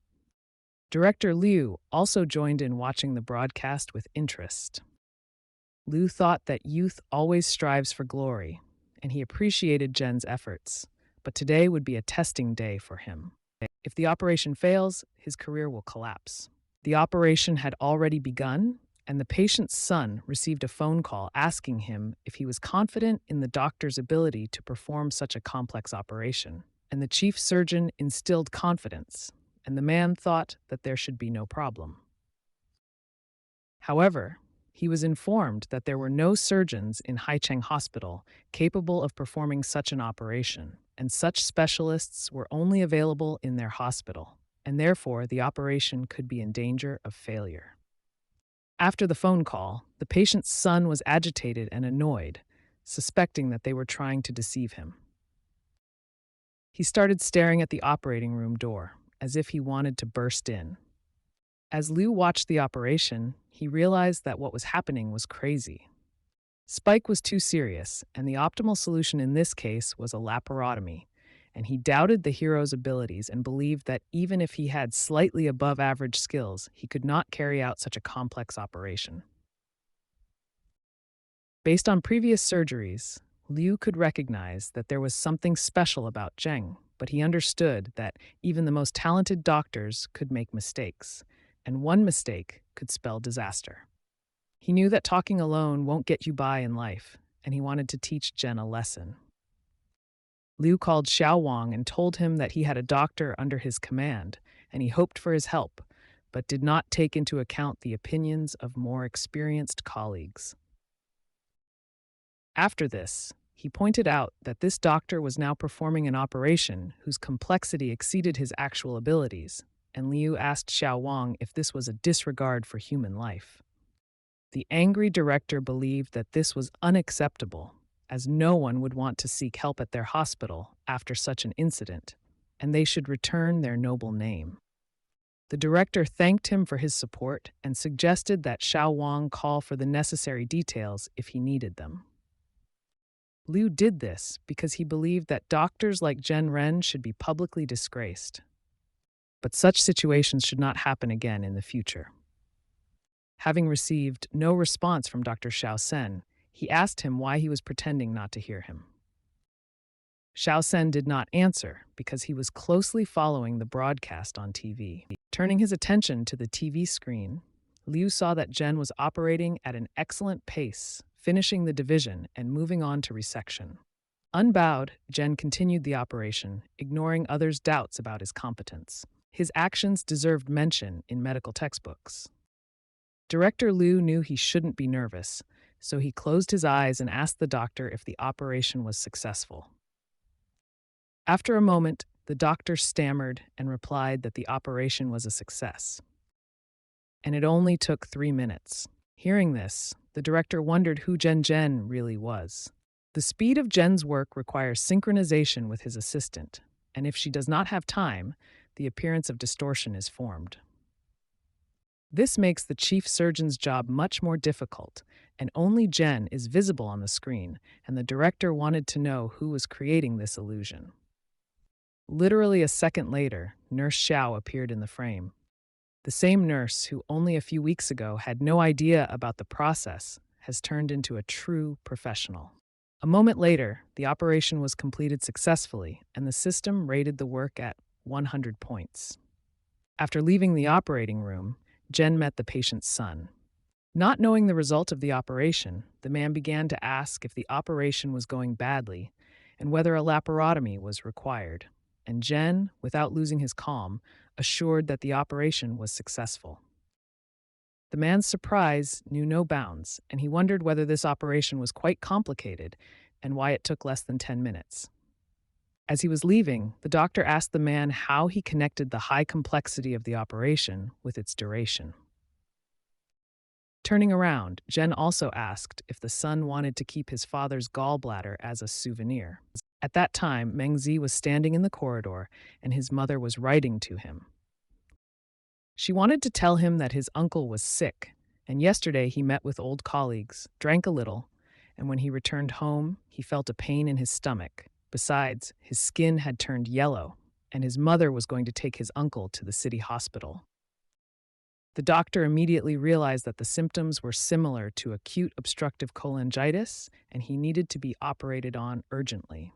Director Liu also joined in watching the broadcast with interest. Liu thought that youth always strives for glory, and he appreciated Zhen's efforts, but today would be a testing day for him. If the operation fails, his career will collapse. The operation had already begun, and the patient's son received a phone call asking him if he was confident in the doctor's ability to perform such a complex operation. And the chief surgeon instilled confidence, and the man thought that there should be no problem. However, he was informed that there were no surgeons in Haicheng Hospital capable of performing such an operation, and such specialists were only available in their hospital, and therefore the operation could be in danger of failure. After the phone call, the patient's son was agitated and annoyed, suspecting that they were trying to deceive him. He started staring at the operating room door, as if he wanted to burst in. As Liu watched the operation, he realized that what was happening was crazy. Spike was too serious, and the optimal solution in this case was a laparotomy, and he doubted the hero's abilities and believed that even if he had slightly above-average skills, he could not carry out such a complex operation. Based on previous surgeries, Liu could recognize that there was something special about Zheng, but he understood that even the most talented doctors could make mistakes, and one mistake could spell disaster. He knew that talking alone won't get you by in life, and he wanted to teach Zhen a lesson. Liu called Xiao Wang and told him that he had a doctor under his command, and he hoped for his help, but did not take into account the opinions of more experienced colleagues. After this, he pointed out that this doctor was now performing an operation whose complexity exceeded his actual abilities, and Liu asked Xiao Wang if this was a disregard for human life. The angry director believed that this was unacceptable, as no one would want to seek help at their hospital after such an incident, and they should return their noble name. The director thanked him for his support and suggested that Xiao Wang call for the necessary details if he needed them. Liu did this because he believed that doctors like Zhen Ren should be publicly disgraced. But such situations should not happen again in the future. Having received no response from Dr. Xiao Sen, he asked him why he was pretending not to hear him. Xiao Sen did not answer because he was closely following the broadcast on TV. Turning his attention to the TV screen, Liu saw that Zhen was operating at an excellent pace, finishing the division and moving on to resection. Unbowed, Zhen continued the operation, ignoring others' doubts about his competence. His actions deserved mention in medical textbooks. Director Liu knew he shouldn't be nervous, so he closed his eyes and asked the doctor if the operation was successful. After a moment, the doctor stammered and replied that the operation was a success. And it only took 3 minutes. Hearing this, the director wondered who Zhen really was. The speed of Zhen's work requires synchronization with his assistant, and if she does not have time, the appearance of distortion is formed. This makes the chief surgeon's job much more difficult, and only Zhen is visible on the screen, and the director wanted to know who was creating this illusion. Literally a second later, Nurse Xiao appeared in the frame. The same nurse who only a few weeks ago had no idea about the process has turned into a true professional. A moment later, the operation was completed successfully, and the system rated the work at 100 points. After leaving the operating room, Zhen met the patient's son. Not knowing the result of the operation, the man began to ask if the operation was going badly and whether a laparotomy was required, and Zhen, without losing his calm, assured that the operation was successful. The man's surprise knew no bounds, and he wondered whether this operation was quite complicated and why it took less than 10 minutes. As he was leaving, the doctor asked the man how he connected the high complexity of the operation with its duration. Turning around, Jen also asked if the son wanted to keep his father's gallbladder as a souvenir. At that time, Mengzi was standing in the corridor and his mother was writing to him. She wanted to tell him that his uncle was sick, and yesterday he met with old colleagues, drank a little, and when he returned home, he felt a pain in his stomach. Besides, his skin had turned yellow, and his mother was going to take his uncle to the city hospital. The doctor immediately realized that the symptoms were similar to acute obstructive cholangitis, and he needed to be operated on urgently.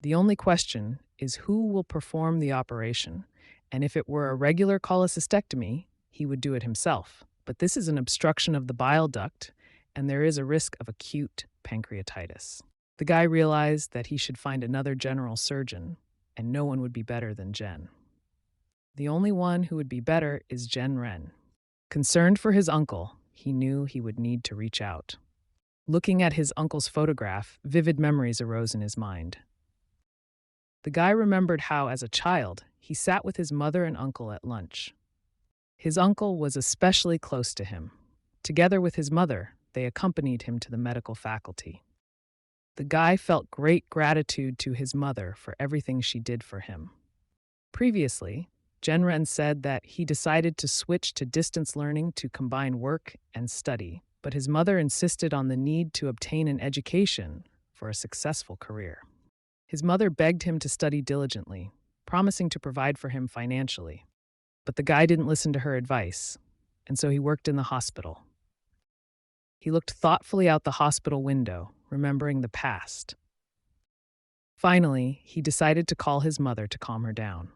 The only question is who will perform the operation, and if it were a regular cholecystectomy, he would do it himself. But this is an obstruction of the bile duct, and there is a risk of acute pancreatitis. The guy realized that he should find another general surgeon, and no one would be better than Jen. The only one who would be better is Jen Ren. Concerned for his uncle, he knew he would need to reach out. Looking at his uncle's photograph, vivid memories arose in his mind. The guy remembered how, as a child, he sat with his mother and uncle at lunch. His uncle was especially close to him. Together with his mother, they accompanied him to the medical faculty. The guy felt great gratitude to his mother for everything she did for him. Previously, Jenren said that he decided to switch to distance learning to combine work and study, but his mother insisted on the need to obtain an education for a successful career. His mother begged him to study diligently, promising to provide for him financially. But the guy didn't listen to her advice, and so he worked in the hospital. He looked thoughtfully out the hospital window, remembering the past. Finally, he decided to call his mother to calm her down.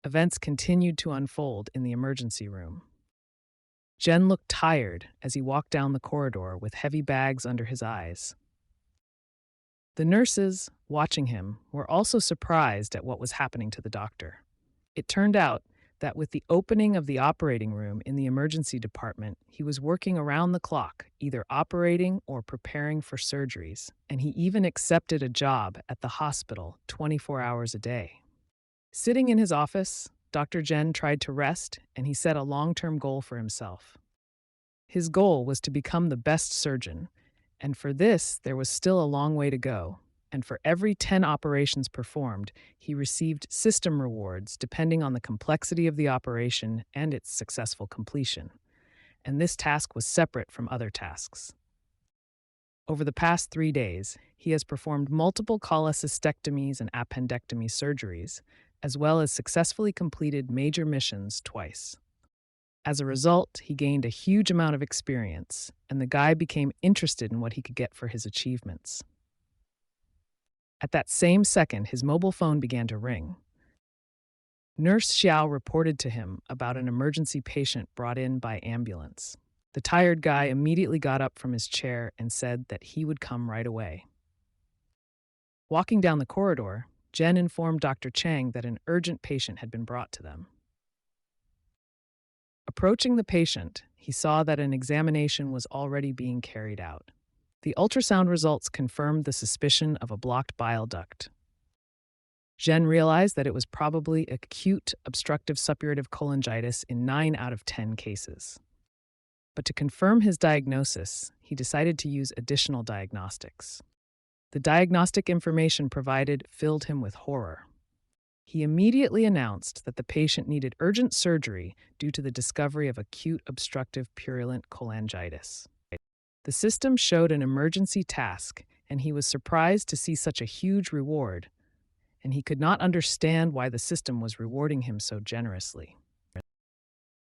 Events continued to unfold in the emergency room. Jen looked tired as he walked down the corridor with heavy bags under his eyes. The nurses, watching him, were also surprised at what was happening to the doctor. It turned out that with the opening of the operating room in the emergency department, he was working around the clock, either operating or preparing for surgeries, and he even accepted a job at the hospital 24 hours a day. Sitting in his office, Dr. Jen tried to rest, and he set a long-term goal for himself. His goal was to become the best surgeon, and for this, there was still a long way to go. And for every 10 operations performed, he received system rewards depending on the complexity of the operation and its successful completion. And this task was separate from other tasks. Over the past 3 days, he has performed multiple cholecystectomies and appendectomy surgeries, as well as successfully completed major missions twice. As a result, he gained a huge amount of experience, and the guy became interested in what he could get for his achievements. At that same second, his mobile phone began to ring. Nurse Xiao reported to him about an emergency patient brought in by ambulance. The tired guy immediately got up from his chair and said that he would come right away. Walking down the corridor, Jen informed Dr. Chang that an urgent patient had been brought to them. Approaching the patient, he saw that an examination was already being carried out. The ultrasound results confirmed the suspicion of a blocked bile duct. Jen realized that it was probably acute obstructive suppurative cholangitis in 9 out of 10 cases. But to confirm his diagnosis, he decided to use additional diagnostics. The diagnostic information provided filled him with horror. He immediately announced that the patient needed urgent surgery due to the discovery of acute obstructive purulent cholangitis. The system showed an emergency task, and he was surprised to see such a huge reward, and he could not understand why the system was rewarding him so generously.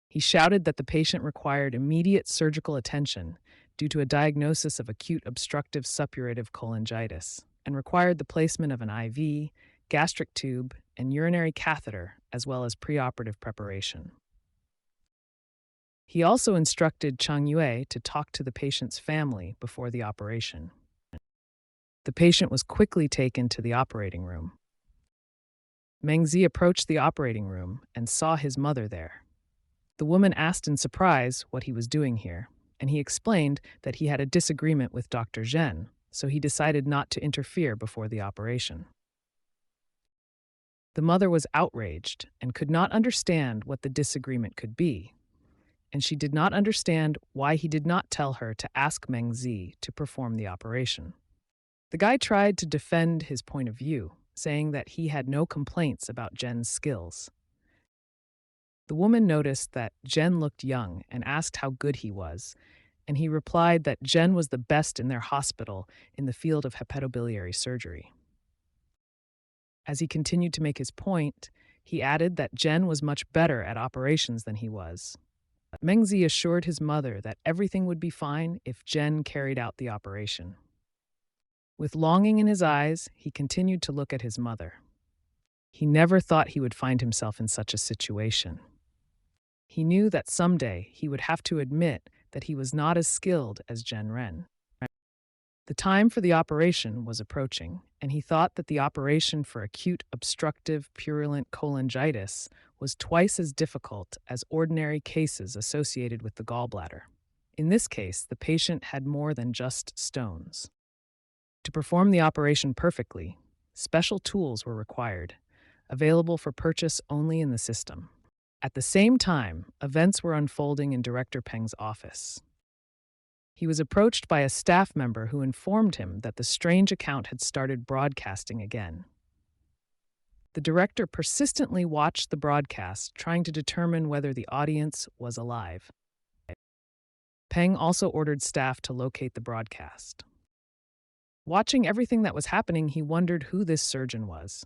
He shouted that the patient required immediate surgical attention due to a diagnosis of acute obstructive suppurative cholangitis and required the placement of an IV, gastric tube, and urinary catheter, as well as preoperative preparation. He also instructed Chang Yue to talk to the patient's family before the operation. The patient was quickly taken to the operating room. Mengzi approached the operating room and saw his mother there. The woman asked in surprise what he was doing here, and he explained that he had a disagreement with Dr. Zhen, so he decided not to interfere before the operation. The mother was outraged and could not understand what the disagreement could be, and she did not understand why he did not tell her to ask Meng Zi to perform the operation. The guy tried to defend his point of view, saying that he had no complaints about Jen's skills. The woman noticed that Jen looked young and asked how good he was, and he replied that Jen was the best in their hospital in the field of hepatobiliary surgery. As he continued to make his point, he added that Jen was much better at operations than he was. Meng Zi assured his mother that everything would be fine if Jen carried out the operation. With longing in his eyes, he continued to look at his mother. He never thought he would find himself in such a situation. He knew that someday he would have to admit that he was not as skilled as Jen Ren. The time for the operation was approaching, and he thought that the operation for acute obstructive purulent cholangitis was twice as difficult as ordinary cases associated with the gallbladder. In this case, the patient had more than just stones. To perform the operation perfectly, special tools were required, available for purchase only in the system. At the same time, events were unfolding in Director Peng's office. He was approached by a staff member who informed him that the strange account had started broadcasting again. The director persistently watched the broadcast, trying to determine whether the audience was alive. Peng also ordered staff to locate the broadcast. Watching everything that was happening, he wondered who this surgeon was.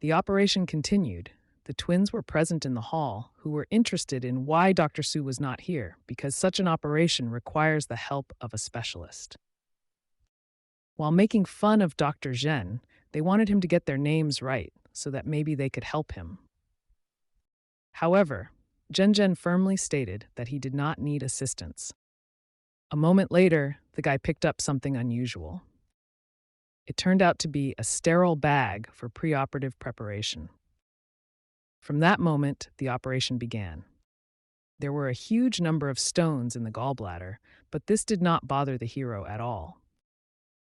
The operation continued. The twins were present in the hall, who were interested in why Dr. Su was not here, because such an operation requires the help of a specialist. While making fun of Dr. Zhen, they wanted him to get their names right, so that maybe they could help him. However, Zhen firmly stated that he did not need assistance. A moment later, the guy picked up something unusual. It turned out to be a sterile bag for preoperative preparation. From that moment, the operation began. There were a huge number of stones in the gallbladder, but this did not bother the hero at all.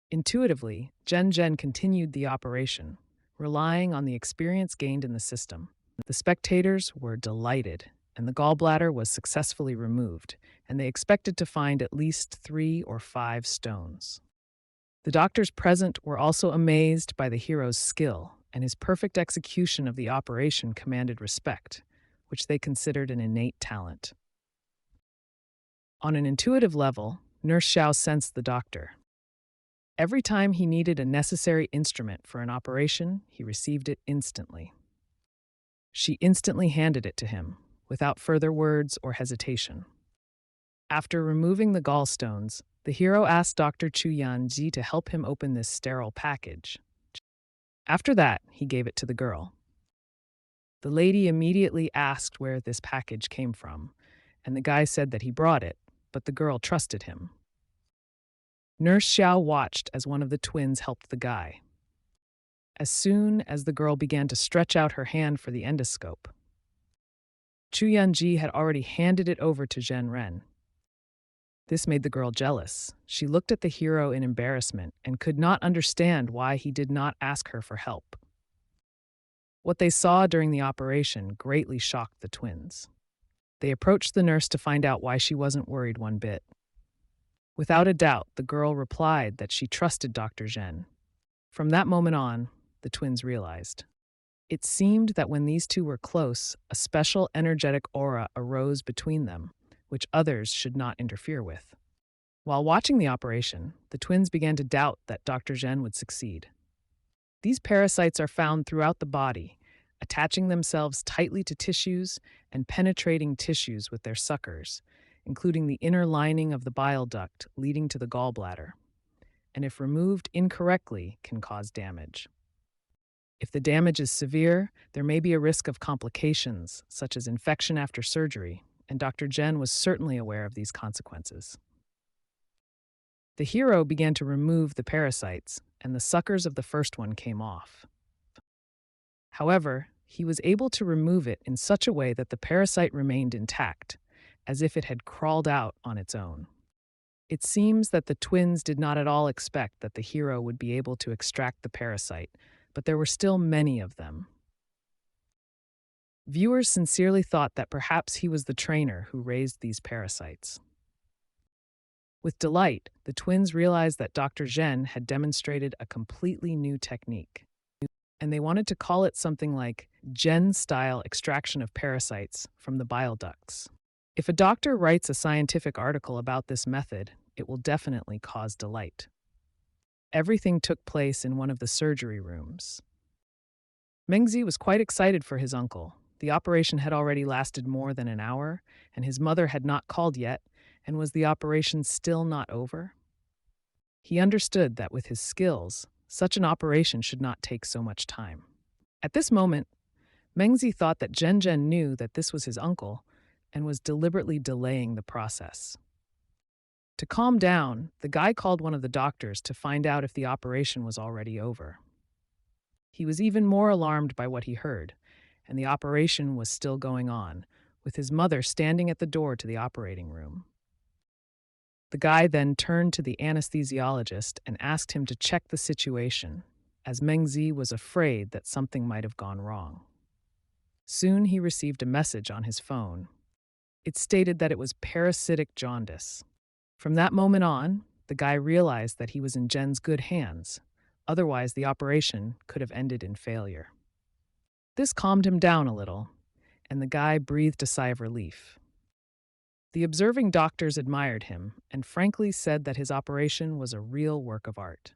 Intuitively, Zhen continued the operation, relying on the experience gained in the system. The spectators were delighted, and the gallbladder was successfully removed, and they expected to find at least 3 or 5 stones. The doctors present were also amazed by the hero's skill, and his perfect execution of the operation commanded respect, which they considered an innate talent. On an intuitive level, Nurse Xiao sensed the doctor. Every time he needed a necessary instrument for an operation, he received it instantly. She instantly handed it to him, without further words or hesitation. After removing the gallstones, the hero asked Dr. Chu Yanji to help him open this sterile package. After that, he gave it to the girl. The lady immediately asked where this package came from, and the guy said that he brought it, but the girl trusted him. Nurse Xiao watched as one of the twins helped the guy. As soon as the girl began to stretch out her hand for the endoscope, Chu Yanji had already handed it over to Zhen Ren. This made the girl jealous. She looked at the hero in embarrassment and could not understand why he did not ask her for help. What they saw during the operation greatly shocked the twins. They approached the nurse to find out why she wasn't worried one bit. Without a doubt, the girl replied that she trusted Dr. Zhen. From that moment on, the twins realized. It seemed that when these two were close, a special energetic aura arose between them, which others should not interfere with. While watching the operation, the twins began to doubt that Dr. Zhen would succeed. These parasites are found throughout the body, attaching themselves tightly to tissues and penetrating tissues with their suckers, including the inner lining of the bile duct leading to the gallbladder, and if removed incorrectly, can cause damage. If the damage is severe, there may be a risk of complications, such as infection after surgery, and Dr. Zhen was certainly aware of these consequences. The hero began to remove the parasites, and the suckers of the first one came off. However, he was able to remove it in such a way that the parasite remained intact, as if it had crawled out on its own. It seems that the twins did not at all expect that the hero would be able to extract the parasite, but there were still many of them. Viewers sincerely thought that perhaps he was the trainer who raised these parasites. With delight, the twins realized that Dr. Zhen had demonstrated a completely new technique, and they wanted to call it something like Zhen-style extraction of parasites from the bile ducts. If a doctor writes a scientific article about this method, it will definitely cause delight. Everything took place in one of the surgery rooms. Mengzi was quite excited for his uncle. The operation had already lasted more than an hour, and his mother had not called yet, and was the operation still not over? He understood that with his skills, such an operation should not take so much time. At this moment, Mengzi thought that Zhen knew that this was his uncle and was deliberately delaying the process. To calm down, the guy called one of the doctors to find out if the operation was already over. He was even more alarmed by what he heard, and the operation was still going on, with his mother standing at the door to the operating room. The guy then turned to the anesthesiologist and asked him to check the situation, as Mengzi was afraid that something might have gone wrong. Soon he received a message on his phone. It stated that it was parasitic jaundice. From that moment on, the guy realized that he was in Zhen's good hands. Otherwise, the operation could have ended in failure. This calmed him down a little, and the guy breathed a sigh of relief. The observing doctors admired him and frankly said that his operation was a real work of art.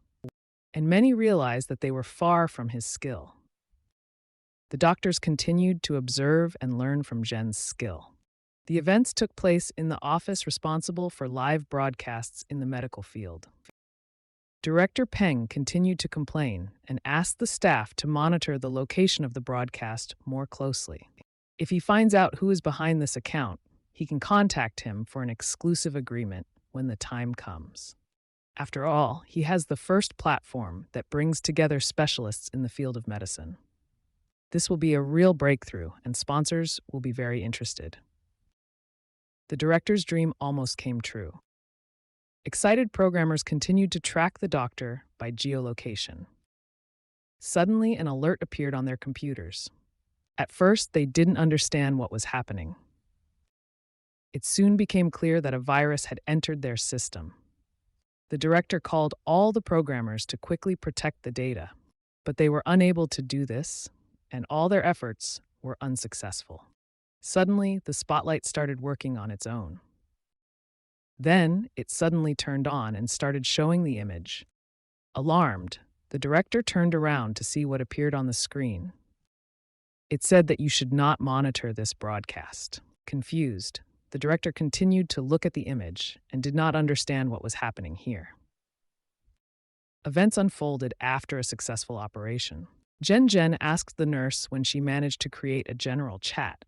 And many realized that they were far from his skill. The doctors continued to observe and learn from Zhen's skill. The events took place in the office responsible for live broadcasts in the medical field. Director Peng continued to complain and asked the staff to monitor the location of the broadcast more closely. If he finds out who is behind this account, he can contact him for an exclusive agreement when the time comes. After all, he has the first platform that brings together specialists in the field of medicine. This will be a real breakthrough, and sponsors will be very interested. The director's dream almost came true. Excited programmers continued to track the doctor by geolocation. Suddenly, an alert appeared on their computers. At first, they didn't understand what was happening. It soon became clear that a virus had entered their system. The director called all the programmers to quickly protect the data, but they were unable to do this, and all their efforts were unsuccessful. Suddenly, the spotlight started working on its own. Then, it suddenly turned on and started showing the image. Alarmed, the director turned around to see what appeared on the screen. It said that you should not monitor this broadcast. Confused, the director continued to look at the image and did not understand what was happening here. Events unfolded after a successful operation. Zhen asked the nurse when she managed to create a general chat.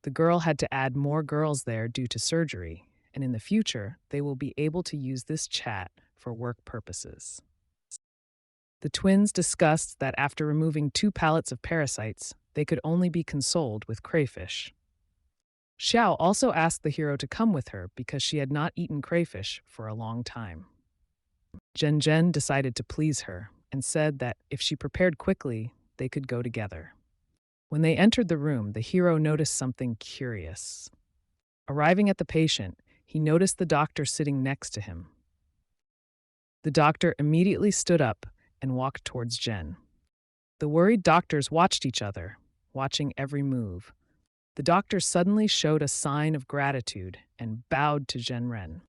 The girl had to add more girls there due to surgery, and in the future, they will be able to use this chat for work purposes. The twins discussed that after removing 2 pallets of parasites, they could only be consoled with crayfish. Xiao also asked the hero to come with her because she had not eaten crayfish for a long time. Zhen decided to please her and said that if she prepared quickly, they could go together. When they entered the room, the hero noticed something curious. Arriving at the patient, he noticed the doctor sitting next to him. The doctor immediately stood up and walked towards Zhen. The worried doctors watched each other, watching every move. The doctor suddenly showed a sign of gratitude and bowed to Zhen.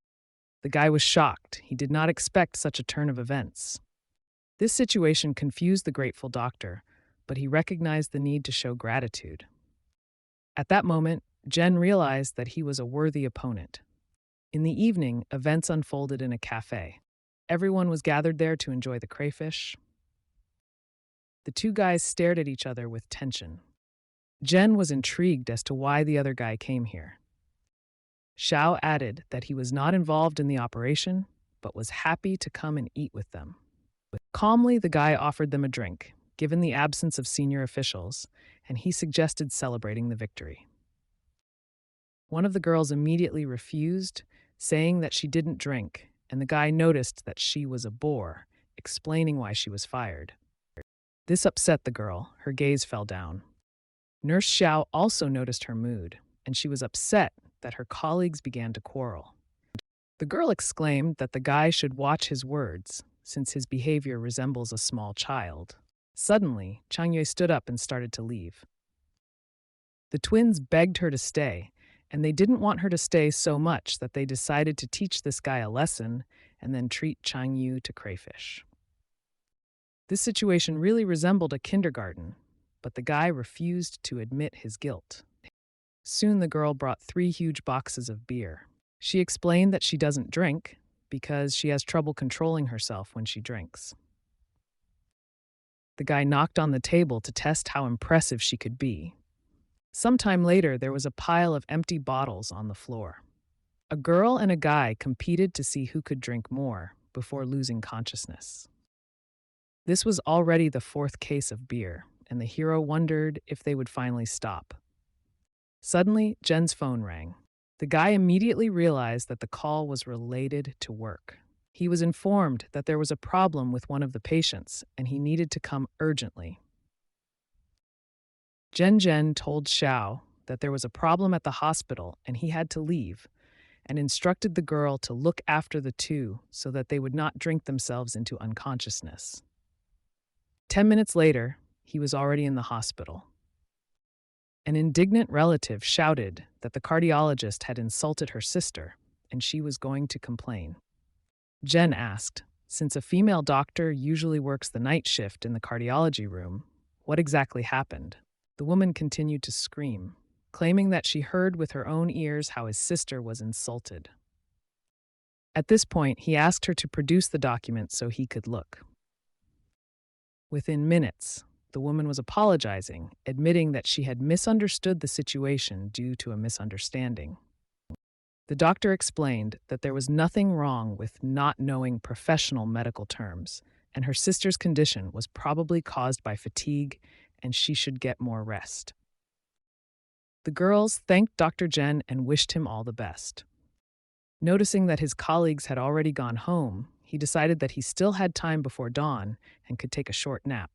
The guy was shocked. He did not expect such a turn of events. This situation confused the grateful doctor, but he recognized the need to show gratitude. At that moment, Zhen realized that he was a worthy opponent. In the evening, events unfolded in a cafe. Everyone was gathered there to enjoy the crayfish. The 2 guys stared at each other with tension. Zhen was intrigued as to why the other guy came here. Xiao added that he was not involved in the operation, but was happy to come and eat with them. Calmly, the guy offered them a drink, given the absence of senior officials, and he suggested celebrating the victory. One of the girls immediately refused, saying that she didn't drink, and the guy noticed that she was a bore, explaining why she was fired. This upset the girl. Her gaze fell down. Nurse Xiao also noticed her mood, and she was upset that her colleagues began to quarrel. The girl exclaimed that the guy should watch his words, since his behavior resembles a small child. Suddenly, Chang Yue stood up and started to leave. The twins begged her to stay, and they didn't want her to stay so much that they decided to teach this guy a lesson and then treat Chang Yu to crayfish. This situation really resembled a kindergarten, but the guy refused to admit his guilt. Soon the girl brought 3 huge boxes of beer. She explained that she doesn't drink because she has trouble controlling herself when she drinks. The guy knocked on the table to test how impressive she could be. Sometime later, there was a pile of empty bottles on the floor. A girl and a guy competed to see who could drink more before losing consciousness. This was already the 4th case of beer, and the hero wondered if they would finally stop. Suddenly, Jen's phone rang. The guy immediately realized that the call was related to work. He was informed that there was a problem with one of the patients, and he needed to come urgently. Jen told Xiao that there was a problem at the hospital and he had to leave, and instructed the girl to look after the two so that they would not drink themselves into unconsciousness. 10 minutes later, he was already in the hospital. An indignant relative shouted that the cardiologist had insulted her sister, and she was going to complain. Jen asked, since a female doctor usually works the night shift in the cardiology room, what exactly happened? The woman continued to scream, claiming that she heard with her own ears how his sister was insulted. At this point, he asked her to produce the document so he could look. Within minutes, the woman was apologizing, admitting that she had misunderstood the situation due to a misunderstanding. The doctor explained that there was nothing wrong with not knowing professional medical terms, and her sister's condition was probably caused by fatigue, and she should get more rest. The girls thanked Dr. Jen and wished him all the best. Noticing that his colleagues had already gone home, he decided that he still had time before dawn and could take a short nap.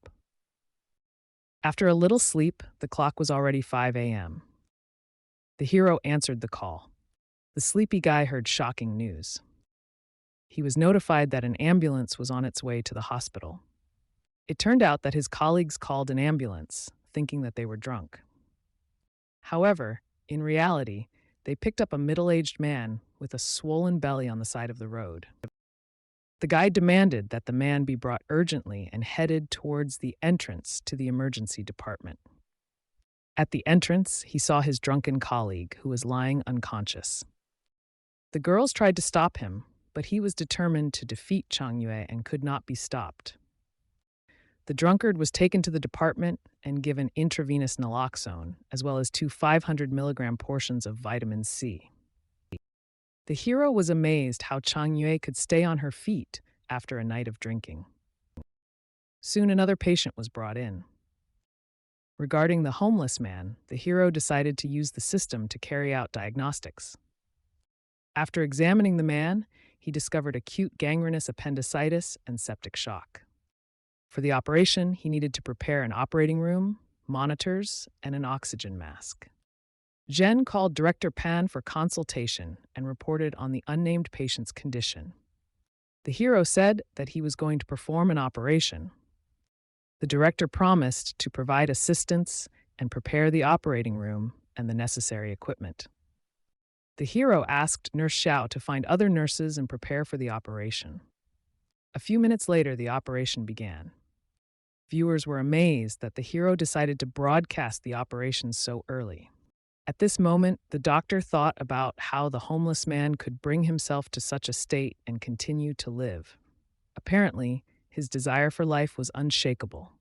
After a little sleep, the clock was already 5 a.m. The hero answered the call. The sleepy guy heard shocking news. He was notified that an ambulance was on its way to the hospital. It turned out that his colleagues called an ambulance, thinking that they were drunk. However, in reality, they picked up a middle-aged man with a swollen belly on the side of the road. The guy demanded that the man be brought urgently and headed towards the entrance to the emergency department. At the entrance, he saw his drunken colleague, who was lying unconscious. The girls tried to stop him, but he was determined to defeat Chang Yue and could not be stopped. The drunkard was taken to the department and given intravenous naloxone, as well as 2 500-milligram portions of vitamin C. The hero was amazed how Chang Yue could stay on her feet after a night of drinking. Soon another patient was brought in. Regarding the homeless man, the hero decided to use the system to carry out diagnostics. After examining the man, he discovered acute gangrenous appendicitis and septic shock. For the operation, he needed to prepare an operating room, monitors, and an oxygen mask. Jen called Director Pan for consultation and reported on the unnamed patient's condition. The hero said that he was going to perform an operation. The director promised to provide assistance and prepare the operating room and the necessary equipment. The hero asked Nurse Xiao to find other nurses and prepare for the operation. A few minutes later, the operation began. Viewers were amazed that the hero decided to broadcast the operation so early. At this moment, the doctor thought about how the homeless man could bring himself to such a state and continue to live. Apparently, his desire for life was unshakable.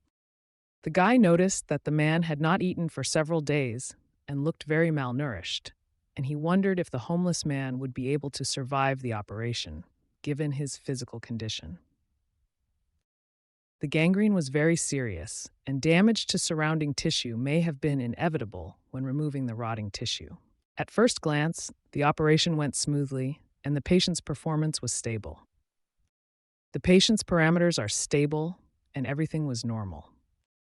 The guy noticed that the man had not eaten for several days and looked very malnourished, and he wondered if the homeless man would be able to survive the operation, given his physical condition. The gangrene was very serious, and damage to surrounding tissue may have been inevitable when removing the rotting tissue. At first glance, the operation went smoothly, and the patient's performance was stable. The patient's parameters are stable, and everything was normal.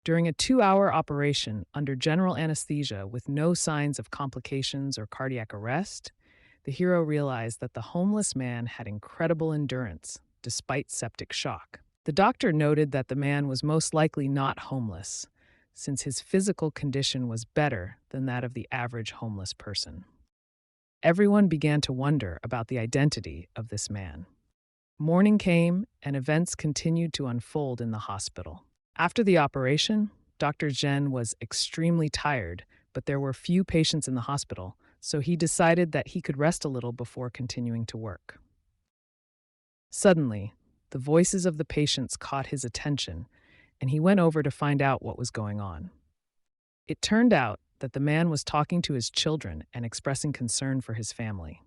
During a 2-hour operation under general anesthesia with no signs of complications or cardiac arrest, the hero realized that the homeless man had incredible endurance despite septic shock. The doctor noted that the man was most likely not homeless, since his physical condition was better than that of the average homeless person. Everyone began to wonder about the identity of this man. Morning came, and events continued to unfold in the hospital. After the operation, Dr. Zhen was extremely tired, but there were few patients in the hospital, so he decided that he could rest a little before continuing to work. Suddenly, the voices of the patients caught his attention, and he went over to find out what was going on. It turned out that the man was talking to his children and expressing concern for his family.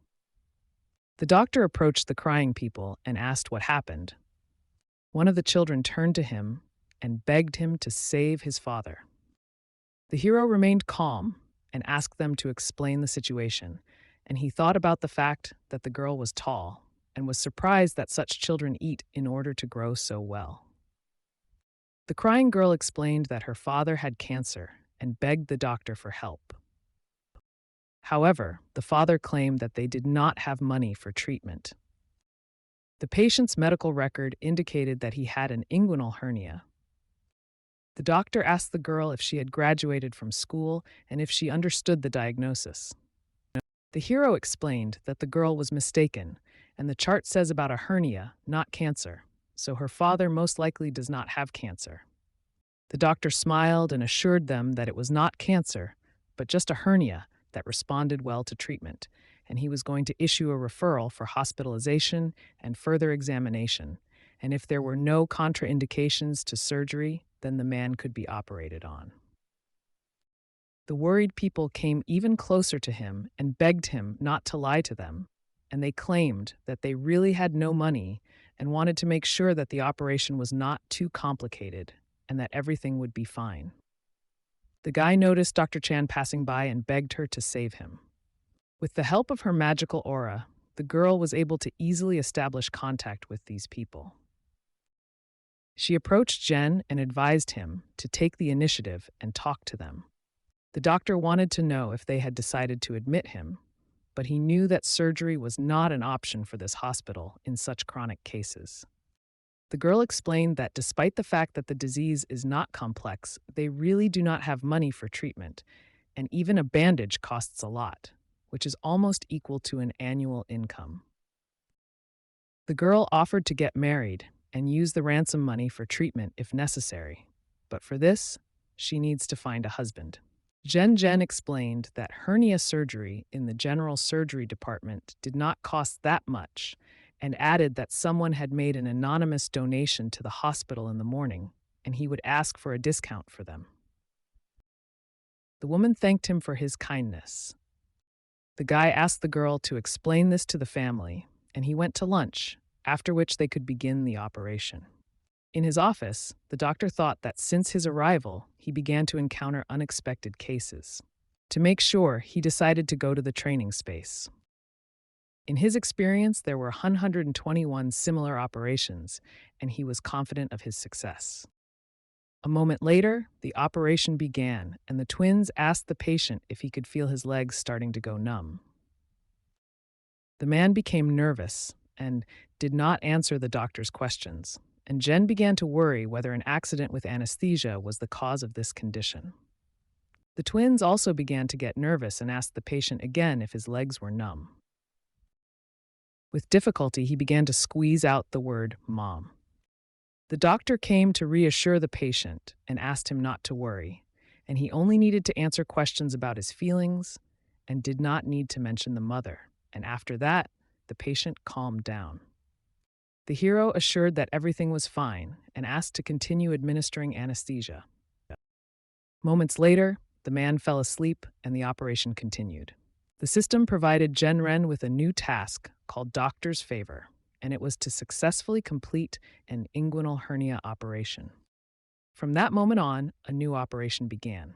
The doctor approached the crying people and asked what happened. One of the children turned to him and begged him to save his father. The hero remained calm and asked them to explain the situation, and he thought about the fact that the girl was tall and was surprised that such children eat in order to grow so well. The crying girl explained that her father had cancer and begged the doctor for help. However, the father claimed that they did not have money for treatment. The patient's medical record indicated that he had an inguinal hernia. The doctor asked the girl if she had graduated from school and if she understood the diagnosis. The hero explained that the girl was mistaken, and the chart says about a hernia, not cancer, so her father most likely does not have cancer. The doctor smiled and assured them that it was not cancer, but just a hernia that responded well to treatment, and he was going to issue a referral for hospitalization and further examination, and if there were no contraindications to surgery, then the man could be operated on. The worried people came even closer to him and begged him not to lie to them, and they claimed that they really had no money and wanted to make sure that the operation was not too complicated and that everything would be fine. The guy noticed Dr. Chan passing by and begged her to save him. With the help of her magical aura, the girl was able to easily establish contact with these people. She approached Jen and advised him to take the initiative and talk to them. The doctor wanted to know if they had decided to admit him, but he knew that surgery was not an option for this hospital in such chronic cases. The girl explained that despite the fact that the disease is not complex, they really do not have money for treatment, and even a bandage costs a lot, which is almost equal to an annual income. The girl offered to get married and use the ransom money for treatment if necessary, but for this, she needs to find a husband. Jen explained that hernia surgery in the general surgery department did not cost that much, and added that someone had made an anonymous donation to the hospital in the morning, and he would ask for a discount for them. The woman thanked him for his kindness. The guy asked the girl to explain this to the family, and he went to lunch, after which they could begin the operation. In his office, the doctor thought that since his arrival, he began to encounter unexpected cases. To make sure, he decided to go to the training space. In his experience, there were 121 similar operations, and he was confident of his success. A moment later, the operation began, and the twins asked the patient if he could feel his legs starting to go numb. The man became nervous and did not answer the doctor's questions, and Jen began to worry whether an accident with anesthesia was the cause of this condition. The twins also began to get nervous and asked the patient again if his legs were numb. With difficulty, he began to squeeze out the word "mom." The doctor came to reassure the patient and asked him not to worry, and he only needed to answer questions about his feelings and did not need to mention the mother, and after that, the patient calmed down. The hero assured that everything was fine and asked to continue administering anesthesia. Moments later, the man fell asleep and the operation continued. The system provided Jen with a new task called Doctor's Favor, and it was to successfully complete an inguinal hernia operation. From that moment on, a new operation began.